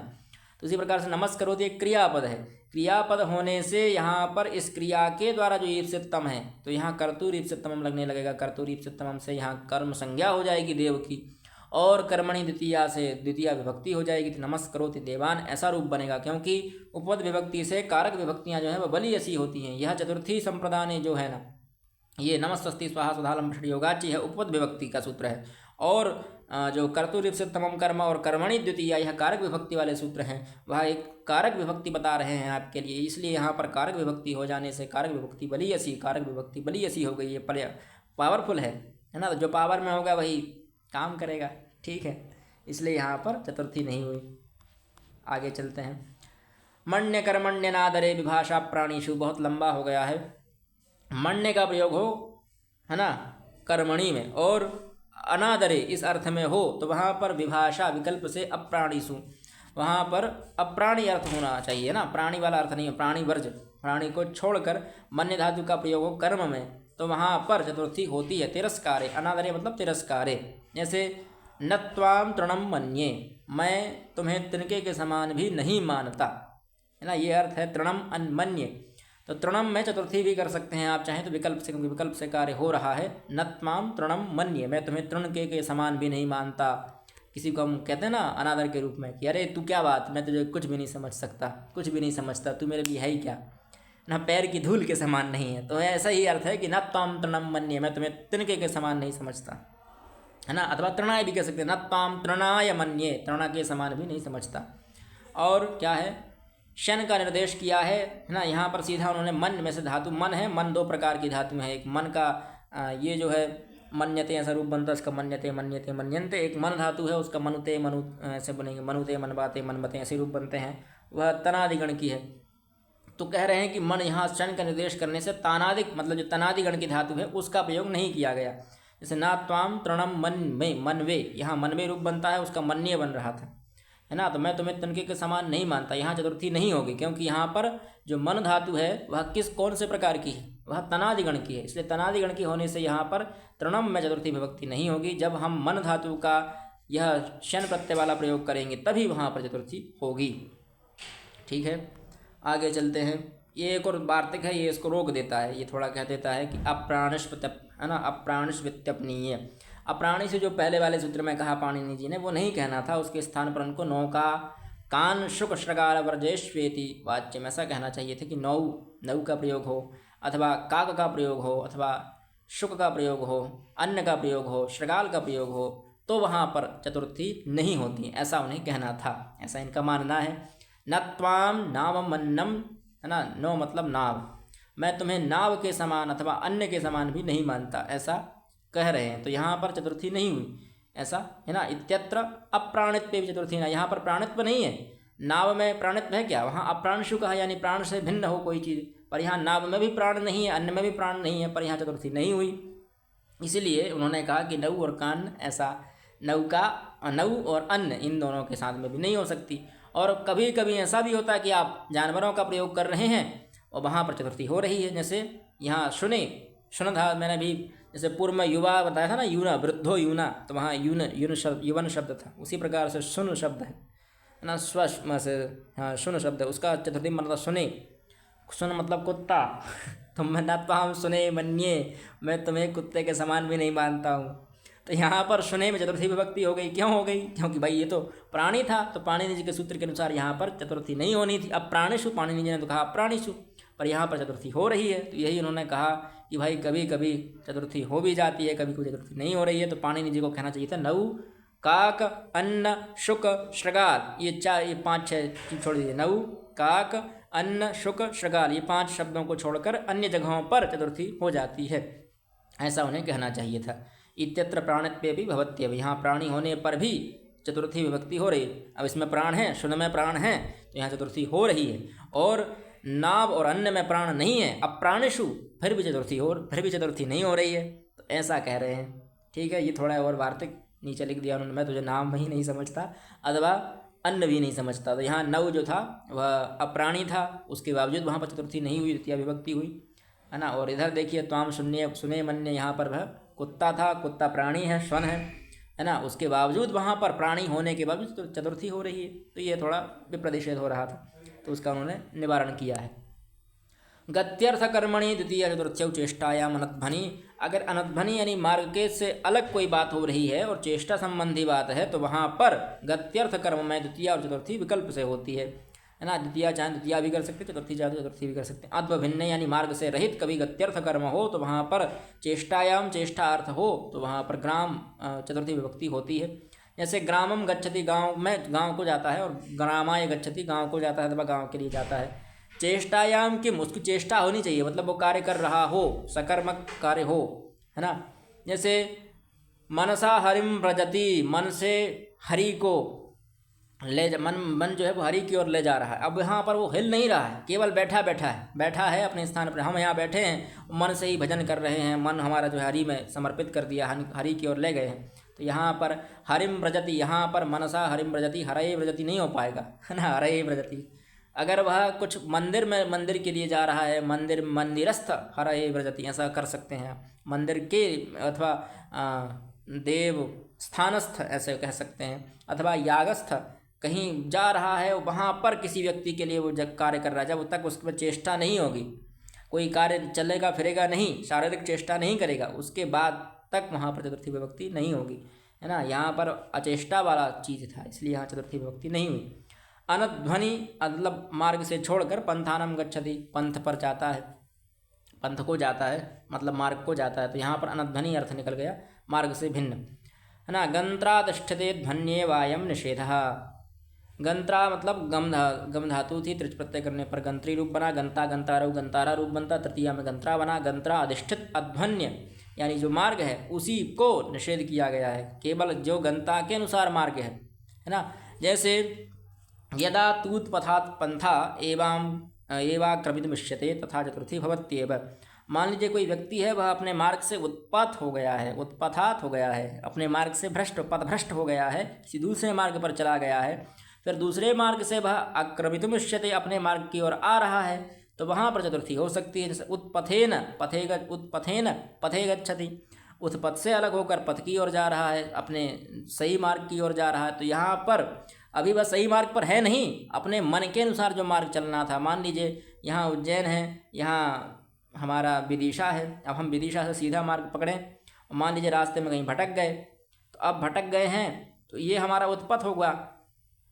तो इसी प्रकार से नमस्करोति एक क्रियापद है, क्रियापद होने से यहाँ पर इस क्रिया के द्वारा जो ईप्सितम है, तो यहाँ कर्तुर ईप्सितमम लगने लगेगा। कर्तुर ईप्सितमम से यहाँ कर्म संज्ञा हो जाएगी देव की, और कर्मणि द्वितीया से द्वितीय विभक्ति हो जाएगी, तो नमस्करोति देवान ऐसा रूप बनेगा। क्योंकि उपपद विभक्ति से कारक विभक्तियाँ जो है वह बलीयसी होती हैं। यह चतुर्थी संप्रदाय जो है ना, ये नमस्तस्ति स्वाहा सुधालम योगाची है, उपपद विभक्ति का सूत्र है। और जो कर्तुरीप्सितमम कर्म और कर्मणि द्वितीया यह कारक विभक्ति वाले सूत्र हैं, वह एक कारक विभक्ति बता रहे हैं आपके लिए। इसलिए यहाँ पर कारक विभक्ति हो जाने से कारक विभक्ति बलीयसी, कारक विभक्ति बलीयसी हो गई, ये पावरफुल है ना। तो जो पावर में होगा वही काम करेगा, ठीक है। इसलिए यहाँ पर चतुर्थी नहीं हुई। आगे चलते हैं। मण्य कर्मण्य नादरे विभाषा प्राणीषु, बहुत लंबा हो गया है। मण्य का प्रयोग हो, है ना, कर्मणि में, और अनादरे इस अर्थ में हो, तो वहाँ पर विभाषा विकल्प से अप्राणीषु, वहाँ पर अप्राणी अर्थ होना चाहिए ना, प्राणी वाला अर्थ नहीं है, प्राणी वर्ज, प्राणी को छोड़कर मन्य धातु का प्रयोग हो कर्म में, तो वहाँ पर चतुर्थी होती है तिरस्कारे। अनादरे मतलब तिरस्कारे। जैसे नत्वाम तृणम मन्ये, मैं तुम्हें तिनके के समान भी नहीं मानता, है ना, ये अर्थ है तृणम अन्मन्ये। तो तृणम में चतुर्थी भी कर सकते हैं आप चाहें तो विकल्प से, क्योंकि विकल्प से कार्य हो रहा है। नत्माम तृणम मन्ये, मैं तुम्हें तृण के समान भी नहीं मानता। किसी को हम कहते हैं ना अनादर के रूप में कि अरे तू क्या बात, मैं तुझे कुछ भी नहीं समझ सकता, कुछ भी नहीं समझता, तू मेरे लिए है ही क्या, ना पैर की धूल के समान नहीं है। तो ऐसा ही अर्थ है कि नत्वाम तृणम मन्ये, मैं तुम्हें तिनके के समान नहीं समझता, है ना। अथवा तृणाय भी कह सकते हैं, नत्वाम तृणाय मन्ये, तृणा के समान भी नहीं समझता। और क्या है, शन का निर्देश किया है ना। यहाँ पर सीधा उन्होंने मन में से धातु, मन है, मन दो प्रकार की धातु है। एक मन का ये जो है मन्यते ऐसा रूप बनता है उसका, मन्यते मन्यते मन्यन्ते। एक मन धातु है उसका, मनुते मनु ऐसे बनेंगे, मनुते मनबाते मनबते ऐसे रूप बनते हैं, वह तनादिगण की है। तो कह रहे हैं कि मन यहाँ शन का निर्देश करने से तानादिक मतलब जो तनादिगण की धातु है उसका प्रयोग नहीं किया गया। जैसे ना त्वाम तृणम मन में, मनवे, यहाँ मनवे रूप बनता है, उसका मन्य बन रहा था, है ना। तो मैं तुम्हें तिनके के समान नहीं मानता, यहाँ चतुर्थी नहीं होगी, क्योंकि यहाँ पर जो मन धातु है वह कौन से प्रकार की है, वह तनादिगण की है। इसलिए तनादिगण की होने से यहाँ पर तृणम में चतुर्थी विभक्ति नहीं होगी। जब हम मन धातु का यह शन प्रत्यय वाला प्रयोग करेंगे तभी वहाँ पर चतुर्थी होगी, ठीक है। आगे चलते हैं। ये एक और वार्तिक है, ये इसको रोक देता है, ये थोड़ा कह देता है कि अप्राणिश, है ना, अप्राणिश वित्यपनीय। अप्राणी से जो पहले वाले सूत्र में कहा पाणिनि जी ने, वो नहीं कहना था, उसके स्थान पर उनको नौका कान शुक श्रगाल वर्जेश्वेति वाच्य में ऐसा कहना चाहिए था कि नौ का प्रयोग हो, अथवा काक का प्रयोग हो, अथवा शुक का प्रयोग हो, अन्न का प्रयोग हो, श्रगाल का प्रयोग हो, तो वहाँ पर चतुर्थी नहीं होती, ऐसा उन्हें कहना था, ऐसा इनका मानना है। नत्वाम नावमन्नम, है ना, नो मतलब नाव, मैं तुम्हें नाव के समान अथवा अन्न के समान भी नहीं मानता, ऐसा कह रहे हैं। तो यहाँ पर चतुर्थी नहीं हुई, ऐसा है ना। इत्यत्र अप्राणित्व भी चतुर्थी ना, यहाँ पर प्राणित्व नहीं है, नाव में प्राणित्व है क्या, वहाँ अप्राणशु कहा, यानी प्राण से भिन्न हो कोई चीज़, पर यहाँ नाव में भी प्राण नहीं है, अन्न में भी प्राण नहीं है, पर यहाँ चतुर्थी नहीं हुई। इसीलिए उन्होंने कहा कि नौ और कान, ऐसा नौका, नौ और अन्न इन दोनों के साथ में भी नहीं हो सकती। और कभी कभी ऐसा भी होता है कि आप जानवरों का प्रयोग कर रहे हैं और वहाँ पर चतुर्थी हो रही है। जैसे यहाँ शुन था, मैंने भी जैसे पूर्व में युवा बताया था ना, यूना, वृद्धो यूना, तो वहाँ यून शब्द, युवन शब्द था। उसी प्रकार से सुन शब्द है ना, स्व से, हाँ, सुन शब्द है, उसका चतुर्थी मतलब सुने, सुन मतलब कुत्ता तो मैं ना तो हम सुने मन्ये, मैं तुम्हें कुत्ते के समान भी नहीं मानता हूँ। तो यहाँ पर सुने में चतुर्थी विभक्ति हो गई, क्यों हो गई, क्योंकि भाई ये तो प्राणी था, तो पाणिनि जी के सूत्र के अनुसार यहाँ पर चतुर्थी नहीं होनी थी। अब प्राणिषु, पाणिनि जी ने तो कहा प्राणिषु, पर यहाँ पर चतुर्थी हो रही है। तो यही उन्होंने कहा कि भाई कभी कभी चतुर्थी हो भी जाती है, कभी कोई चतुर्थी नहीं हो रही है। तो पाणिनि जी को कहना चाहिए था नौ काक अन्न शुक श्रगाल, ये 5-6 चीज छोड़ दीजिए, नौ काक अन्न शुक श्रगाल, ये 5 शब्दों को छोड़कर अन्य जगहों पर चतुर्थी हो जाती है, ऐसा उन्हें कहना चाहिए था। इत्यत्र प्राणत्वे भी भवत्येव, यहाँ प्राणी होने पर भी चतुर्थी विभक्ति हो रही है। अब इसमें प्राण है, शुन में प्राण है, तो यहाँ चतुर्थी हो रही है। और नाव और अन्न में प्राण नहीं है, अब प्राणिषु फिर भी चतुर्थी नहीं हो रही है, तो ऐसा कह रहे हैं, ठीक है। ये थोड़ा और वार्तिक नीचे लिख दिया उन्होंने, मैं तुझे नाम ही नहीं समझता अथवा अन्न भी नहीं समझता। तो यहाँ नव जो था वह अप्राणी था, उसके बावजूद वहाँ पर चतुर्थी नहीं हुई, द्वितीय विभक्ति हुई, है ना। और इधर देखिए त्वाम सुने मन्य, यहाँ पर वह कुत्ता था, कुत्ता प्राणी है, श्वन है ना, उसके बावजूद वहाँ पर प्राणी होने के बावजूद तो चतुर्थी हो रही है, तो ये थोड़ा विप्रतिषेध हो रहा था, तो उसका उन्होंने निवारण किया है। गत्यर्थ कर्मणि द्वितीय चतुर्थ्यौ चेष्टायाम अनध्वनि। अगर अनध्वनि यानी मार्ग के से अलग कोई बात हो रही है और चेष्टा संबंधी बात है तो वहाँ पर गत्यर्थ कर्म में द्वितीय और चतुर्थी विकल्प से होती है ना। द्वितीय चाहे द्वितीय भी कर सकते, चतुर्थी चाहे तो चतुर्थी भी कर सकते। अद्वभिन्न यानी मार्ग से रहित कभी गत्यर्थ कर्म हो तो वहाँ पर चेष्टायाम चेष्टा अर्थ हो तो वहाँ पर ग्राम चतुर्थी विभक्ति होती है। जैसे ग्रामम गच्छति, गाँव में गाँव को जाता है, और ग्रामाय गच्छति गाँव को जाता है अथवा गाँव के लिए जाता है। चेष्टायाम किम, उसकी चेष्टा होनी चाहिए, मतलब वो कार्य कर रहा हो, सकर्मक कार्य हो, है ना। जैसे मनसा हरिम व्रजति, मन से हरि को ले जा, मन जो है वो हरि की ओर ले जा रहा है। अब यहाँ पर वो हिल नहीं रहा है, केवल बैठा है अपने स्थान पर। हम यहाँ बैठे हैं, मन से ही भजन कर रहे हैं, मन हमारा जो है हरि में समर्पित कर दिया, हरि की ओर ले गए हैं। तो यहाँ पर हरिम व्रजति, यहाँ पर मनसा हरिम व्रजति, हरे व्रजति नहीं हो पाएगा, है ना, हरे व्रजति। अगर वह कुछ मंदिर के लिए जा रहा है, मंदिरस्थ हरे व्रजति, ऐसा कर सकते हैं। मंदिर के अथवा देव स्थानस्थ ऐसे कह सकते हैं, अथवा यागस्थ, कहीं जा रहा है वहाँ पर किसी व्यक्ति के लिए वो जब कार्य कर रहा है, जब तक उसमें चेष्टा नहीं होगी, कोई कार्य चलेगा फिरेगा नहीं, शारीरिक चेष्टा नहीं करेगा, उसके बाद तक वहाँ पर चतुर्थी विभक्ति नहीं होगी, है ना। यहाँ पर अचेष्टा वाला चीज़ था, इसलिए यहाँ चतुर्थी विभक्ति नहीं हुई। अनध्वनि मतलब मार्ग से छोड़कर पंथानम गच्छति, पंथ पर जाता है, पंथ को जाता है, मतलब मार्ग को जाता है, तो यहाँ पर अनध्वनि अर्थ निकल गया, मार्ग से भिन्न, है ना। गंत्रातिष्ठते ध्वन्ये वायम निषेधः। गंत्रा मतलब गम धातु थी, त्रिच प्रत्यय करने पर गंत्री रूप बना, गंता गंतारव गंतारा रूप बनता, तृतीया में गंत्रा बना। गंत्रा अधिष्ठित अध्वन्य यानी जो मार्ग है उसी को निषेध किया गया है, केवल जो गंता के अनुसार मार्ग है ना। जैसे यदा तूत्पथात् पंथा एवाक्रमितुमिष्यते तथा चतुर्थी भवत्येव। मान लीजिए कोई व्यक्ति है, वह अपने मार्ग से उत्पथ हो गया है, उत्पथात हो गया है, अपने मार्ग से पथभ्रष्ट हो गया है, किसी दूसरे मार्ग पर चला गया है, फिर दूसरे मार्ग से वह अक्रमितुमिष्यते अपने मार्ग की ओर आ रहा है, तो वहाँ पर चतुर्थी हो सकती है। जैसे उत्पथेन पथे गच्छति, उत्पथ से अलग होकर पथ की ओर जा रहा है, अपने सही मार्ग की ओर जा रहा है, तो यहाँ पर अभी वह सही मार्ग पर है नहीं, अपने मन के अनुसार जो मार्ग चलना था। मान लीजिए यहाँ उज्जैन है, यहाँ हमारा विदिशा है, अब हम विदिशा से सीधा मार्ग पकड़ें, मान लीजिए रास्ते में कहीं भटक गए, तो अब भटक गए हैं तो ये हमारा उत्पथ होगा।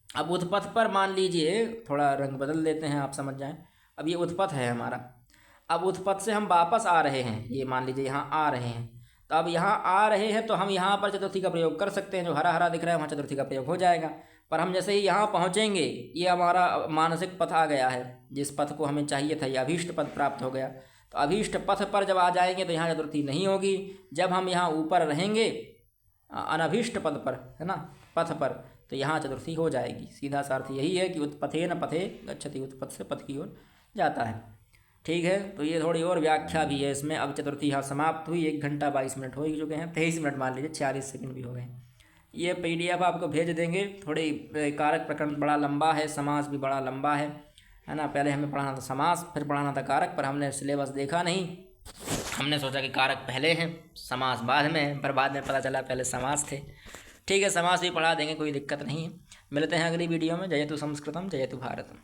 अब उत्पथ पर मान लीजिए, थोड़ा रंग बदल देते हैं आप समझ जाएं, अब ये उत्पथ है हमारा, अब उत्पथ से हम वापस आ रहे हैं, ये मान लीजिए यहाँ आ रहे हैं, तो अब यहाँ आ रहे हैं तो हम यहाँ पर चतुर्थी का प्रयोग कर सकते हैं, जो हरा हरा दिख रहा है वहाँ चतुर्थी का प्रयोग हो जाएगा। पर हम जैसे ही यहाँ पहुँचेंगे, ये हमारा मानसिक पथ आ गया है, जिस पथ को हमें चाहिए था, ये अभीष्ट पथ प्राप्त हो गया, तो अभीष्ट पथ पर जब आ जाएंगे तो यहाँ चतुर्थी नहीं होगी। जब हम यहाँ ऊपर रहेंगे अनभीष्ट पद पर, है ना, पथ पर, तो यहाँ चतुर्थी हो जाएगी। सीधा सा अर्थ यही है कि उत्पथेन पथे गच्छति, उत्पथ से पथ की ओर जाता है। ठीक है, तो ये थोड़ी और व्याख्या भी है इसमें। अब चतुर्थी यहाँ समाप्त हुई, 1 घंटा 22 मिनट हो चुके हैं, 23 मिनट मान लीजिए, 46 सेकंड भी हो गए। ये PDF आपको भेज देंगे। थोड़ी कारक प्रकरण बड़ा लंबा है, समास भी बड़ा लंबा है ना। पहले हमें पढ़ाना था समास, फिर पढ़ाना था कारक, पर हमने सिलेबस देखा नहीं, हमने सोचा कि कारक पहले हैं समास बाद में है, पर बाद में पता चला पहले समास थे। ठीक है, समास भी पढ़ा देंगे, कोई दिक्कत नहीं है। मिलते हैं अगली वीडियो में। जयतु संस्कृतम जयतु भारतम।